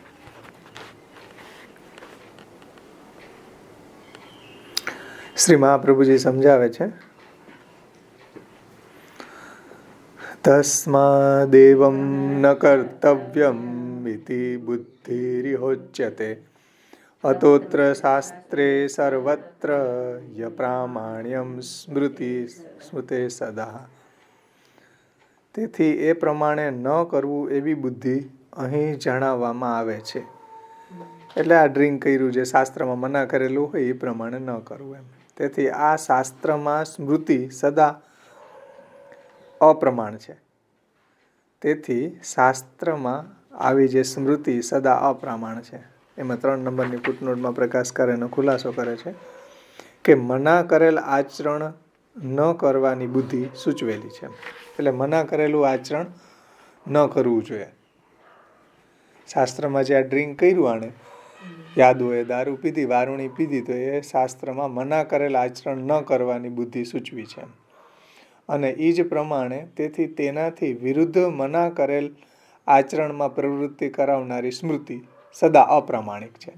Speaker 1: શ્રી મહાપ્રભુજી સમજાવે છે, તસ્માદેવં ન કર્તવ્યમ ઇતિ બુદ્ધિરિહોચ્યતે અતોત્ર શાસ્ત્રે સર્વત્ર યપ્રામાણ્યમ સ્મૃતે સદા. તેથી એ પ્રમાણે ન કરવું એવી બુદ્ધિ અહીં જણાવવામાં આવે છે. એટલે આ ડ્રિંક કર્યું જે શાસ્ત્રમાં મના કરેલું હોય એ પ્રમાણે ન કરવું એમ. તેથી આ શાસ્ત્રમાં સ્મૃતિ સદા અપ્રમાણ છે. તેથી શાસ્ત્રમાં આવી જે સ્મૃતિ સદા અપ્રમાણ છે. એમાં 3 નંબરની ફૂટનોટમાં પ્રકાશકાર એનો ખુલાસો કરે છે કે મના કરેલ આચરણ ન કરવાની બુદ્ધિ સૂચવેલી છે. એટલે મના કરેલું આચરણ ન કરવું જોઈએ. શાસ્ત્રમાં જે આ ડ્રિંક કર્યું આણે યાદોએ દારૂ પીધી, વારુણી પીધી, તો એ શાસ્ત્રમાં મના કરેલ આચરણ ન કરવાની બુદ્ધિ સૂચવી છે. અને એ જ પ્રમાણે તેથી તેનાથી વિરુદ્ધ મના કરેલ આચરણમાં પ્રવૃત્તિ કરાવનારી સ્મૃતિ સદા અપ્રામાણિક છે.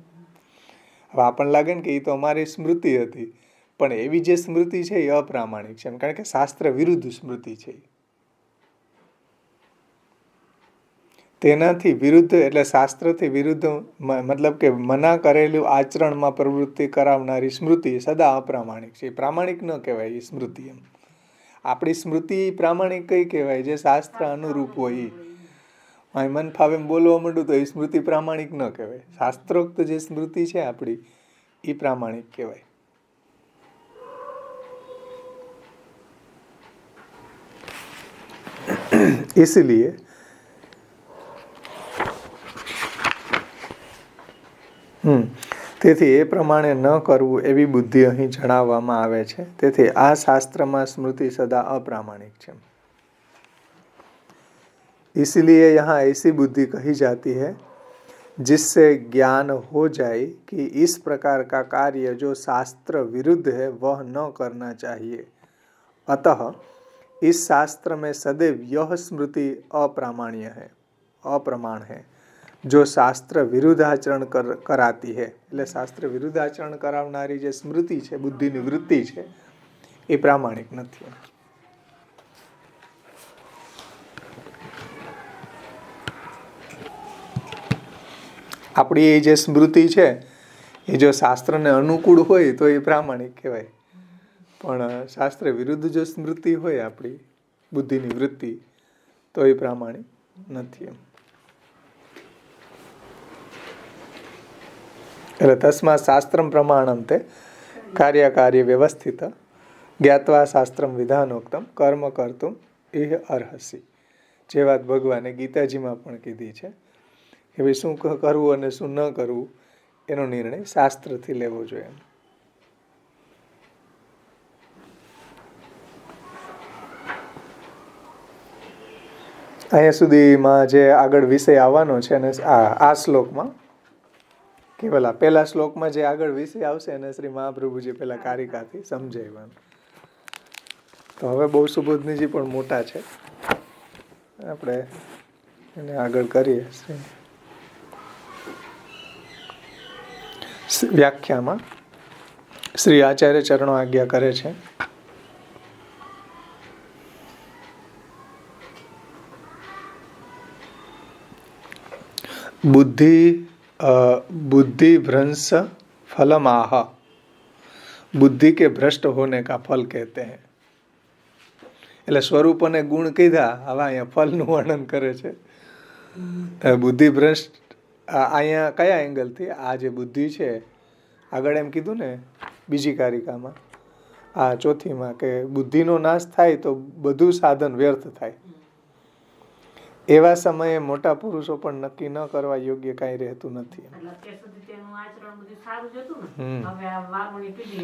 Speaker 1: હવે આપણને લાગે ને કે એ તો અમારી સ્મૃતિ હતી, પણ એવી જે સ્મૃતિ છે એ અપ્રામાણિક છે, કારણ કે શાસ્ત્ર વિરુદ્ધ સ્મૃતિ છે. તેનાથી વિરુદ્ધ એટલે શાસ્ત્રથી વિરુદ્ધ, મતલબ કે મના કરેલું આચરણમાં પ્રવૃત્તિ કરાવનારી સ્મૃતિ સદા અપ્રામાણિક છે. પ્રામાણિક ન કહેવાય એ સ્મૃતિ એમ. આપણી સ્મૃતિ પ્રામાણિક કઈ કહેવાય? જે શાસ્ત્ર અનુરૂપ હોય એ. મન ફાવે એમ બોલવા માંડું તો એ સ્મૃતિ પ્રામાણિક ન કહેવાય. શાસ્ત્રોક્ત જે સ્મૃતિ છે આપણી એ પ્રામાણિક કહેવાય. इसलिए તેથી એ પ્રમાણે ન કરવું એવી બુદ્ધિ અહીં જણાવવામાં આવે છે. તેથી આ શાસ્ત્રમાં સ્મૃતિ સદા અપ્રામાણિક છે. इसीलिए यहाँ ऐसी बुद्धि कही जाती है जिससे ज्ञान हो जाए कि इस प्रकार का कार्य जो शास्त्र विरुद्ध है वह न करना चाहिए। अतः इस शास्त्र में सदैव यह स्मृति अप्रमाण है जो शास्त्र विरुद्धाचरण कराती है। એટલે શાસ્ત્ર વિરુદ્ધાચરણ કરાવનારી જે સ્મૃતિ છે, બુદ્ધિની વૃત્તિ છે, એ પ્રામાણિક નથી. આપણી એ જે સ્મૃતિ છે એ જો શાસ્ત્રને અનુકૂળ હોય તો એ પ્રામાણિક કહેવાય, પણ શાસ્ત્ર વિરુદ્ધ જો સ્મૃતિ હોય આપણી બુદ્ધિની વૃત્તિ તો એ પ્રામાણિક નથી. એટલે તસ્માत् શાસ્ત્રમ પ્રમાણમ તે કાર્યકાર્ય વ્યવસ્થિત જ્ઞાત્વા શાસ્ત્રમ વિધાનોક્તમ કર્મ કર્તુમ ઇહ અર્હસી. જે વાત ભગવાને ગીતાજીમાં પણ કીધી છે કે ભાઈ શું કરવું અને શું ન કરવું એનો નિર્ણય શાસ્ત્રથી લેવો જોઈએ. અહીંયા સુધીમાં જે આગળ વિષય આવવાનો છે અને આ શ્લોકમાં કેવલા પહેલા શ્લોકમાં જે આગળ વિષય આવશે એને શ્રી મહાપ્રભુજી પેલા કારિકાથી સમજાવ્યું. તો હવે બહુ સુબોધનીજી પણ મોટા છે, આપણે એને આગળ કરીએ. વ્યાખ્યામાં શ્રી આચાર્ય ચરણો આજ્ઞા કરે છે. बुद्धि भ्रंश फलमाह, बुद्धि के भ्रष्ट होने का फल कहते हैं. એટલે સ્વરૂપ અને ગુણ કીધા, હવે અહીંયા ફલનું વર્ણન કરે છે. બુદ્ધિ ભ્રષ્ટ અહીંયા કયા એંગલથી? આ જે બુદ્ધિ છે, આગળ એમ કીધું ને બીજી કારિકામાં, આ ચોથીમાં, કે બુદ્ધિનો નાશ થાય તો બધું સાધન વ્યર્થ થાય. એવા સમયે મોટા પુરુષો પણ નક્કી ન કરવા યોગ્ય કાંઈ રહેતું નથી.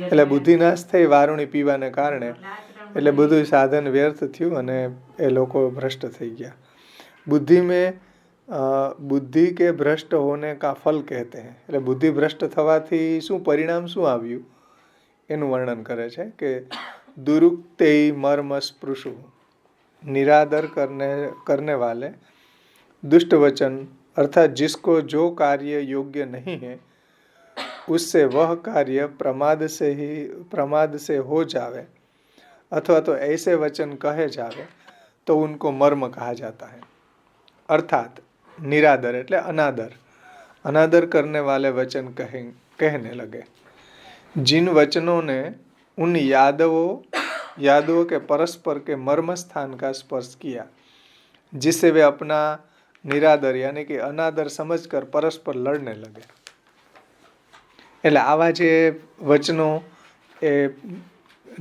Speaker 1: એટલે બુદ્ધિ નાશ થઈ વારુણી પીવાને કારણે એટલે બધું સાધન વ્યર્થ થયું અને એ લોકો ભ્રષ્ટ થઈ ગયા. बुद्धि के भ्रष्ट होने का फल कहते हैं. એટલે બુદ્ધિ ભ્રષ્ટ થવાથી શું પરિણામ શું આવ્યું એનું વર્ણન કરે છે કે दुरुक्ते मर्म स्पृशु, निरादर करने वाले दुष्ट वचन अर्थात जिसको जो कार्य योग्य नहीं है उससे वह कार्य प्रमाद से हो जावे अथवा तो ऐसे वचन कहे जावे तो उनको मर्म कहा जाता है. अर्थात निरादर એટલે अनादर करने वाले वचन कहने लगे. जिन वचनों ने उन यादवों के परस्पर के मर्म स्थान का स्पर्श किया जिससे वे अपना निरादर यानी कि अनादर समझकर परस्पर लड़ने लगे. એટલે આવા જે વચનો એ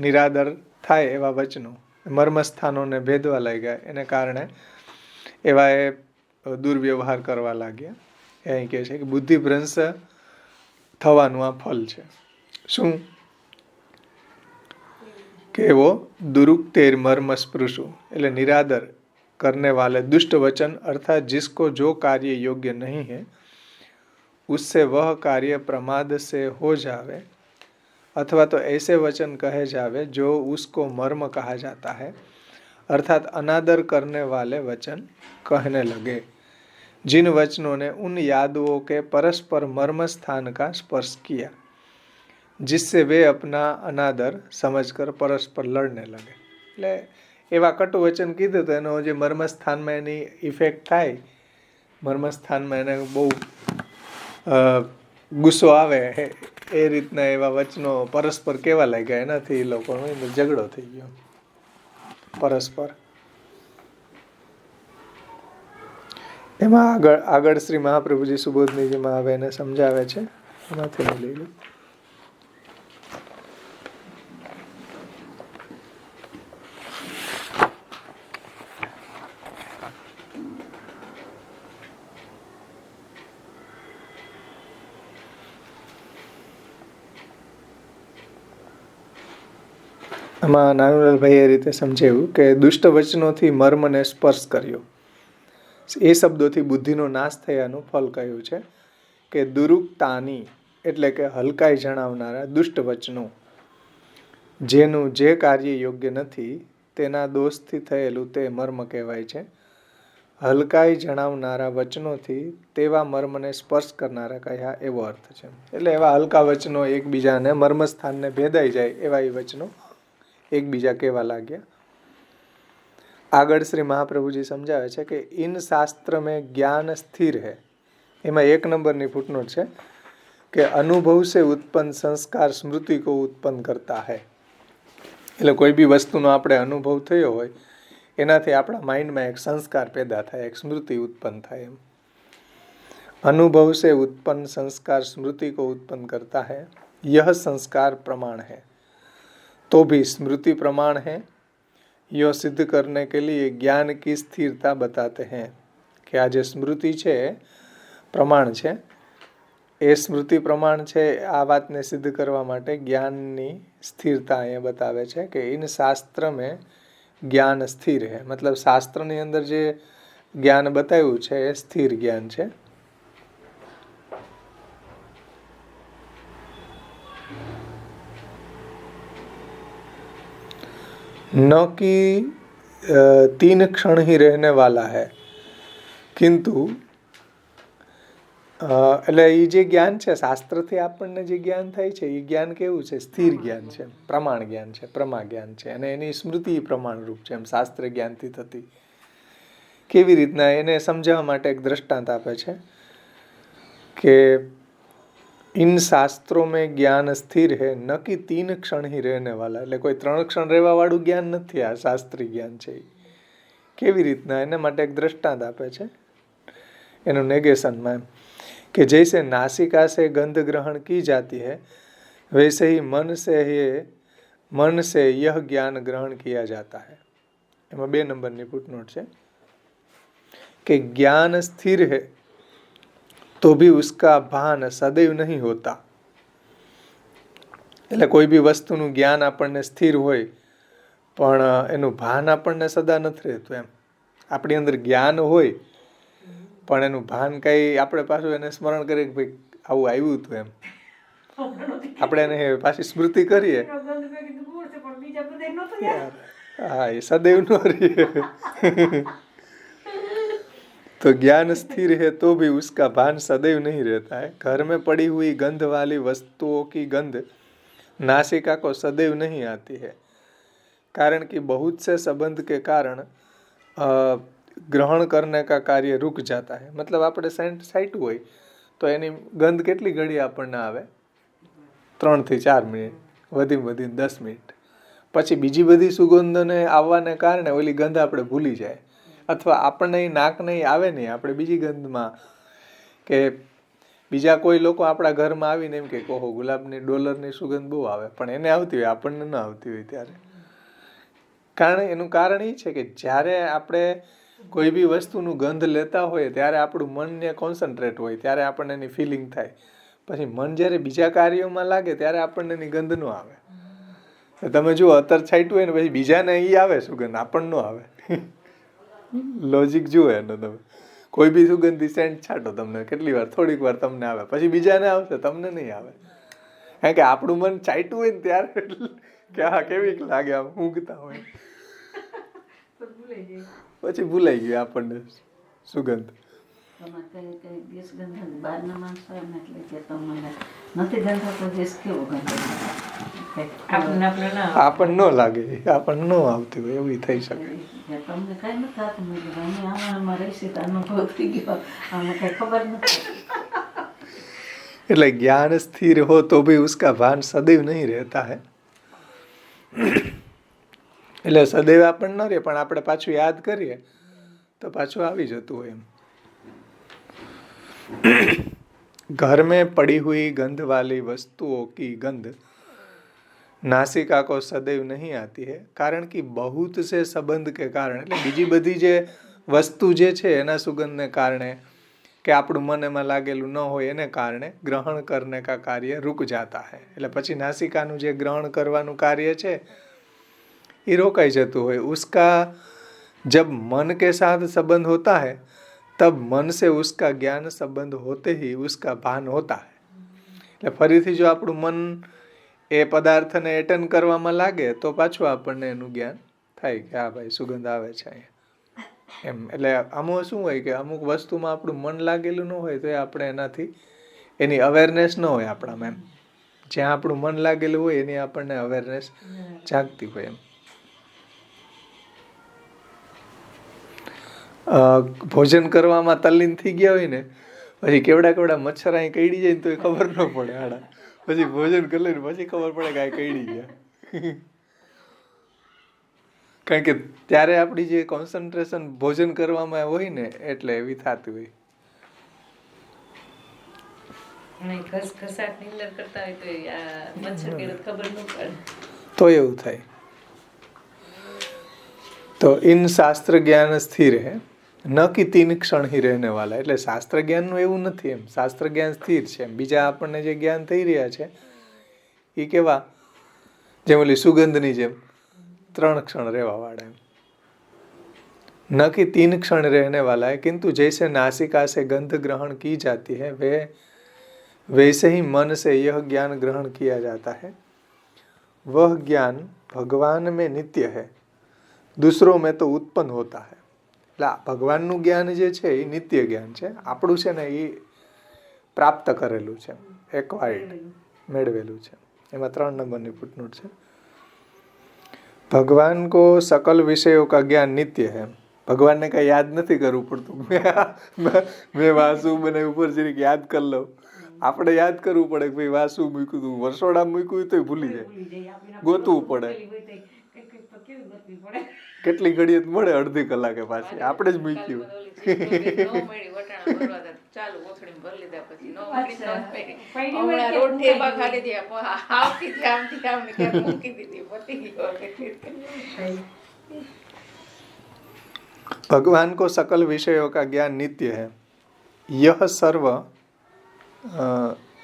Speaker 1: નિરાદર થાય એવા વચનો મર્મ સ્થાનોને ભેદવા લાગ્યા, એને કારણે એવા એ દુર્વ્યવહાર કરવા લાગ્યા. એ અહીં કહે છે કે બુદ્ધિ ભ્રંશ થવાનું આ ફલ છે. શું? કે वो दुरुक्तेर मर्म स्पृशु એટલે निरादर करने वाले दुष्ट वचन अर्थात जिसको जो कार्य योग्य नहीं है उससे वह कार्य प्रमाद से हो जावे अथवा तो ऐसे वचन कहे जावे जो उसको मर्म कहा जाता है. अर्थात अनादर करने वाले वचन कहने लगे. जिन वचनों ने उन यादवों के परस्पर मर्म स्थान का स्पर्श किया जिससे वे अपना अनादर समझकर परस्पर लड़ने लगे. એટલે એવા કટુ વચન કીધું તો એનો જે મર્મસ્થાનમાં એની ઇફેક્ટ થાય, મર્મસ્થાનમાં એને બહુ ગુસ્સો આવે, એ રીતના એવા વચનો પરસ્પર કેવા લાગ્યા, એનાથી એ લોકોનો ઝઘડો થઈ ગયો પરસ્પર. એમાં આગળ શ્રી મહાપ્રભુજી સુબોધનીજીમાં હવે એને સમજાવે છે. એમાંથી હું લઈ લઉં. આમાં નાનુલાલભાઈ એ રીતે સમજાવ્યું કે દુષ્ટ વચનોથી મર્મને સ્પર્શ કર્યો, એ શબ્દોથી બુદ્ધિનો નાશ થયાનું ફલ કહ્યું છે. કે દુરુક્તાની એટલે કે હલકાઈ જણાવનારા દુષ્ટ વચનો, જેનું જે કાર્ય યોગ્ય નથી તેના દોષથી થયેલું તે મર્મ કહેવાય છે. હલકાઈ જણાવનારા વચનોથી તેવા મર્મને સ્પર્શ કરનારા કહ્યા એવો અર્થ છે. એટલે એવા હલકા વચનો એકબીજાને મર્મસ્થાનને ભેદાઈ જાય એવા એ વચનો એકબીજા કહેવા લાગ્યા. આગળ શ્રી મહાપ્રભુજી સમજાવે છે કે ઇન શાસ્ત્ર મેં જ્ઞાન સ્થિર है. એમાં 1 નંબરની ફૂટનોટ છે કે અનુભવ से उत्पन्न संस्कार स्मृति को उत्पन्न करता है. એટલે કોઈ બી વસ્તુનો આપણે અનુભવ થયો હોય એનાથી આપણા માઇન્ડમાં એક સંસ્કાર પેદા થાય, એક સ્મૃતિ ઉત્પન્ન થાય. એમ અનુભવ से उत्पन्न संस्कार स्मृति को उत्पन्न करता है. यह संस्कार प्रमाण है तो भी स्मृति प्रमाण है. यह सिद्ध करने के लिए ज्ञान की स्थिरता बताते हैं કે આ જે સ્મૃતિ છે પ્રમાણ છે, એ સ્મૃતિ પ્રમાણ છે. આ વાતને સિદ્ધ કરવા માટે જ્ઞાનની સ્થિરતા અહીંયા બતાવે છે કે ઇન શાસ્ત્ર મેં જ્ઞાન સ્થિર હે. મતલબ શાસ્ત્રની અંદર જે જ્ઞાન બતાવ્યું છે એ સ્થિર જ્ઞાન છે. न कि 3 क्षण ही रहने वाला है किंतु એટલે એ જે જ્ઞાન છે શાસ્ત્રથી આપણને જે જ્ઞાન થાય છે એ જ્ઞાન કેવું છે? સ્થિર જ્ઞાન છે, પ્રમાણ જ્ઞાન છે, પ્રમા જ્ઞાન છે. અને એની સ્મૃતિ પ્રમાણરૂપ છે. એમ શાસ્ત્ર જ્ઞાનથી થતી. કેવી રીતના એને સમજાવવા માટે એક દ્રષ્ટાંત આપે છે કે इन शास्त्रों में ज्ञान स्थिर है न कि 3 क्षण ही रहने वाला. એટલે કોઈ 3 ક્ષણ રહેવા વાળું જ્ઞાન નથી. આ શાસ્ત્રી જ્ઞાન છે. કેવી રીતના? એના માટે એક દ્રષ્ટાંત આપે છે એનું નેગેશનમાં, એમ कि जैसे नासिका से गंध ग्रहण की जाती है वैसे ही मन से यह ज्ञान ग्रहण किया जाता है. એમાં 2 નંબરની ફૂટનોટ છે कि ज्ञान स्थिर है तो भी उसका भान सदैव नहीं होता. એટલે કોઈ બી વસ્તુનું જ્ઞાન આપણને સ્થિર હોય પણ એનું ભાન આપણને સદા નથી રહેતું. એમ આપણી અંદર જ્ઞાન હોય પણ એનું ભાન કઈ આપણે પાછું એને સ્મરણ કરીએ કે ભાઈ આવું આવ્યું હતું. એમ આપણે એને પાછી સ્મૃતિ કરીએ, હા, એ સદૈવ ન રહીએ. तो ज्ञान स्थिर है तो भी उसका भान सदैव नहीं रहता है. घर में पड़ी हुई गंध वाली वस्तुओं की गंध नासिका को सदैव नहीं आती है कारण कि बहुत से संबंध के कारण ग्रहण करने का कार्य रुक जाता है. મતલબ આપણે સાઈટ હોય તો એની ગંધ કેટલી ઘડી આપણને આવે? 3 થી 4 મિનિટ, વધીને 10 મિનિટ. પછી બીજી બધી સુગંધોને આવવાને કારણે ઓલી ગંધ આપણે ભૂલી જાય, અથવા આપણને નાક નહીં આવે નહીં, આપણે બીજી ગંધમાં કે બીજા કોઈ લોકો આપણા ઘરમાં આવીને એમ કે ઓહો ગુલાબની ડોલરની સુગંધ બહુ આવે, પણ એને આવતી હોય આપણને ન આવતી હોય ત્યારે. એનું કારણ એ છે કે જ્યારે આપણે કોઈ બી વસ્તુનું ગંધ લેતા હોય ત્યારે આપણું મનને કોન્સન્ટ્રેટ હોય, ત્યારે આપણને એની ફિલિંગ થાય. પછી મન જ્યારે બીજા કાર્યોમાં લાગે ત્યારે આપણને એની ગંધ ન આવે. તમે જુઓ અત્તર છાંટ્યું હોય ને પછી બીજાને એ આવે સુગંધ, આપણને ન આવે. લોજિક જુઓ એનો. તમે કોઈ બી સુગંધી સેન્ટ છાંટો, તમને કેટલી વાર થોડીક વાર તમને આવે, પછી બીજાને આવશે, તમને નહીં આવે. કારણ કે આપણું મન ચાટ્યું હોય ને ત્યારે કે હા કેવી લાગે, આમ ઊંઘતા હોય પછી ભૂલાઈ ગયું આપણને સુગંધ. આપણને ન લાગે, આપણને ન આવતી હોય એવી થઈ શકે. એટલે જ્ઞાન સ્થિર હો તો ભી ઉસકા ભાન સदैव નહીં રહેતા હે. એટલે સદૈવ આપણને ન રહે, પણ આપણે પાછું યાદ કરીએ તો પાછું આવી જતું હોય. એમ घर में पड़ी हुई गंध वाली वस्तुओं की गंध नासिका को सदैव नहीं आती है कारण कि बहुत से संबंध के कारण. એટલે બીજી બધી જે વસ્તુ જે છે એના સુગંધને કારણે કે આપણું મન એમાં લાગેલું ન હોય એને કારણે ગ્રહણ કરને કા કાર્ય રૂક જાતા હૈ. એટલે પછી નાસિકાનું જે ગ્રહણ કરવાનું કાર્ય છે એ રોકાઈ જતું હોય. उसका जब मन के साथ संबंध होता है तब मन से उसका ज्ञान संबंध होते ही उसका भान होता है. એટલે ફરીથી જો આપણું મન એ પદાર્થને એટેન્ડ કરવામાં લાગે તો પાછું આપણને એનું જ્ઞાન થાય કે હા ભાઈ સુગંધ આવે છે અહીંયા એમ. એટલે આમાં શું હોય કે અમુક વસ્તુમાં આપણું મન લાગેલું ન હોય તો આપણે એનાથી એની અવેરનેસ ન હોય આપણામાં એમ. જ્યાં આપણું મન લાગેલું હોય એની આપણને અવેરનેસ જાગતી હોય એમ. ભોજન કરવામાં તલ્લીન થઈ ગયા હોય ને પછી કેવડા મચ્છર અહીં કઈડી જાય ને તો એ ખબર ન પડે આડા. પછી ભોજન કરી લઈને પછી ખબર પડે કે આ કઈડી ગયા. કારણ કે ત્યારે આપણી જે કોન્સન્ટ્રેશન ભોજન કરવામાં હોય ને એટલે એવી થતી હોય. તો એવું થાય. તો ઇન શાસ્ત્ર જ્ઞાન સ્થિર હે ન કે 3 ક્ષણ ही रहने वाला. એટલે શાસ્ત્ર જ્ઞાનનું એવું નથી એમ. શાસ્ત્ર જ્ઞાન સ્થિર છે એમ. બીજા આપણને જે જ્ઞાન થઈ રહ્યા છે એ કેવા, જેમ ઓલી સુગંધની જેમ 3 क्षण રહેવા વાળા એમ. न कि 3 क्षण रहने वाला है, किंतु जैसे नासिका से गंध ग्रहण की जाती है वैसे ही मन से यह ज्ञान ग्रहण किया जाता है. वह ज्ञान भगवान में नित्य है, दूसरों में तो उत्पन्न होता है. એટલે ભગવાનનું જ્ઞાન જે છે એ નિત્ય જ્ઞાન છે. આપણું છે ને એ પ્રાપ્ત કરેલું છે, એક્વાયર્ડ, મેળવેલું છે. એમાં 3 નંબરની ફૂટનોટ છે. ભગવાન કો सकल विषयों का ज्ञान नित्य है. ભગવાનને કઈ યાદ નથી કરવું પડતું. મેં વાસુ મને ઉપર જરીક યાદ કરી લઉં. આપણે યાદ કરવું પડે કે ભાઈ વાસુ મૂક્યું હતું, વરસોડા મૂક્યું તો ભૂલી જાય, ગોતવું પડે. કેટલી ઘડીએ મળે, અડધી કલાકે પાછી આપણે જ મૂક્યું. भगवान को सकल विषयों का ज्ञान नित्य है. यह सर्व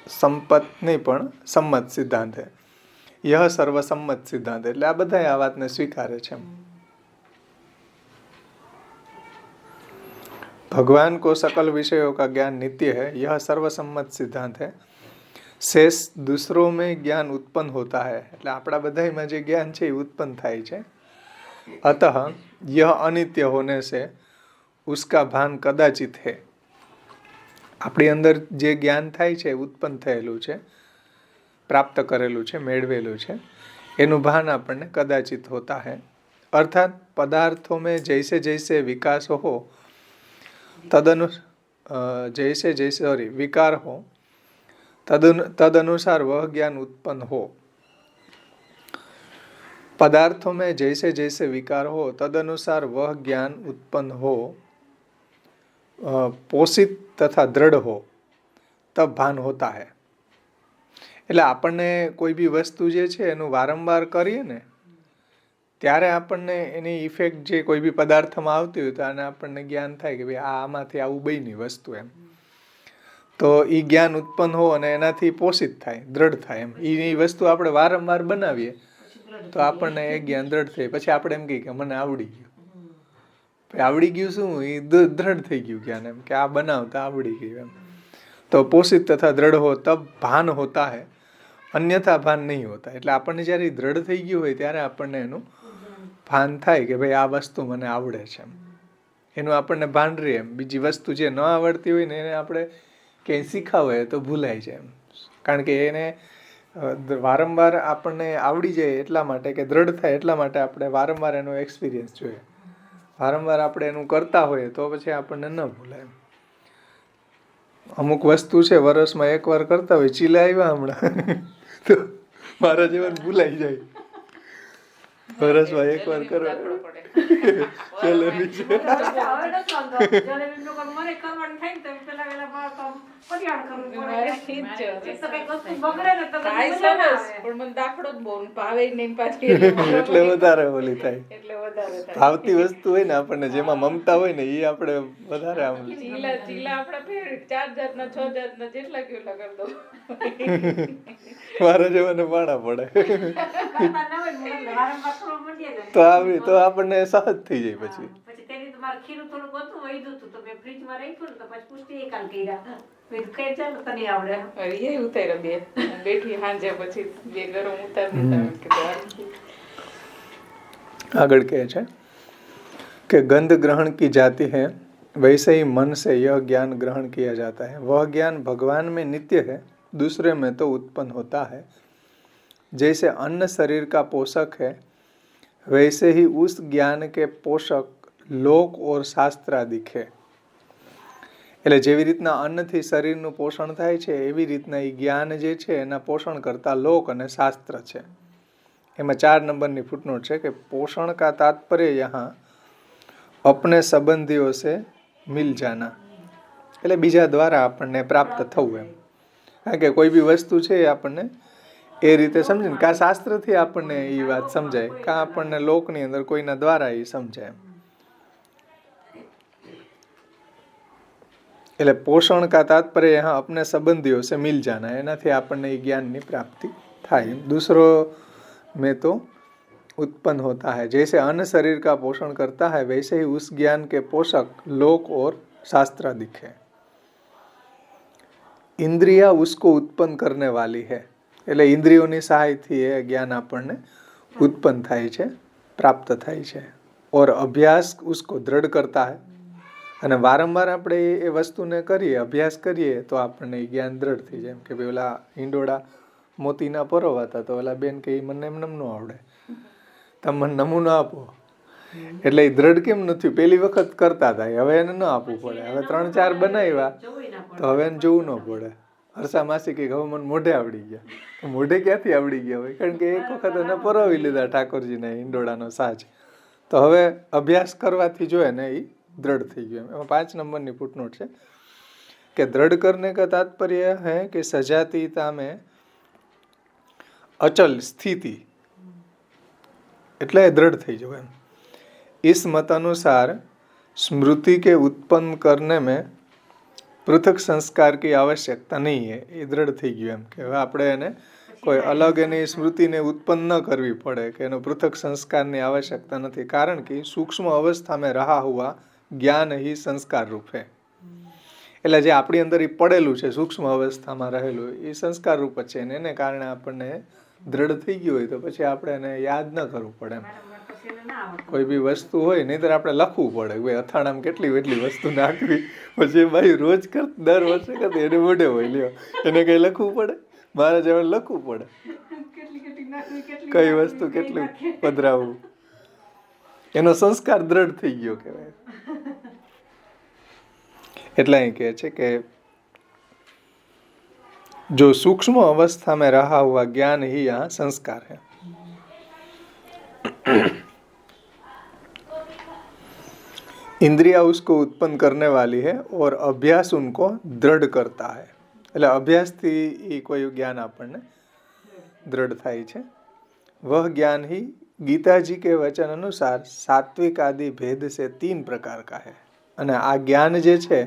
Speaker 1: સંપત નહીં પણ સંમત સિદ્ધાંત है. यह सर्व सम्मत सिद्धांत. એટલે આ બધા આ વાતને સ્વીકારે છે. भगवान को सकल विषयों का ज्ञान नित्य है, यह सर्वसम्मत सिद्धांत है. शेष दूसरों में ज्ञान उत्पन्न होता है. એટલે આપણા બધામાં જે જ્ઞાન છે એ ઉત્પન્ન થાય છે. अतः यह अनित्य होने से उसका भान कदाचित है. આપણી અંદર જે જ્ઞાન થાય છે, ઉત્પન્ન થયેલું છે, પ્રાપ્ત કરેલું છે, મેળવેલું છે, એનું ભાન આપણને કદાચિત હોતા है. अर्थात पदार्थों में जैसे जैसे विकास हो विकार हो तदनुसार वह ज्ञान उत्पन्न हो. पदार्थों में जैसे जैसे विकार हो तदनुसार वह ज्ञान उत्पन्न हो, पोषित तथा दृढ़ हो, तब भान होता है. એટલે આપણને કોઈ બી વસ્તુ જે છે એનું વારંવાર કરીએ ને ત્યારે આપણને એની ઇફેક્ટ જે કોઈ બી પદાર્થમાં આવતી હોય તો આને આપણને જ્ઞાન થાય કે ભાઈ આમાંથી આવું બની વસ્તુ એમ. તો એ જ્ઞાન ઉત્પન્ન હો અને એનાથી પોષિત થાય, દ્રઢ થાય એમ. એ વસ્તુ આપણે વારંવાર બનાવીએ તો આપણને એ જ્ઞાન દ્રઢ થાય. પછી આપણે એમ કહીએ કે મને આવડી ગયું. આવડી ગયું શું? એ દ્રઢ થઈ ગયું જ્ઞાન એમ કે આ બનાવતા આવડી ગયું એમ. તો પોષિત તથા દ્રઢ હો તબ ભાન હોતા હૈ, અન્યથા ભાન નહીં હોતા. એટલે આપણને જ્યારે દ્રઢ થઈ ગયું હોય ત્યારે આપણને એનું ભાન થાય કે ભાઈ આ વસ્તુ મને આવડે છે એમ. એનું આપણને ભાન રહે એમ. બીજી વસ્તુ જે ન આવડતી હોય ને એને આપણે ક્યાંય શીખાવે તો ભૂલાય છે એમ. કારણ કે એને વારંવાર આપણને આવડી જાય એટલા માટે કે દ્રઢ થાય એટલા માટે આપણે વારંવાર એનો એક્સપિરિયન્સ જોઈએ. વારંવાર આપણે એનું કરતા હોઈએ તો પછી આપણને ન ભૂલાય એમ. અમુક વસ્તુ છે વર્ષમાં એકવાર કરતા હોય, ચીલા આવ્યા હમણાં તો મારા જીવન ભૂલાઈ જાય. વર્ષમાં એકવાર કરો એટલે વધારે ઓલી થાય. ભાવતી વસ્તુ હોય ને આપણને, જેમાં મમતા હોય ને એ આપણે વધારે આમ મારા જેવાને પાણા પડે તો આપણને સહજ થઈ જાય. પછી
Speaker 2: તેની તો મારે ખીરું થોડુંક હતું, વૈધું હતું તો મેં ફ્રીજમાં પુષ્ટિમાં રાખ્યું ને તો પછી પુષ્ટિ એકાલ કર્યા મેં કીધું કઈ ચાલો તને આવડે
Speaker 3: એ ઉતાર્યા બે બેઠી સાંજે પછી બે ગરમ ઉતારી દીધા કીધું હાલ.
Speaker 1: આગળ કહે છે कि गंध ग्रहण की जाती है वैसे ही मन से यह ज्ञान ग्रहण किया जाता है। वह ज्ञान भगवान में नित्य है, दूसरे में तो उत्पन्न होता है। जैसे अन्न शरीर का पोषक है वैसे ही उस ज्ञान के पोषक लोक और શાસ્ત્રાદિક है। એટલે જેવી રીતના અન્નથી શરીરનું પોષણ થાય છે એવી રીતના એ જ્ઞાન જે છે એના પોષણ કરતા લોક અને શાસ્ત્ર છે। એમાં 4 નંબરની ફૂટનોટ છે કે પોષણ का तात्पर्य यहाँ अपने संबंधियों से मिल जाना, એટલે બીજા દ્વારા આપણને પ્રાપ્ત થવું એમ। કારણ કે કોઈ બી વસ્તુ છે એ આપણને એ રીતે સમજીને કાં શાસ્ત્રથી આપણને એ વાત સમજાય, કાં આપણને લોકની અંદર કોઈના દ્વારા એ સમજાય એમ। એટલે પોષણ का तात्पर्य यहाँ अपने संबंधियों से मिल जाना, એનાથી આપણને એ જ્ઞાનની પ્રાપ્તિ થાય। दूसरों में तो उत्पन्न होता है। जैसे अन्न शरीर का पोषण करता है वैसे ही उस ज्ञान के पोषक लोक और शास्त्रादिक है। इंद्रिया उसको उत्पन्न करने वाली है, એટલે ઇન્દ્રિયોની સહાયથી એ જ્ઞાન આપણને ઉત્પન્ન થાય છે, પ્રાપ્ત થાય છે। और अभ्यास उसको दृढ़ करता है, અને વારંવાર આપણે એ વસ્તુને કરીએ, અભ્યાસ કરીએ તો આપણને એ જ્ઞાન દ્રઢ થઈ જાય। કે ભાઈ ઓલા ઈંડોળા મોતીના પરોવાતા તો ઓલા બેન કે મને એમને ન આવડે, તમે મને નમૂનો આપો। એટલે એ દ્રઢ કેમ નથી? પહેલી વખત કરતા હતા, હવે એને ન આપવું પડે। હવે 3-4 બનાવ્યા તો હવે એને જોવું ન પડે। હર્ષા માસી કે હવે મને મોઢે આવડી ગયા, મોઢે ક્યાંથી આવડી ગયા હોય? કારણ કે એક વખત એને પરોવી લીધા ઠાકોરજીને ઈંડોળાનો સાજ, તો હવે અભ્યાસ કરવાથી જો એને એ दृढ़ થઈ ગયું। એમાં 5 નંબરની ફૂટનોટ છે કે दृढ़ करने का तात्पर्य है कि सजातीयता में अचल स्थिति, એટલે दृढ़ થઈ જવું એમ। इस मत अनुसार स्मृति के उत्पन्न करने में पृथक संस्कार की आवश्यकता नहीं है, એ दृढ़ થઈ ગયું એમ। કે હવે આપણે એને કોઈ અલગ એની સ્મૃતિને ઉત્પન્ન ન કરવી પડે, કે એનો પૃથક સંસ્કારની આવશ્યકતા નથી, કારણ કે સૂક્ષ્મ અવસ્થા में रहा हुआ જ્ઞાન ही સંસ્કાર રૂપ है। એટલે જે આપણી અંદર એ પડેલું છે, સૂક્ષ્મ અવસ્થામાં રહેલું, એ સંસ્કાર રૂપ જ છે, અને એને કારણે આપણને દ્રઢ થઈ ગયું હોય તો પછી આપણે એને યાદ ન કરવું પડે એમ। કોઈ બી વસ્તુ હોય નહીંતર આપણે લખવું પડે, ભાઈ અથાણામાં કેટલી એટલી વસ્તુ નાખવી, પછી ભાઈ રોજ દર વર્ષે કરતી એને મોઢે હોય, લ્યો એને કઈ લખવું પડે? મારે જવાનું લખવું પડે, કઈ વસ્તુ કેટલું પધરાવવું, એનો સંસ્કાર દ્રઢ થઈ ગયો કહેવાય। એટલે અહીં કહે છે કે जो सूक्ष्म अवस्था में रहा हुआ ज्ञान ही यहाँ संस्कार है। इंद्रिया उसको उत्पन्न करने वाली है और अभ्यास उनको दृढ़ करता है। એટલે અભ્યાસથી એ કોઈ જ્ઞાન આપણને दृढ़ થાય છે। वह ज्ञान ही गीता जी के वचन अनुसार सात्विक आदि भेद से 3 प्रकार का है। અને આ જ્ઞાન જે છે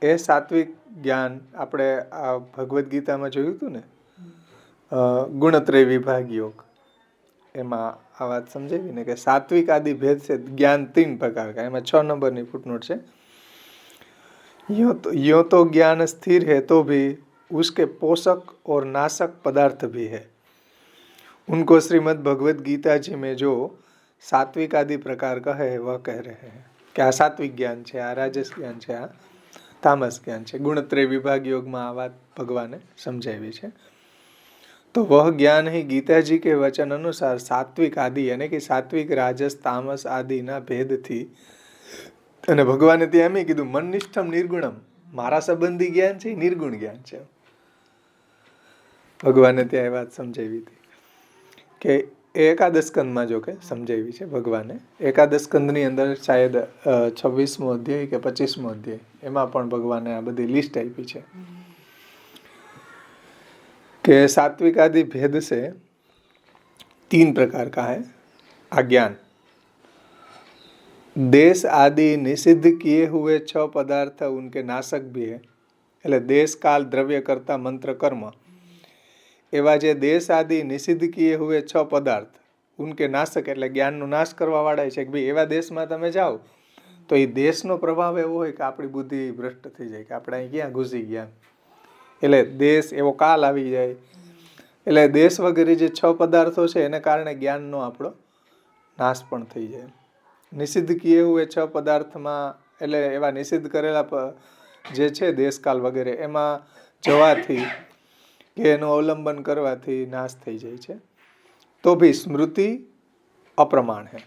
Speaker 1: એ સાત્વિક જ્ઞાન આપણે આ ભગવદ્ ગીતામાં જોયું હતું ને, ગુણત્રય વિભાગ યોગ, એમાં આ વાત સમજાવી ને કે સાત્વિક આદि भेद से ज्ञान 3 प्रकार का। એમાં 6 નંબરની ફૂટનોટ છે, यो तो ज्ञान स्थिर है तो भी उसके पोषक और नाशक पदार्थ भी है। उनको श्रीमद् भगवद गीता जी में जो सात्विक आदि प्रकार का है वह कह रहे हैं कि आ सात्विक ज्ञान है, आ राजस ज्ञान है, आ तामस ज्ञान है। गुणत्रय विभाग योग में आ बात भगवाने समझावी है। तो वह ज्ञान ही गीता जी के वचन अनुसार सात्विक आदि यानी कि सात्विक राजस तामस आदि ना भेद थी, અને ભગવાને ત્યાં એમ કીધું મનનિષ્ઠમ નિર્ગુણમ, મારા સંબંધી જ્ઞાન છે નિર્ગુણ જ્ઞાન છે। ભગવાને ત્યાં એ વાત સમજાવી હતી કે એકાદશ સ્કંદમાં જો કે સમજાવી છે ભગવાને। એકાદશ સ્કંદની અંદર શાયદ 26મો અધ્યાય કે 25મો અધ્યાય, એમાં પણ ભગવાને આ બધી લિસ્ટ આપી છે કે सात्विक आदि भेद से 3 प्रकार का है आ ज्ञान। देश आदि निषिद्ध किए हुए 6 पदार्थ उनके नाशक भी है। એટલે દેશ કાલ દ્રવ્ય કરતા મંત્ર કર્મ એવા જે દેશ આદि નિષિદ્ધ કિए हुए 6 પદાર્થ ઉનકે નાશક એટલે જ્ઞાનનો નાશ કરવા વાળા છે કે ભાઈ એવા દેશમાં તમે જાઓ તો એ દેશનો પ્રભાવ એવો હોય કે આપણી બુદ્ધિ ભ્રષ્ટ થઈ જાય, કે આપણે અહીં ક્યાં ઘૂસી ગયા. એટલે દેશ એવો કાલ આવી જાય. એટલે દેશ વગેરે જે 6 પદાર્થો છે એને કારણે જ્ઞાનનો આપણો નાશ પણ થઈ જાય. નિષિદ્ધ કીએ એવું એ 6 પદાર્થમાં, એટલે એવા નિષિદ્ધ કરેલા જે છે દેશકાલ વગેરે, એમાં જવાથી કે એનું અવલંબન કરવાથી નાશ થઈ જાય છે. તો ભી સ્મૃતિ अप्रमाण है,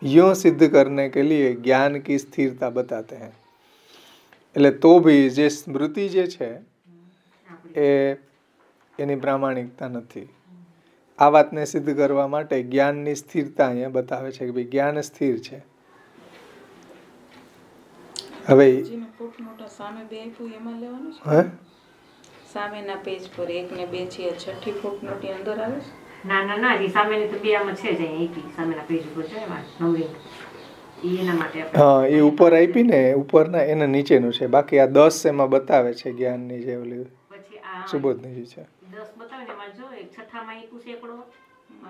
Speaker 1: यूं सिद्ध करने के लिए ज्ञान की स्थिरता बताते हैं. એટલે તો ભી જે સ્મૃતિ જે છે એ એની પ્રામાણિકતા નથી. આ વાતને સિદ્ધ કરવા માટે જ્ઞાનની સ્થિરતા અહીંયા બતાવે છે કે ભાઈ જ્ઞાન સ્થિર છે. હવે
Speaker 3: સામે 2 આપ્યું એમાં લેવાનું છે.
Speaker 1: હે
Speaker 3: સામેના પેજ પર 1 ને 2 છે, 6ઠી ફૂટનોટ ની અંદર આવે છે.
Speaker 2: ના એ સામેની તો 2 આમાં છે જ, અહીં સામેના પેજ ઉપર છે એમાં નંબરિંગ. એના માટે
Speaker 1: હા, એ ઉપર આપી ને ઉપરના એના નીચેનું છે. બાકી આ 10 એમાં બતાવે છે જ્ઞાનની જે ઓલી
Speaker 2: પછી આ
Speaker 1: સુબોધની જે છે
Speaker 2: 10 બતાવે ને એમાં જો એક છઠ્ઠામાં આપ્યું છે એકડો,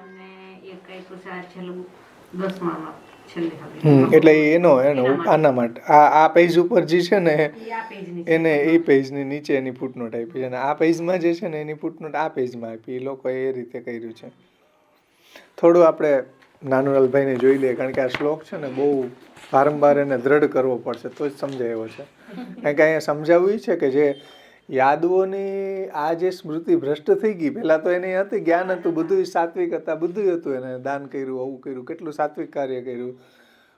Speaker 2: અને એક આપ્યું છે આ છેલ્લું 10માં છેલ્લે હવે.
Speaker 1: એટલે એનો આના માટે આ પેજ ઉપર જે છે ને
Speaker 2: આ પેજની
Speaker 1: એને એ પેજની નીચે એની ફૂટનોટ આપી છે, અને આ પેજમાં જે છે ને એની ફૂટનોટ આ પેજમાં આપી. એ લોકોએ એ રીતે કર્યું છે. થોડું આપણે નાનુલાલભાઈને જોઈ લઈએ, કારણ કે આ શ્લોક છે ને બહુ વારંવાર એને દ્રઢ કરવો પડશે તો જ સમજાય એવો છે. કારણ કે અહીંયા સમજાવવું છે કે જે યાદવોની આ જે સ્મૃતિ ભ્રષ્ટ થઈ ગઈ, પહેલાં તો એની હતી, જ્ઞાન હતું, બધું સાત્વિક હતા, બધું હતું, એને દાન કર્યું, આવું કર્યું, કેટલું સાત્વિક કાર્ય કર્યું,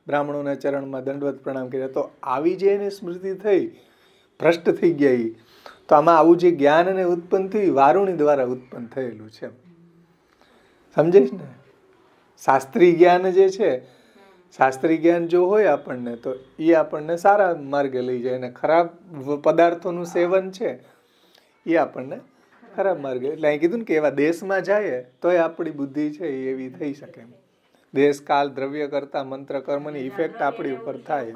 Speaker 1: બ્રાહ્મણોના ચરણમાં દંડવત પ્રણામ કર્યા. તો આવી જે એની સ્મૃતિ થઈ, ભ્રષ્ટ થઈ ગયા, તો આમાં આવું જે જ્ઞાન એને ઉત્પન્ન થયું વારુણી દ્વારા ઉત્પન્ન થયેલું છે. સમજાય ને? શાસ્ત્રીય જ્ઞાન જે છે, શાસ્ત્રીય જ્ઞાન જો હોય આપણને તો એ આપણને સારા માર્ગે લઈ જાય, અને ખરાબ પદાર્થોનું સેવન છે એ આપણને ખરાબ માર્ગે. એટલે અહીં કીધું ને કે એવા દેશમાં જાય તો એ આપણી બુદ્ધિ છે એ એવી થઈ શકે. દેશ કાલ દ્રવ્ય કરતા મંત્ર કર્મની ઇફેક્ટ આપણી ઉપર થાય.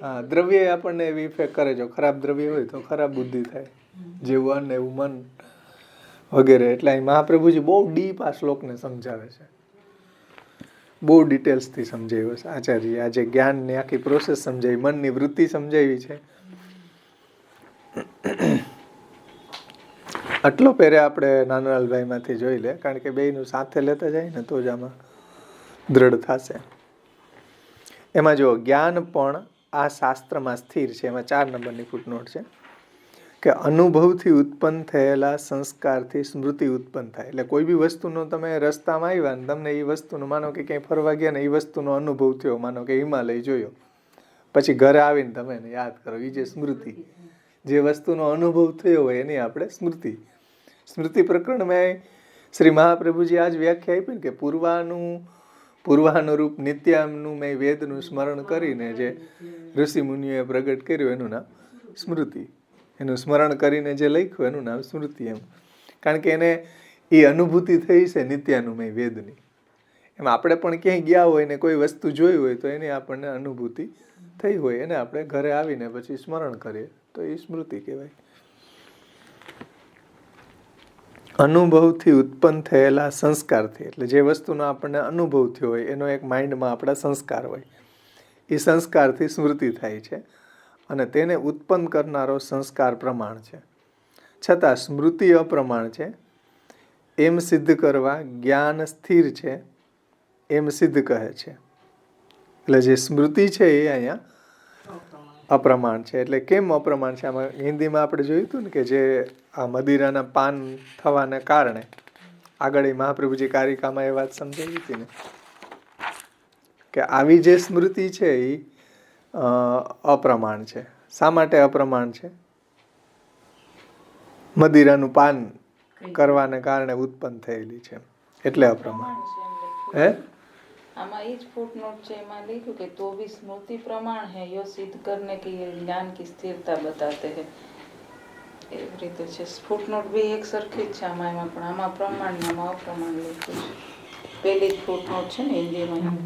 Speaker 1: હા, દ્રવ્ય આપણને એવી ઇફેક્ટ કરે. જો ખરાબ દ્રવ્ય હોય તો ખરાબ બુદ્ધિ થાય, જેવું અન્ન એવું મન વગેરે. એટલે અહીં મહાપ્રભુજી બહુ ડીપ આ શ્લોકને સમજાવે છે, બહુ ડિટેલ્સથી સમજાવ્યો છે આચાર્ય. આજે જ્ઞાનની આખી પ્રોસેસ સમજાવી, મનની વૃત્તિ સમજાવી છે. આટલો પહેરે આપણે નાનુલાલભાઈમાંથી જોઈ લે, કારણ કે બેયનું સાથે લેતા જાય ને તો જ આમાં દ્રઢ થશે. એમાં જો જ્ઞાન પણ આ શાસ્ત્રમાં સ્થિર છે. એમાં 4 નંબરની ફૂટનોટ છે કે અનુભવથી ઉત્પન્ન થયેલા સંસ્કારથી સ્મૃતિ ઉત્પન્ન થાય. એટલે કોઈ બી વસ્તુનો તમે રસ્તામાં આવ્યા ને તમને એ વસ્તુનો, માનો કે ક્યાંય ફરવા ગયા ને એ વસ્તુનો અનુભવ થયો, માનો કે હિમાલય જોયો, પછી ઘરે આવીને તમે એને યાદ કરો, એ જે સ્મૃતિ, જે વસ્તુનો અનુભવ થયો હોય એની આપણે સ્મૃતિ. સ્મૃતિ પ્રકરણમાં શ્રી મહાપ્રભુજી આજ વ્યાખ્યા આપી ને કે પૂર્વાનુરૂપ નિત્યાનું મેં વેદનું સ્મરણ કરીને જે ઋષિ મુનિઓએ પ્રગટ કર્યું એનું નામ સ્મૃતિ. એનું સ્મરણ કરીને જે લખ્યું એનું નામ સ્મૃતિ. એમ કારણ કે એને એ અનુભૂતિ થઈ છે નિત્યાનુમય વેદની. એમ આપણે પણ ક્યાંય ગયા હોય ને કોઈ વસ્તુ જોઈ હોય તો એની આપણને અનુભૂતિ થઈ હોય, એને આપણે ઘરે આવીને પછી સ્મરણ કરીએ તો એ સ્મૃતિ કહેવાય. અનુભવથી ઉત્પન્ન થયેલા સંસ્કારથી, એટલે જે વસ્તુનો આપણને અનુભવ થયો હોય એનો એક માઇન્ડમાં આપણા સંસ્કાર હોય, એ સંસ્કારથી સ્મૃતિ થાય છે, અને તેને ઉત્પન્ન કરનારો સંસ્કાર પ્રમાણ છે. છતાં સ્મૃતિ અપ્રમાણ છે એમ સિદ્ધ કરવા જ્ઞાન સ્થિર છે એમ સિદ્ધ કહે છે. એટલે જે સ્મૃતિ છે એ અહીંયા અપ્રમાણ છે. એટલે કેમ અપ્રમાણ છે? આમાં હિન્દીમાં આપણે જોયું હતું ને કે જે આ મદિરાના પાન થવાને કારણે આગળ એ મહાપ્રભુજી કારિકામાં એ વાત સમજાવી હતી ને કે આવી જે સ્મૃતિ છે એ અપ્રમાણ છે. શા માટે અપ્રમાણ છે? મદિરાનું પાન કરવાને કારણે ઉત્પન્ન થયેલી છે એટલે અપ્રમાણ. હે
Speaker 3: આમાં એ જ ફૂટનોટ છે, એમાં લખ્યું કે તો भी स्मृति प्रमाण है, यो सिद्ध करने के लिए ज्ञान की स्थिरता बताते हैं. એવી રીતે છે. ફૂટનોટ બે એક સરખી જ છે આમાં, એમાં પણ આમાં પ્રમાણ ને આમાં અપ્રમાણ લખ્યું છે. પહેલી જ ફૂટનોટ છે ને હિન્દીમાં.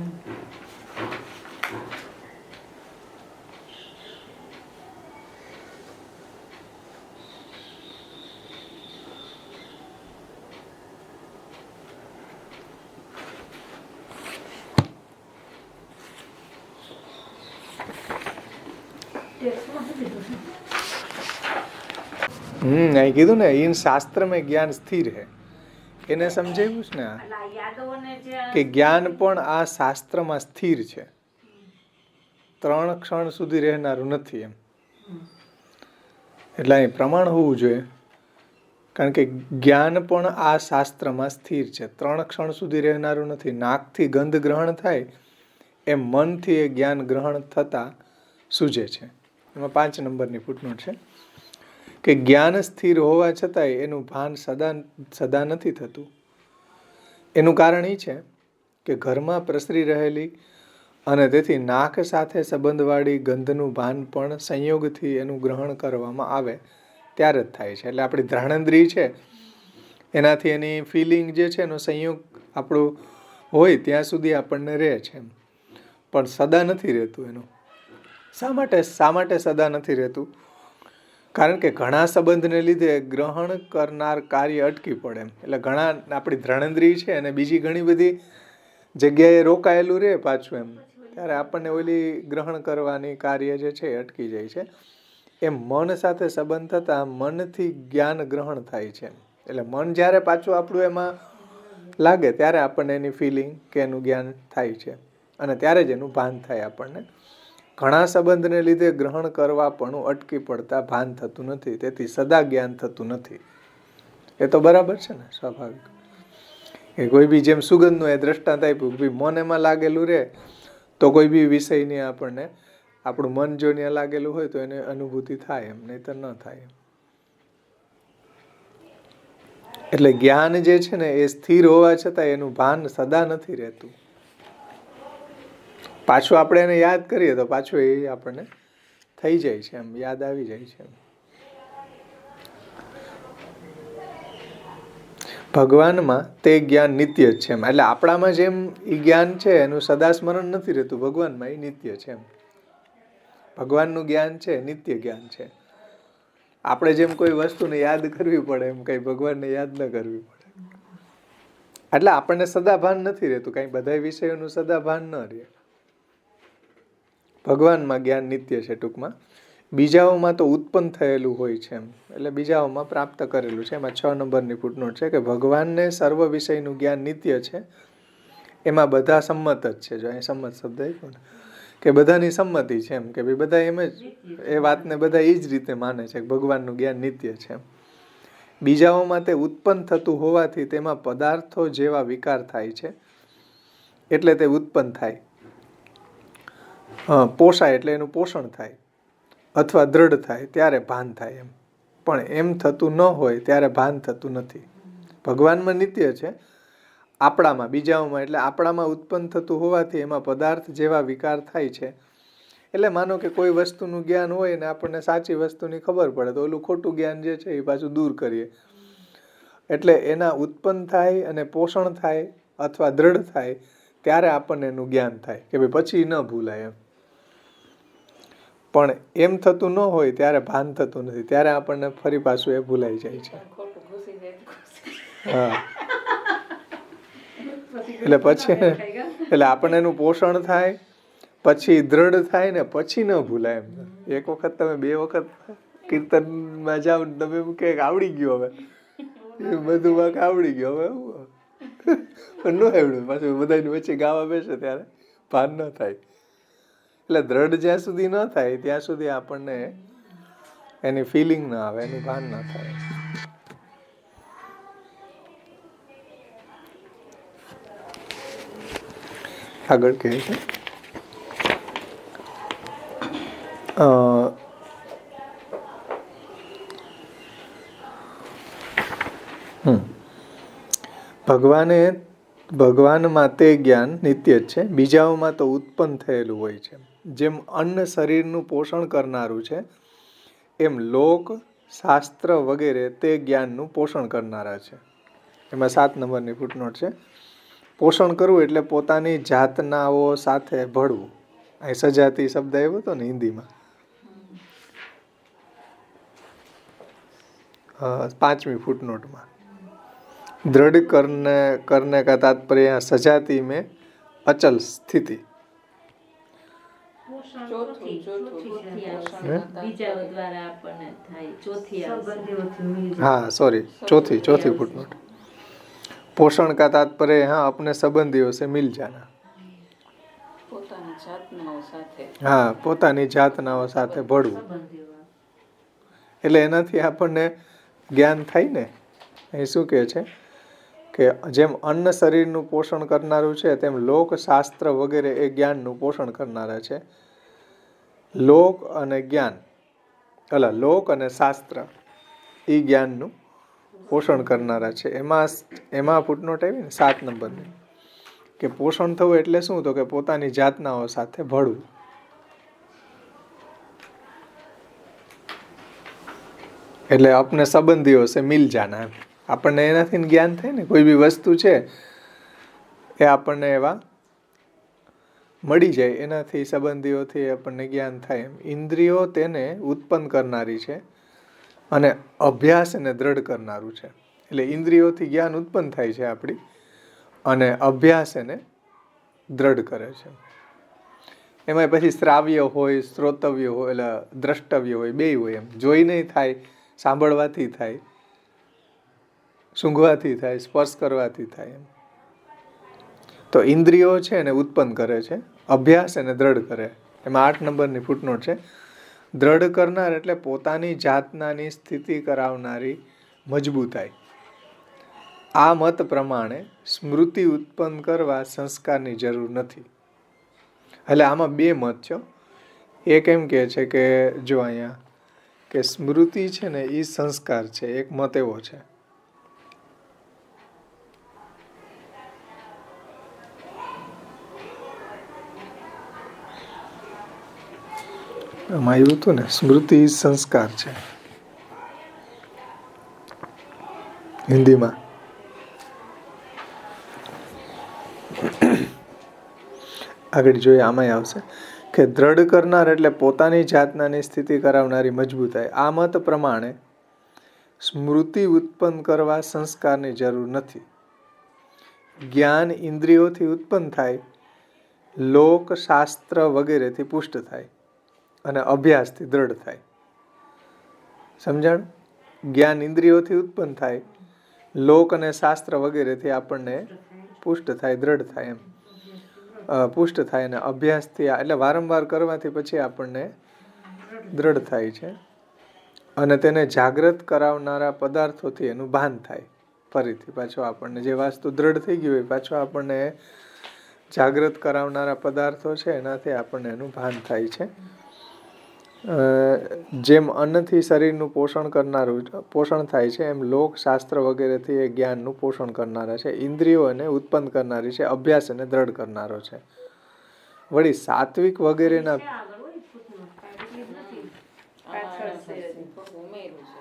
Speaker 1: અહીં કીધું ને इन शास्त्र में ज्ञान स्थिर है, એને સમજાવ્યું છે ને આ
Speaker 2: એટલે આ યાદવોને જે
Speaker 1: કે જ્ઞાન પણ આ શાસ્ત્રમાં સ્થિર છે, 3 ક્ષણ સુધી રહેનારું નથી એમ. એટલે અહીં પ્રમાણ હોવું જોઈએ, કારણ કે જ્ઞાન પણ આ શાસ્ત્રમાં સ્થિર છે, 3 ક્ષણ સુધી રહેનારું નથી. નાકથી ગંધ ગ્રહણ થાય એમ મનથી એ જ્ઞાન ગ્રહણ થતા સૂજે છે. એમાં 5 નંબરની ફૂટનોટ છે કે જ્ઞાન સ્થિર હોવા છતાંય એનું ભાન સદા નથી થતું. એનું કારણ એ છે કે ઘરમાં પ્રસરી રહેલી અને તેથી નાક સાથે સંબંધવાળી ગંધનું ભાન પણ સંયોગથી એનું ગ્રહણ કરવામાં આવે ત્યારે જ થાય છે. એટલે આપણી ઘ્રાણેન્દ્રિય છે એનાથી એની ફિલિંગ જે છે એનો સંયોગ આપણું હોય ત્યાં સુધી આપણને રહે છે, પણ સદા નથી રહેતું એનું. શા માટે સદા નથી રહેતું? કારણ કે ઘણા સંબંધને લીધે ગ્રહણ કરનાર કાર્ય અટકી પડે એમ. એટલે ઘણા આપણી ઘ્રાણેન્દ્રિય છે અને બીજી ઘણી બધી જગ્યાએ રોકાયેલું રહે પાછું એમ, ત્યારે આપણને ઓલી ગ્રહણ કરવાની કાર્ય જે છે એ અટકી જાય છે. એમ મન સાથે સંબંધ થતાં મનથી જ્ઞાન ગ્રહણ થાય છે. એટલે મન જ્યારે પાછું આપણું એમાં લાગે ત્યારે આપણને એની ફિલિંગ કે એનું જ્ઞાન થાય છે અને ત્યારે જ એનું ભાન થાય આપણને. ઘણા સંબંધને લીધે ગ્રહણ કરવા પણ અટકી પડતા ભાન થતું નથી, તેથી સદા જ્ઞાન થતું નથી. એ તો બરાબર છે ને, સ્વાભાવિક. એ કોઈ બી જેમ સુગંધનું એ દ્રષ્ટાંત આપ્યું કે મન એમાં લાગેલું રહે તો કોઈ બી વિષયની આપણને આપણું મન જો ત્યાં લાગેલું હોય તો એને અનુભૂતિ થાય એમ, નહીતર ન થાય. એટલે જ્ઞાન જે છે ને એ સ્થિર હોવા છતાં એનું ભાન સદા નથી રહેતું. પાછું આપણે એને યાદ કરીએ તો પાછું એ આપણને થઈ જાય છે એમ, યાદ આવી જાય છે. ભગવાનમાં તે જ્ઞાન નિત્ય જ છે એમ. એટલે આપણામાં જેમ એ જ્ઞાન છે એનું સદા સ્મરણ નથી રહેતું, ભગવાનમાં એ નિત્ય છે એમ. ભગવાનનું જ્ઞાન છે નિત્ય જ્ઞાન છે. આપણે જેમ કોઈ વસ્તુને યાદ કરવી પડે એમ કઈ ભગવાનને યાદ ન કરવી પડે. એટલે આપણને સદા ભાન નથી રહેતું, કઈ બધા વિષયોનું સદા ભાન ન રહે. ભગવાનમાં જ્ઞાન નિત્ય છે ટૂંકમાં. બીજાઓમાં તો ઉત્પન્ન થયેલું હોય છે એમ, એટલે બીજાઓમાં પ્રાપ્ત કરેલું છે. એમાં 6 નંબરની ફૂટનોટ છે કે ભગવાનને સર્વ વિષયનું જ્ઞાન નિત્ય છે, એમાં બધા સંમત જ છે. જો અહીં સંમત શબ્દ આપ્યો ને કે બધાની સંમતિ છે એમ, કે ભાઈ બધા એમ જ એ વાતને બધા એ જ રીતે માને છે કે ભગવાનનું જ્ઞાન નિત્ય છે. બીજાઓમાં તે ઉત્પન્ન થતું હોવાથી તેમાં પદાર્થો જેવા વિકાર થાય છે, એટલે તે ઉત્પન્ન થાય. પોષાય એટલે એનું પોષણ થાય અથવા દ્રઢ થાય ત્યારે ભાન થાય એમ. પણ એમ થતું ન હોય ત્યારે ભાન થતું નથી. ભગવાનમાં નિત્ય છે, આપણામાં બીજાઓમાં એટલે આપણામાં ઉત્પન્ન થતું હોવાથી એમાં પદાર્થ જેવા વિકાર થાય છે. એટલે માનો કે કોઈ વસ્તુનું જ્ઞાન હોય ને આપણને સાચી વસ્તુની ખબર પડે તો ઓલું ખોટું જ્ઞાન જે છે એ પાછું દૂર કરીએ. એટલે એના ઉત્પન્ન થાય અને પોષણ થાય અથવા દ્રઢ થાય ત્યારે આપણને એનું જ્ઞાન થાય કે ભાઈ પછી ન ભૂલાય એમ. પણ એમ થતું ન હોય ત્યારે ભાન થતું નથી, ત્યારે આપણને ફરી પાછું એ ભૂલાઈ જાય છે. હા, એટલે પછી એટલે આપણને એનું પોષણ થાય, પછી દ્રઢ થાય ને પછી ન ભૂલાય એમ. એક વખત તમે 2 વખત કીર્તનમાં જાઓ તમે એમ કે આવડી ગયો હવે, એ બધું વાંક આવડી ગયો હવે, પણ ન આવડ્યું પાછું બધાની વચ્ચે ગાવા બેસે ત્યારે ભાન ન થાય. એટલે દ્રઢ જ્યાં સુધી ન થાય ત્યાં સુધી આપણને એની ફિલિંગ ન આવે, એનું ભાન ન થાય. આગળ કહે છે ભગવાનમાં તે જ્ઞાન નિત્ય જ છે, બીજાઓમાં તો ઉત્પન્ન થયેલું હોય છે. જેમ અન્ન શરીરનું પોષણ કરનારું છે એમ લોક શાસ્ત્ર વગેરે તે જ્ઞાનનું પોષણ કરનારા છે. એમાં 7 નંબરની ફૂટનોટ છે. પોષણ કરવું એટલે પોતાની જાતનાઓ સાથે ભળવું. અહીં સજાતી શબ્દ આવ્યો હતો ને હિન્દીમાં. 5મી ફૂટનોટમાં दृढ़ करने का तात्पर्य सजाती में अचल स्थिति.
Speaker 2: પોષણ
Speaker 3: ચોથું
Speaker 2: ચોથી
Speaker 3: બીજા દ્વારા આપણને થાય ચોથી
Speaker 2: સંબંધીઓથી મિલ
Speaker 1: हाँ सॉरी चौथी फुटनोट। पोषण का तात्पर्य हाँ अपने संबंधियों से मिल जाना।
Speaker 3: પોતાની જાતનાઓ સાથે
Speaker 1: હા પોતાની જાતનાઓ સાથે ભળવું
Speaker 2: સંબંધીઓ
Speaker 1: એટલે એનાથી આપણને જ્ઞાન થાય ને। એ શું કહે છે કે જેમ અન્ન શરીરનું પોષણ કરનારું છે તેમ લોક શાસ્ત્ર વગેરે એ જ્ઞાનનું પોષણ કરનારા છે। લોક અને જ્ઞાન લોક અને શાસ્ત્ર એ જ્ઞાનનું પોષણ કરનારા છે। એમાં ફૂટનોટ આવી ને 7 નંબરની કે પોષણ થવું એટલે શું તો કે પોતાની જાતનાઓ સાથે ભળવું। એટલે આપણે સંબંધીઓ સે મિલ જાના આપણને એનાથી જ્ઞાન થાય ને કોઈ બી વસ્તુ છે એ આપણને એવા મળી જાય એનાથી સંબંધીઓથી આપણને જ્ઞાન થાય એમ। ઇન્દ્રિયો તેને ઉત્પન્ન કરનારી છે અને અભ્યાસ એને દ્રઢ કરનારું છે। એટલે ઇન્દ્રિયોથી જ્ઞાન ઉત્પન્ન થાય છે આપણી અને અભ્યાસ એને દ્રઢ કરે છે। એમાં પછી શ્રાવ્ય હોય શ્રોતવ્ય હોય એટલે દ્રષ્ટવ્ય હોય બેય હોય એમ જોઈને થાય સાંભળવાથી થાય સૂંઘવાથી થાય સ્પર્શ કરવાથી થાય એમ। તો ઇન્દ્રિયો છે એને ઉત્પન્ન કરે છે અભ્યાસ એને દ્રઢ કરે। એમાં 8 નંબરની ફૂટનોટ છે દ્રઢ કરનાર એટલે પોતાની જાતનાની સ્થિતિ કરાવનારી મજબૂતાઈ। આ મત પ્રમાણે સ્મૃતિ ઉત્પન્ન કરવા સંસ્કારની જરૂર નથી। એટલે આમાં 2 મત છે। એક એમ કહે છે કે જો અહીંયા કે સ્મૃતિ છે ને એ સંસ્કાર છે। એક મત એવો છે આમાં આવ્યું હતું ને સ્મૃતિ સંસ્કાર છે હિન્દીમાં। આગળ જોઈએ આમાં આવશે કે દ્રઢ કરનાર એટલે પોતાની જાતનાની સ્થિતિ કરાવનારી મજબૂતાઈ। આ મત પ્રમાણે સ્મૃતિ ઉત્પન્ન કરવા સંસ્કારની જરૂર નથી। જ્ઞાન ઇન્દ્રિયોથી ઉત્પન્ન થાય લોક શાસ્ત્ર વગેરેથી પુષ્ટ થાય અને અભ્યાસથી દ્રઢ થાય। સમજણ? જ્ઞાન ઇન્દ્રિયોથી ઉત્પન્ન થાય લોક અને શાસ્ત્ર વગેરેથી આપણને પુષ્ટ થાય દ્રઢ થાય એમ પુષ્ટ થાય અને અભ્યાસથી એટલે વારંવાર કરવાથી પછી આપણને દ્રઢ થાય છે અને તેને જાગૃત કરાવનારા પદાર્થોથી એનું ભાન થાય। ફરીથી પાછો આપણને જે વસ્તુ દ્રઢ થઈ ગઈ હોય પાછો આપણને જાગૃત કરાવનારા પદાર્થો છે એનાથી આપણને એનું ભાન થાય છે। જેમ અન્નથી શરીરનું પોષણ થાય છે એમ લોક શાસ્ત્ર વગેરેથી એ જ્ઞાનનું પોષણ કરનારા છે। ઇન્દ્રિયો એને ઉત્પન્ન કરનારી છે અભ્યાસ એને દ્રઢ કરનારો છે। વળી સાત્વિક વગેરેના
Speaker 2: આગળ હોય footnote, કાંઈ એટલી જ નથી. પાછળ છે હજી.
Speaker 3: ઉમેર્યું છે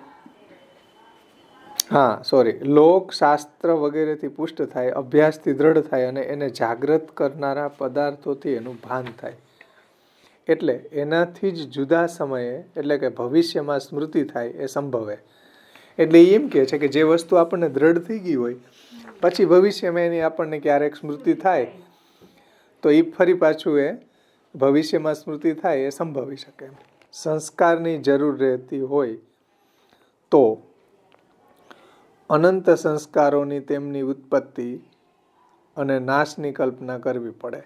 Speaker 1: હા સોરી લોક શાસ્ત્ર વગેરેથી પુષ્ટ થાય અભ્યાસથી દ્રઢ થાય અને એને જાગૃત કરનારા પદાર્થોથી એનું ભાન થાય। એટલે એનાથી જ જુદા સમયે એટલે કે ભવિષ્યમાં સ્મૃતિ થાય એ સંભવે। એટલે એમ કહે છે કે જે વસ્તુ આપણને દ્રઢ થઈ ગઈ હોય પછી ભવિષ્યમાં એની આપણને ક્યારેક સ્મૃતિ થાય તો એ ફરી પાછું એ ભવિષ્યમાં સ્મૃતિ થાય એ સંભવી શકે। સંસ્કારની જરૂર રહેતી હોય તો અનંત સંસ્કારોની તેમની ઉત્પત્તિ અને નાશની કલ્પના કરવી પડે।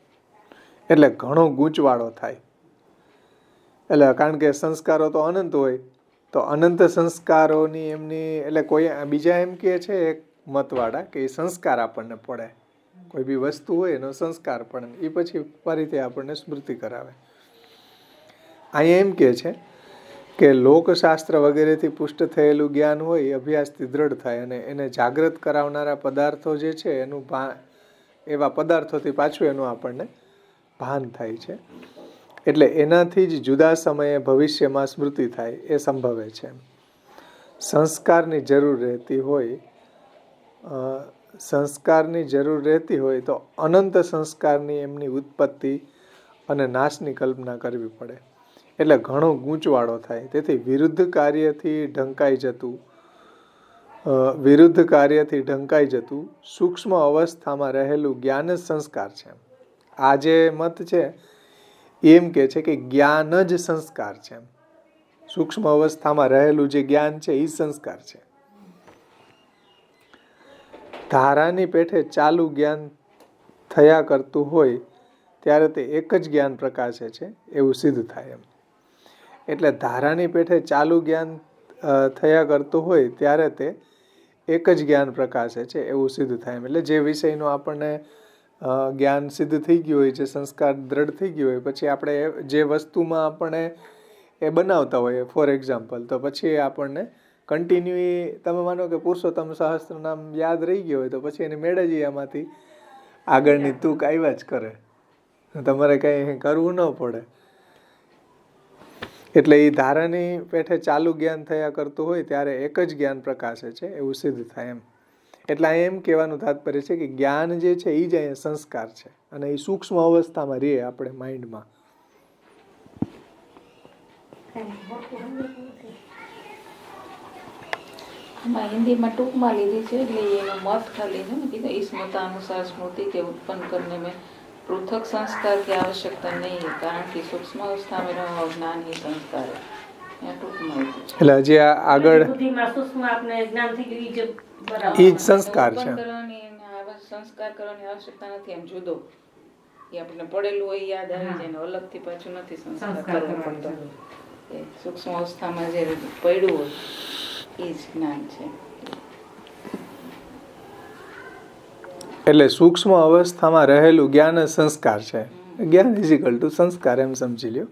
Speaker 1: એટલે ઘણો ગૂંચવાળો થાય। એટલે કારણ કે સંસ્કારો તો અનંત હોય તો અનંત સંસ્કારોની એમની એટલે કોઈ બીજા એમ કહે છે એક મતવાળા કે એ સંસ્કાર આપણને પડે કોઈ બી વસ્તુ હોય એનો સંસ્કાર પડે એ પછી ફરીથી આપણને સ્મૃતિ કરાવે। અહીંયા એમ કહે છે કે લોકશાસ્ત્ર વગેરેથી પુષ્ટ થયેલું જ્ઞાન હોય એ અભ્યાસથી દ્રઢ થાય અને એને જાગૃત કરાવનારા પદાર્થો જે છે એનું એવા પદાર્થોથી પાછું એનું આપણને ભાન થાય છે। એટલે એનાથી જ જુદા સમયે ભવિષ્યમાં સ્મૃતિ થાય એ સંભવે છે। સંસ્કારની જરૂર રહેતી હોય તો અનંત સંસ્કારની એમની ઉત્પત્તિ અને નાશની કલ્પના કરવી પડે। એટલે ઘણો ગૂંચવાળો થાય। તેથી વિરુદ્ધ કાર્યથી ઢંકાઈ જતું સૂક્ષ્મ અવસ્થામાં રહેલું જ્ઞાન જ સંસ્કાર છે। આ જે મત છે એમ કહે છે કે જ્ઞાન જ સંસ્કાર છે. સૂક્ષ્મ અવસ્થામાં રહેલું જે જ્ઞાન છે એ સંસ્કાર છે. ધારાની પેઠે ચાલુ જ્ઞાન થયા કરતું હોય ત્યારે તે એક જ જ્ઞાન પ્રકાશે છે એવું સિદ્ધ થાય એમ. એટલે ધારાની પેઠે ચાલુ જ્ઞાન થયા કરતું હોય ત્યારે તે એક જ જ્ઞાન પ્રકાશે છે એવું સિદ્ધ થાય એમ. એટલે જે વિષયનું આપણને જ્ઞાન સિદ્ધ થઈ ગયું હોય, જે સંસ્કાર દ્રઢ થઈ ગયું હોય, પછી આપણે જે વસ્તુમાં આપણે એ બનાવતા હોઈએ, ફોર એક્ઝામ્પલ, તો પછી આપણને કન્ટિન્યુ તમે માનો કે પુરુષોત્તમ સહસ્ત્ર નામ યાદ રહી ગયો હોય તો પછી એની મેળે જ એમાંથી આગળની તૂક આવ્યા જ કરે, તમારે કંઈ કરવું ન પડે. એટલે એ ધારાની પેઠે ચાલુ જ્ઞાન થયા કરતું હોય ત્યારે એક જ જ્ઞાન પ્રકાશે છે એવું સિદ્ધ થાય એમ. એટલે આ એમ કહેવાનું તાત્પર્ય છે કે જ્ઞાન જે છે એ જ અહીંયા સંસ્કાર છે અને એ સૂક્ષ્મ અવસ્થામાં રહે આપણે માઇન્ડમાં.
Speaker 3: આમાં હિન્દીમાં ટૂંકમાં લીધી છે એટલે એનો મત ખાલી છે ને કીધું इस मतानुसार स्मृति के उत्पन्न करने में पृथक संस्कार की आवश्यकता नहीं है कारण कि सूक्ष्म अवस्था में रहो ज्ञान ही संस्कार है. यहाँ टूंकમાં લીધું છે.
Speaker 1: એટલે હજી આગળ
Speaker 2: બુદ્ધિમાં સૂક્ષ્મ આપણે જ્ઞાન થઈ ગયું ઈ જ બરાબર.
Speaker 1: એ જ સંસ્કાર છે.
Speaker 3: ઉત્પન્ન કરવાની સંસ્કાર કરવાની આવશ્યકતા નથી. એમ જુદો એ આપણને પડેલું હોય યાદ આવી જાય ને અલગથી પાછું નથી સંસ્કાર કરવો પડતો. એ સૂક્ષ્મ અવસ્થામાં જે પડ્યું હોય એ જ જ્ઞાન છે.
Speaker 1: એટલે સૂક્ષ્મ અવસ્થામાં રહેલું જ્ઞાન જ સંસ્કાર છે. જ્ઞાન ઇઝિકલ ટુ સંસ્કાર એમ સમજી લ્યો,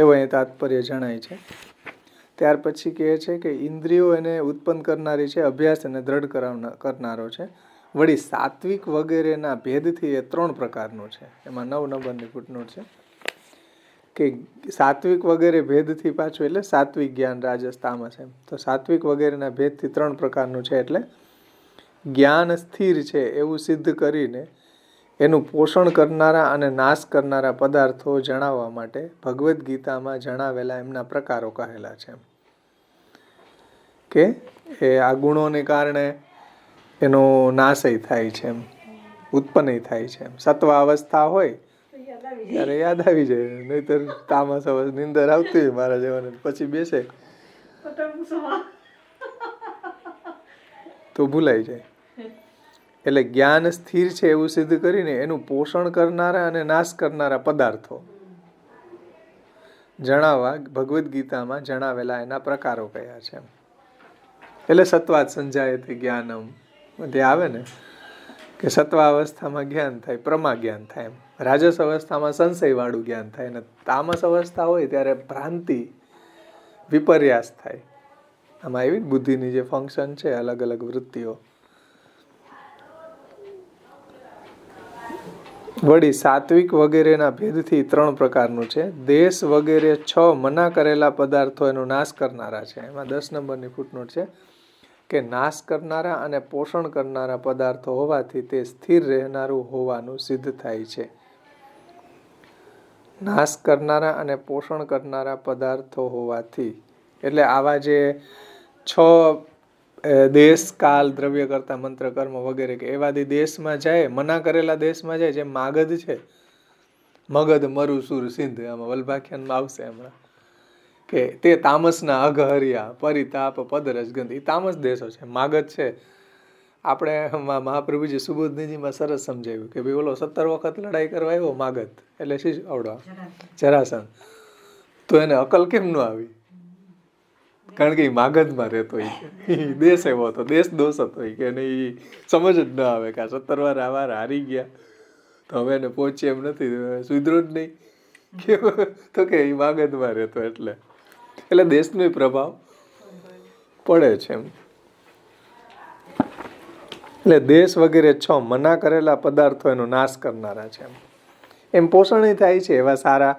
Speaker 1: એવું અહીં તાત્પર્ય જણાય છે. ત્યાર પછી કહે છે કે ઇન્દ્રિયો એને ઉત્પન્ન કરનારી છે, અભ્યાસ એને દ્રઢ કરનારો છે. વળી સાત્વિક વગેરેના ભેદથી એ 3 પ્રકારનું છે. એમાં 9 નંબરની ફૂટનોટ છે કે સાત્વિક વગેરે ભેદથી પાછું એટલે સાત્વિક જ્ઞાન, રાજસ, તામસ એમ. તો સાત્વિક વગેરેના ભેદથી 3 પ્રકારનું છે. એટલે જ્ઞાન સ્થિર છે એવું સિદ્ધ કરીને એનું પોષણ કરનારા અને નાશ કરનારા પદાર્થો જણાવવા માટે ભગવદ્ ગીતામાં જણાવેલા એમના પ્રકારો કહેલા છે. કે એ આ ગુણોને કારણે એનો નાશય થાય છે એમ, ઉત્પન્ન થાય છે એમ. સત્વ અવસ્થા હોય ત્યારે યાદ આવી જાય, નહીતર તામસ અવસ્થા નિંદર આવતી હોય મારા જેવાને પછી બેસે તો ભૂલાઈ જાય. એટલે જ્ઞાન સ્થિર છે એવું સિદ્ધ કરીને એનું પોષણ કરનારા અને નાશ કરનારા પદાર્થો જણાવવા ભગવદ્ ગીતામાં જણાવેલા એના પ્રકારો કયા છે. એટલે સત્વાત સંજાયતે જ્ઞાનમ તે આવે ને કે સત્વાવસ્થામાં જ્ઞાન થાય, પ્રમા જ્ઞાન થાય એમ. રાજસ અવસ્થામાં સંશયવાળું જ્ઞાન થાય અને તામસ અવસ્થા હોય ત્યારે ભ્રાંતિ, વિપર્યાસ થાય. આમાં એવી બુદ્ધિની જે ફંક્શન છે, અલગ અલગ વૃત્તિઓ. વળી સાત્વિક વગેરેના ભેદથી 3 પ્રકારનું છે. દેશ વગેરે 6 મના કરેલા પદાર્થો એનો નાશ કરનારા છે. એમાં 10 નંબરની ફૂટનોટ છે કે નાશ કરનારા અને પોષણ કરનારા પદાર્થો હોવાથી તે સ્થિર રહેનારું હોવાનું સિદ્ધ થાય છે. નાશ કરનારા અને પોષણ કરનારા પદાર્થો હોવાથી એટલે આવા જે 6 દેશ, કાલ, દ્રવ્ય કરતા, મંત્ર, કર્મ વગેરે કે એવા દેશમાં જાય, મના કરેલા દેશમાં જાય, જેમ માગધ છે, મગધ, મરુ, સુર, સિંધ, આમાં વલ્ભાખ્યાનમાં આવશે હમણાં કે તે તામસના અઘહર્યા, પરિતાપ, પદરસ, ગંધ, એ તામસ દેશો છે. માગધ છે, આપણે મહાપ્રભુજી સુબોધનીજીમાં સરસ સમજાવ્યું કે ભાઈ ઓલો 17 વખત લડાઈ કરવા આવ્યો માગધ, એટલે શી આવડો જરાસંઘ, તો એને અકલ કેમ ન આવી? કારણ કે એ માગધમાં રહેતો હોય, દેશ એવો હતો, દેશ દોષ હતો કે એને સમજ જ ન આવે કે આ 17 વાર હારી ગયા તો હવે એને પહોંચી એમ નથી, સુધરો જ નહીં કે તો કે એ માગધમાં રહેતો એટલે દેશનો પ્રભાવ પડે છે એમ. એટલે દેશ વગેરે 6 મના કરેલા પદાર્થો એનો નાશ કરનારા છે એમ પોષણ થાય છે એવા સારા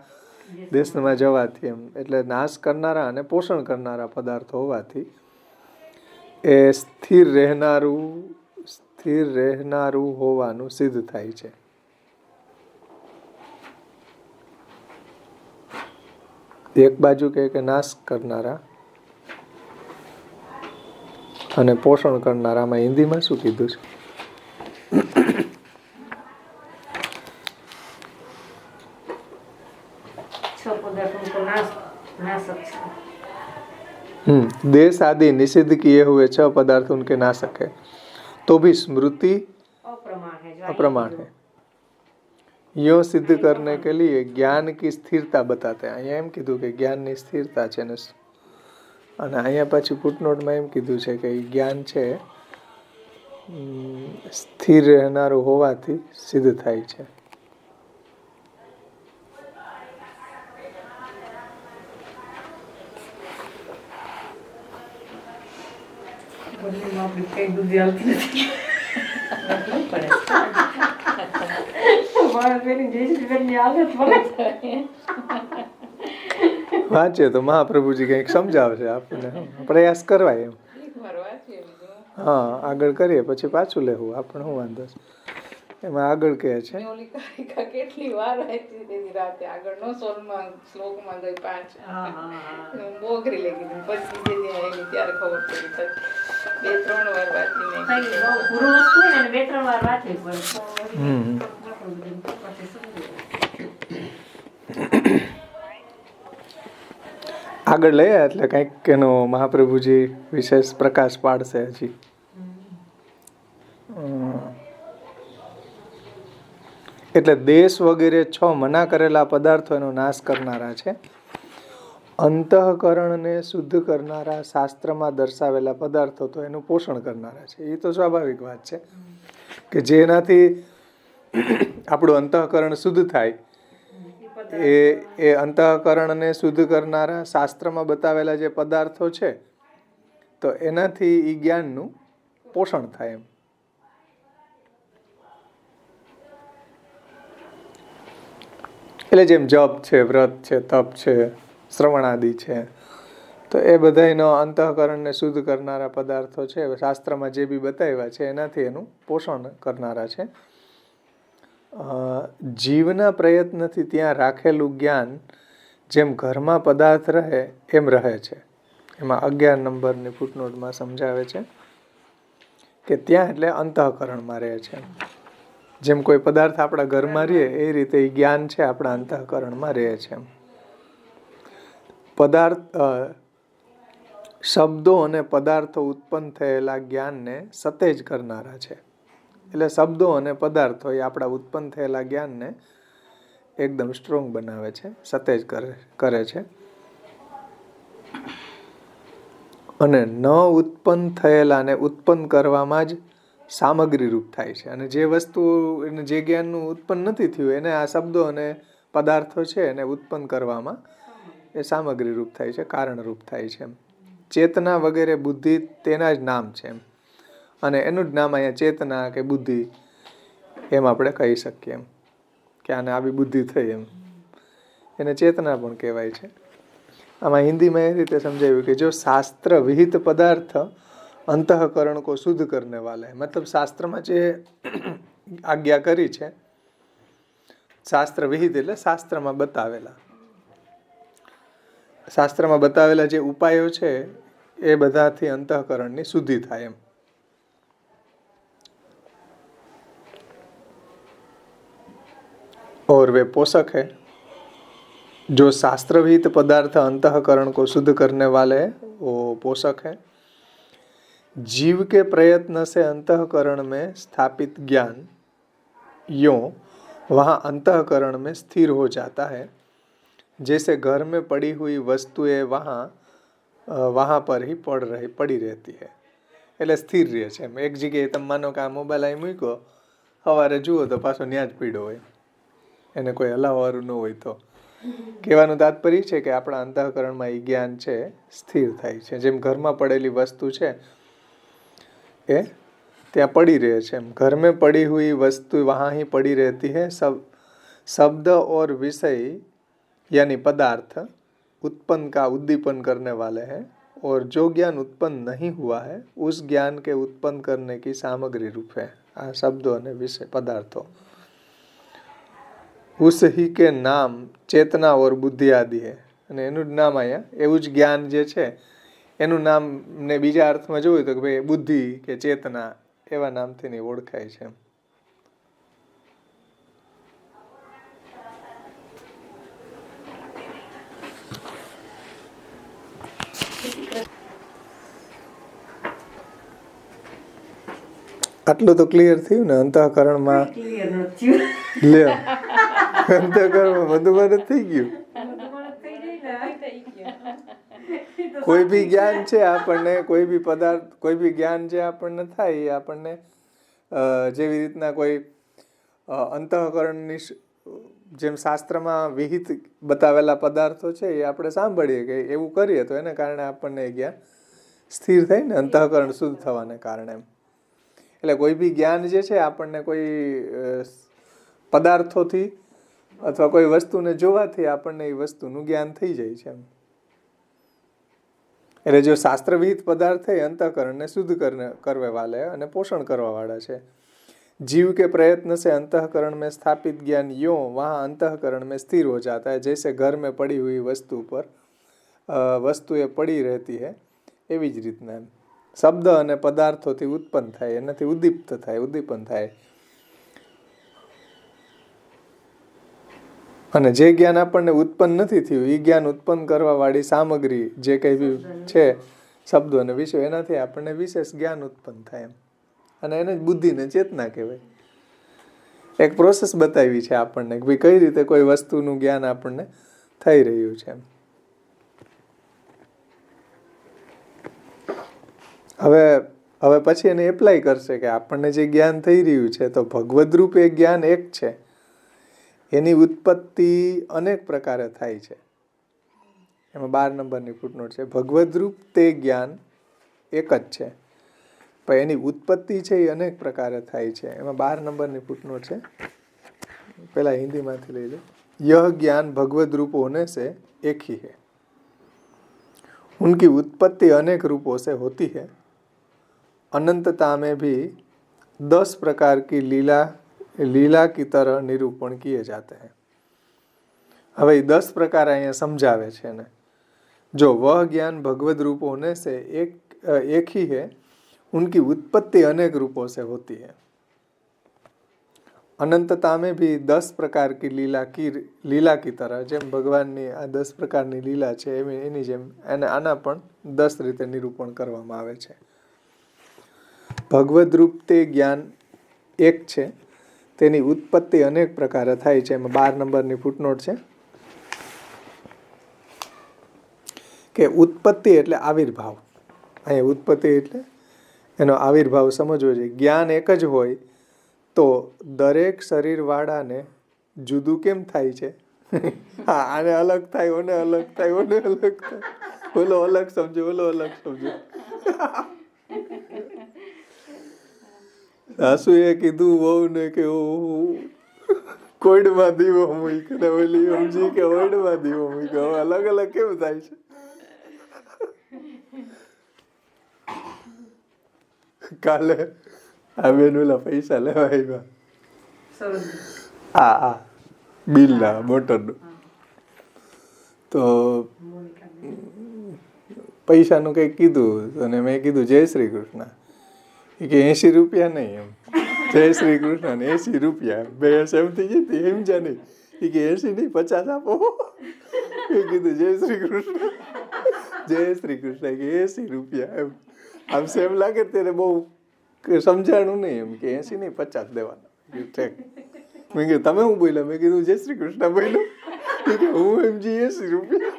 Speaker 1: દેશમાં જવાથી એમ. એટલે નાશ કરનારા અને પોષણ કરનારા પદાર્થો હોવાથી એ સ્થિર રહેનારું હોવાનું સિદ્ધ થાય છે. એક બાજુ કે નાશ કરનારા અને પોષણ કરનારામાં હિન્દીમાં શું કીધું છે? देश आदि निषिद्ध किए हुए 6 पदार्थ उनके नाशक है, तो भी स्मृति
Speaker 2: અપ્રમાણ હે જો
Speaker 1: अप्रमाण है। यो सिद्ध करने के लिए ज्ञान की स्थिरता बताते हैं। અહીંયા એમ કીધું કે જ્ઞાનની સ્થિરતા છે ને, અને અહીંયા પાછી ફૂટનોટમાં એમ કીધું છે કે એ જ્ઞાન છે સ્થિર રહેનારું હોવાથી સિદ્ધ થાય છે.
Speaker 2: આપણી કઈ બુદ્ધિ આવતી નથી.
Speaker 3: લખવું પડે.
Speaker 2: મારા પેલી જયશ્રીબેનની આદત પડે.
Speaker 1: વાંચે તો મહાપ્રભુજી કંઈક સમજાવશે આપણને, પ્રયાસ કરવાય એમ.
Speaker 3: એકવાર વાંચીએ બીજું.
Speaker 1: હા, આગળ કરીએ પછી પાછું લેવું, આપણે શું વાંધો છે. એમાં આગળ કહે છે
Speaker 3: મેં ઓલી કારિકા કેટલી વાર વાંચી તેની રાતે, આગળનો સોલમાં શ્લોકમાં ગઈ 5.
Speaker 2: હા હા હા
Speaker 3: હું બોગરી લઈ ગઈ પછી જે દી આવેલી ત્યારે ખબર પડી. 2-3 વાર વાંચી મેં.
Speaker 2: કઈ બહુ પૂરું વસ્તુ હોય ને 2-3 વાર વાંચવી પડે.
Speaker 1: હમ.
Speaker 2: પછી સમજી.
Speaker 1: આગળ લઈએ એટલે કંઈક એનો મહાપ્રભુજી વિશેષ પ્રકાશ પાડશે હજી. એટલે દેશ વગેરે 6 મના કરેલા પદાર્થો એનો નાશ કરનારા છે. અંતઃકરણને શુદ્ધ કરનારા શાસ્ત્રમાં દર્શાવેલા પદાર્થો તો એનું પોષણ કરનારા છે. એ તો સ્વાભાવિક વાત છે કે જેનાથી આપણું અંતઃકરણ શુદ્ધ થાય, એ અંતઃકરણને શુદ્ધ કરનારા શાસ્ત્રમાં બતાવેલા જે પદાર્થો છે તો એનાથી એ જ્ઞાનનું પોષણ થાય એમ. એટલે જેમ જપ છે, વ્રત છે, તપ છે, શ્રવણાદિ છે, તો એ બધાનો અંતઃકરણને શુદ્ધ કરનારા પદાર્થો છે, શાસ્ત્રમાં જે બી બતાવ્યા છે એનાથી એનું પોષણ કરનારા છે. જીવના પ્રયત્નથી ત્યાં રાખેલું જ્ઞાન જેમ ઘરમાં પદાર્થ રહે એમ રહે છે. એમાં 11 નંબરની ફૂટનોટમાં સમજાવે છે કે ત્યાં એટલે અંતઃકરણમાં રહે છે. જેમ કોઈ પદાર્થ આપણા ઘરમાં રહે એ રીતે એ જ્ઞાન છે આપણા અંતઃકરણમાં રહે છે. શબ્દો અને પદાર્થો ઉત્પન્ન થયેલા જ્ઞાનને સતેજ કરનારા છે. એટલે શબ્દો અને પદાર્થો એ આપણા ઉત્પન્ન થયેલા જ્ઞાનને એકદમ સ્ટ્રોંગ બનાવે છે, સતેજ કરે છે. અને ન ઉત્પન્ન થયેલાને ઉત્પન્ન કરવામાં જ સામગ્રી રૂપ થાય છે. અને જે વસ્તુ જે જ્ઞાનનું ઉત્પન્ન નથી થયું એને આ શબ્દો અને પદાર્થો છે એને ઉત્પન્ન કરવામાં એ સામગ્રી રૂપ થાય છે, કારણ રૂપ થાય છે. ચેતના વગેરે બુદ્ધિ તેના જ નામ છે અને એનું જ નામ અહીંયા ચેતના કે બુદ્ધિ એમ આપણે કહી શકીએ એમ કે આને આવી બુદ્ધિ થઈ એમ, એને ચેતના પણ કહેવાય છે. આમાં હિન્દીમાં એ રીતે સમજાવ્યું કે જો શાસ્ત્ર વિહિત પદાર્થ अंतःकरण को शुद्ध करने वाला है. मतलब शास्त्રમાં જે આજ્ઞા કરી છે, શાસ્ત્ર વિહિત એટલે શાસ્ત્રમાં બતાવેલા જે ઉપાયો છે એ બધાથી અંતઃકરણની શુદ્ધિ થાય એમ. और वे पोषक है. जो शास्त्र विहित पदार्थ अंतःकरण को शुद्ध करने वाले हैं वो पोषक है. जीव के प्रयत्न से अंतःकरण में स्थापित ज्ञान यों वहाँ अंतःकरण में स्थिर हो जाता है, जैसे घर में पड़ी हुई वस्तुएं वहाँ पर ही पड़ी रहती है. એટલે સ્થિર રહે છે એમ. એક જગ્યાએ તમે માનો કે આ મોબાઈલ અહીં મૂક્યો, સવારે જુઓ તો પાછો ત્યાં જ પીડ્યો હોય, એને કોઈ હલાવવાનું ન હોય. તો કહેવાનું તાત્પર્ય છે કે આપણા અંતઃકરણમાં એ જ્ઞાન છે સ્થિર થાય છે. જેમ ઘરમાં પડેલી વસ્તુ છે એ ત્યાં પડી રહે છે એમ. घर में पड़ी हुई वस्तु वहाँ ही पड़ी रहती है. शब्द और विषय यानी पदार्थ उत्पन्न का उद्दीपन करने वाले हैं और जो ज्ञान उत्पन्न नहीं हुआ है उस ज्ञान के उत्पन्न करने की सामग्री रूप है. આ શબ્દો અને વિષય પદાર્થો उस ही के नाम चेतना और बुद्धि आदि है. અને એનું જ નામ અહીંયા એવું જ જ્ઞાન જે છે એનું નામ ને બીજા અર્થમાં જોયું તો કે ભાઈ બુદ્ધિ કે ચેતના એવા નામથી નહીં ઓળખાય છે. આટલું તો ક્લિયર થયું ને અંતઃકરણમાં
Speaker 2: ક્લિયર નથી થયું.
Speaker 1: લે અંતઃકરણમાં મધુમાન જ થઈ ગયું.
Speaker 2: બધું થઈ જાય ને.
Speaker 3: થઈ ગયું.
Speaker 1: કોઈ બી જ્ઞાન છે આપણને, કોઈ બી પદાર્થ, કોઈ બી જ્ઞાન જે આપણને થાય એ આપણને જેવી રીતના કોઈ અંતઃકરણની જેમ શાસ્ત્રમાં વિહિત બતાવેલા પદાર્થો છે એ આપણે સાંભળીએ કે એવું કરીએ તો એને કારણે આપણને એ જ્ઞાન સ્થિર થાય ને, અંતઃકરણ શુદ્ધ થવાને કારણે. એટલે કોઈ બી જ્ઞાન જે છે આપણને કોઈ પદાર્થોથી અથવા કોઈ વસ્તુને જોવાથી આપણને એ વસ્તુનું જ્ઞાન થઈ જાય છે એમ. એટલે જો શાસ્ત્ર વિહિત પદાર્થ है अंतःकरण ने शुद्ध करने वाले અને પોષણ કરવા વાળા છે. जीव के प्रयत्न से अंतःकरण में स्थापित ज्ञान यों वहाँ अंतःकरण में स्थिर हो जाता है जैसे घर में पड़ी हुई वस्तु पर वस्तुएं पड़ी रहती है એવી જ રીતના એમ શબ્દ અને પદાર્થોથી ઉત્પન્ન થાય, એનાથી ઉદ્દીપ્ત થાય, ઉદ્દીપન થાય. અને જે જ્ઞાન આપણને ઉત્પન્ન નથી થયું એ જ્ઞાન ઉત્પન્ન કરવા વાળી સામગ્રી જે કંઈ બી છે, શબ્દો અને વિષયો, એનાથી આપણને વિશેષ જ્ઞાન ઉત્પન્ન થાય એમ. અને એને જ બુદ્ધિને ચેતના કહેવાય. એક પ્રોસેસ બતાવી છે આપણને કે ભાઈ કઈ રીતે કોઈ વસ્તુનું જ્ઞાન આપણને થઈ રહ્યું છે એમ. હવે પછી એને એપ્લાય કરશે કે આપણને જે જ્ઞાન થઈ રહ્યું છે તો ભગવદ્રૂપ એ જ્ઞાન એક છે, એની ઉત્પત્તિ અનેક પ્રકારે થાય છે. એમાં 12 નંબરની ફૂટનોટ છે. ભગવદ્રૂપ તે જ્ઞાન એક જ છે પણ એની ઉત્પત્તિ છે એ અનેક પ્રકારે થાય છે. એમાં 12 નંબરની ફૂટનોટ છે. પેલા હિન્દીમાંથી લઈ લો. यह ज्ञान भगवद रूप होने से एक ही है, उनकी उत्पत्ति अनेक रूपों से होती है, अनंतता में भी 10 प्रकार की लीला की तरह निरूपण किए जाते हैं. હવે 10 પ્રકાર અહીંયા સમજાવે છે ને. जो वह ज्ञान भगवद रूप होने से एक ही है, उनकी उत्पत्ति अनेक रूपों से होती है, अनंतता में भी 10 प्रकार की लीला की तरह, જેમ ભગવાનની આ 10 પ્રકારની લીલા છે એની જેમ આના પણ 10 રીતે નિરૂપણ કરવામાં આવે છે. ભગવદ રૂપ તે જ્ઞાન એક છે, તેની ઉત્પત્તિ અનેક પ્રકારે થાય છે. એમાં 12 નંબરની ફૂટનોટ છે કે ઉત્પત્તિ એટલે આવિર્ભાવ. અહીંયા ઉત્પત્તિ એટલે એનો આવિર્ભાવ સમજવો જોઈએ. જ્ઞાન એક જ હોય તો દરેક શરીરવાળાને જુદું કેમ થાય છે? હા, આને અલગ થાય, ઓને અલગ થાય, ઓને અલગ થાય, ઓલો અલગ સમજો, ઓલો અલગ સમજો. સાસુએ કીધું વહુને કે કોઈડમાં દીવો મૂક ને ઓલી સમજી કે ઓઈડમાં દીવો મૂક. હવે અલગ અલગ કેમ થાય છે? કાલે આ બેન ઓલા પૈસા લેવા આવ્યા બિલના મોટરનું, તો પૈસાનું કંઈક કીધું અને મેં કીધું જય શ્રી કૃષ્ણ. એ કે 80 રૂપિયા નહીં, એમ જય શ્રી કૃષ્ણ ને 80 રૂપિયા બે એમ થઈ જતી, સમજ્યા નહીં. એ કે 80 નહીં 50 આપો. એ કીધું જય શ્રી કૃષ્ણ, જય શ્રી કૃષ્ણ, કે 80 રૂપિયા. એમ આમ સેમ લાગે ત્યારે બહુ સમજાણું નહીં, એમ કે 80 નહીં 50 દેવાના. ઠેક. મેં કીધું તમે હું બોલ્યા? મેં કીધું જય શ્રી કૃષ્ણ બોલ્યો. કે હું એમજી 80 રૂપિયા.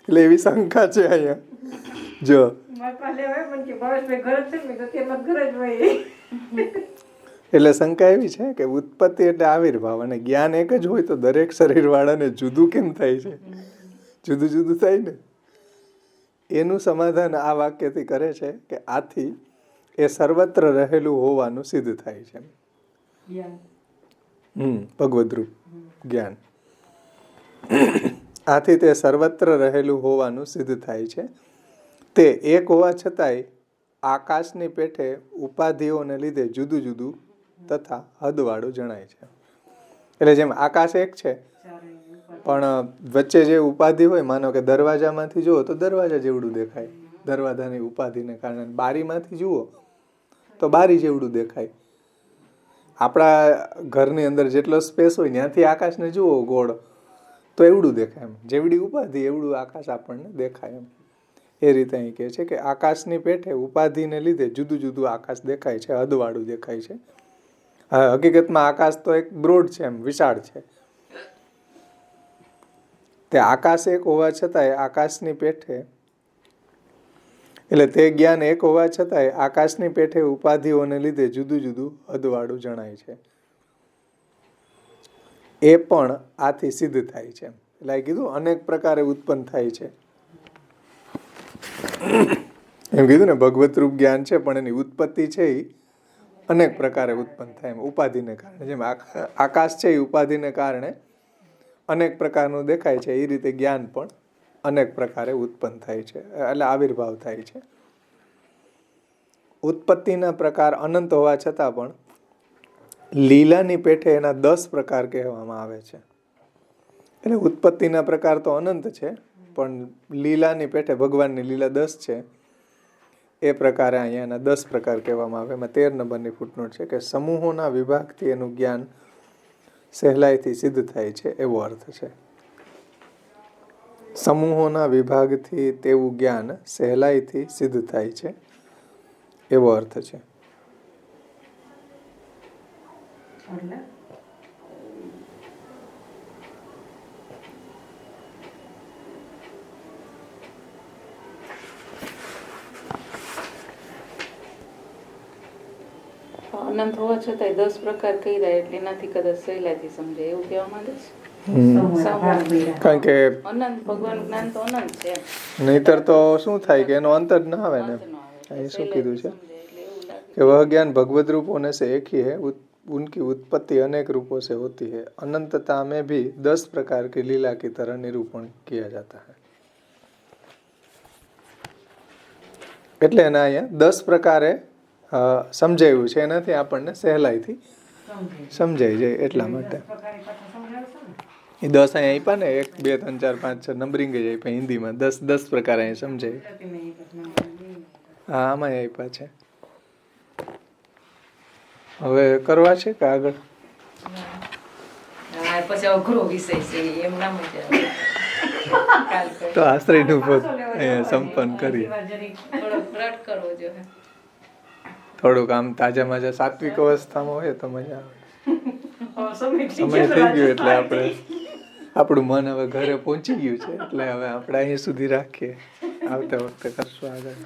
Speaker 1: એટલે એવી શંકા છે અહીંયા. જો એટલે શંકા એવી છે કે ઉત્પત્તિ એટલે આવિર્ભાવ અને જ્ઞાન એક જ હોય તો દરેક શરીરવાળાને જુદું કેમ થાય છે? જુદું જુદું થાય ને. એનું સમાધાન આ વાક્યથી કરે છે કે આથી એ સર્વત્ર રહેલું હોવાનું સિદ્ધ થાય છે. ભગવદ્રૂપ જ્ઞાન આથી તે સર્વત્ર રહેલું હોવાનું સિદ્ધ થાય છે. તે એક હોવા છતાંય આકાશની પેઠે ઉપાધિઓને લીધે જુદું જુદું તથા હદવાળું જણાય છે. એટલે જેમ આકાશ એક છે પણ વચ્ચે જે ઉપાધિ હોય, માનો કે દરવાજામાંથી જુઓ તો દરવાજા જેવડું દેખાય, દરવાજાની ઉપાધિને કારણે. બારીમાંથી જુઓ તો બારી જેવડું દેખાય. આપણા ઘરની અંદર જેટલો સ્પેસ હોય ત્યાંથી આકાશને જુઓ ગોળ તો એવડું દેખાય. એમ જેવડી ઉપાધિ એવડું આકાશ આપણને દેખાય. એમ એ રીતે અહીં કહે છે કે આકાશની પેઠે ઉપાધિને લીધે જુદું જુદું આકાશ દેખાય છે, હદવાળું દેખાય છે. હકીકતમાં આકાશ તો એક બ્રોડ છે, એમ વિશાળ છે. તે આકાશ એક હોવા છતાંય આકાશની પેઠે, એટલે તે જ્ઞાન એક હોવા છતાંય આકાશની પેઠે ઉપાધિઓને લીધે જુદું જુદું હદવાળું જણાય છે. એ પણ આથી સિદ્ધ થાય છે. એટલે કીધું અનેક પ્રકારે ઉત્પન્ન થાય છે. એમ કીધું ને, ભગવત રૂપ જ્ઞાન છે પણ એની ઉત્પત્તિ છે એ અનેક પ્રકારે ઉત્પન્ન થાય. એમ ઉપાધિને કારણે, જેમ આકાશ છે એ ઉપાધિને કારણે અનેક પ્રકારનું દેખાય છે, એ રીતે જ્ઞાન પણ અનેક પ્રકારે ઉત્પન્ન થાય છે, એટલે આવિર્ભાવ થાય છે. ઉત્પત્તિના પ્રકાર અનંત હોવા છતાં પણ લીલાની પેઠે એના 10 પ્રકાર કહેવામાં આવે છે. એટલે ઉત્પત્તિના પ્રકાર તો અનંત છે, પણ લીલાની પેઠે ભગવાનની લીલા 10 છે. એ પ્રકારે અહીંયા એના 10 પ્રકાર કહેવામાં આવે. એમાં 13 નંબરની ફૂટનોટ છે કે સમૂહોના વિભાગથી એનું જ્ઞાન સહેલાઈથી સિદ્ધ થાય છે, એવો અર્થ છે. સમૂહોના વિભાગથી તેવું જ્ઞાન સહેલાઈથી સિદ્ધ થાય છે, એવો અર્થ છે.
Speaker 3: અનંત હોવા છતાંય 10 પ્રકાર કર્યા એટલે એનાથી કદાચ સહેલાઈથી સમજાય એવું કહેવા માંગે છે.
Speaker 1: કારણ કે
Speaker 3: અનંત ભગવાન જ્ઞાન તો અનંત છે,
Speaker 1: નહીતર તો શું થાય કે એનો અંત જ ના આવે ને. એ શું કીધું છે કે વહ ज्ञान भगवत रूप होने से एक ही है, उनकी उत्पत्ति अनेक रूपों से होती है, अनंतता में भी 10 प्रकार की लीला की तरह निरूपण किया जाता है. એટલે એના અહીંયા 10 પ્રકારે સમજાયું છે, એનાથી આપણને સહેલાઈથી સમજાઈ જાય એટલા માટે. એ 10 અહીંયા આપ્યા ને, 1 2 3 4 5 6 નંબરિંગ જ આપ્યા હિન્દીમાં. 10 પ્રકાર અહીંયા સમજાય. હા, આમાં આપ્યા છે. હવે કરવા છે કે આગળ?
Speaker 3: પછી અઘરો વિષય છે એમ ના મજા આવે.
Speaker 1: તો આશ્રયનું પદ અહીંયા સંપન્ન કરી. થોડુંક આમ તાજા માજા સાત્વિક અવસ્થામાં હોય તો મજા આવે. સમય થઈ ગયો એટલે આપણું મન હવે ઘરે પહોંચી ગયું છે, એટલે હવે આપણે અહીં સુધી રાખીએ. આવતા વખતે કરશું આગળ.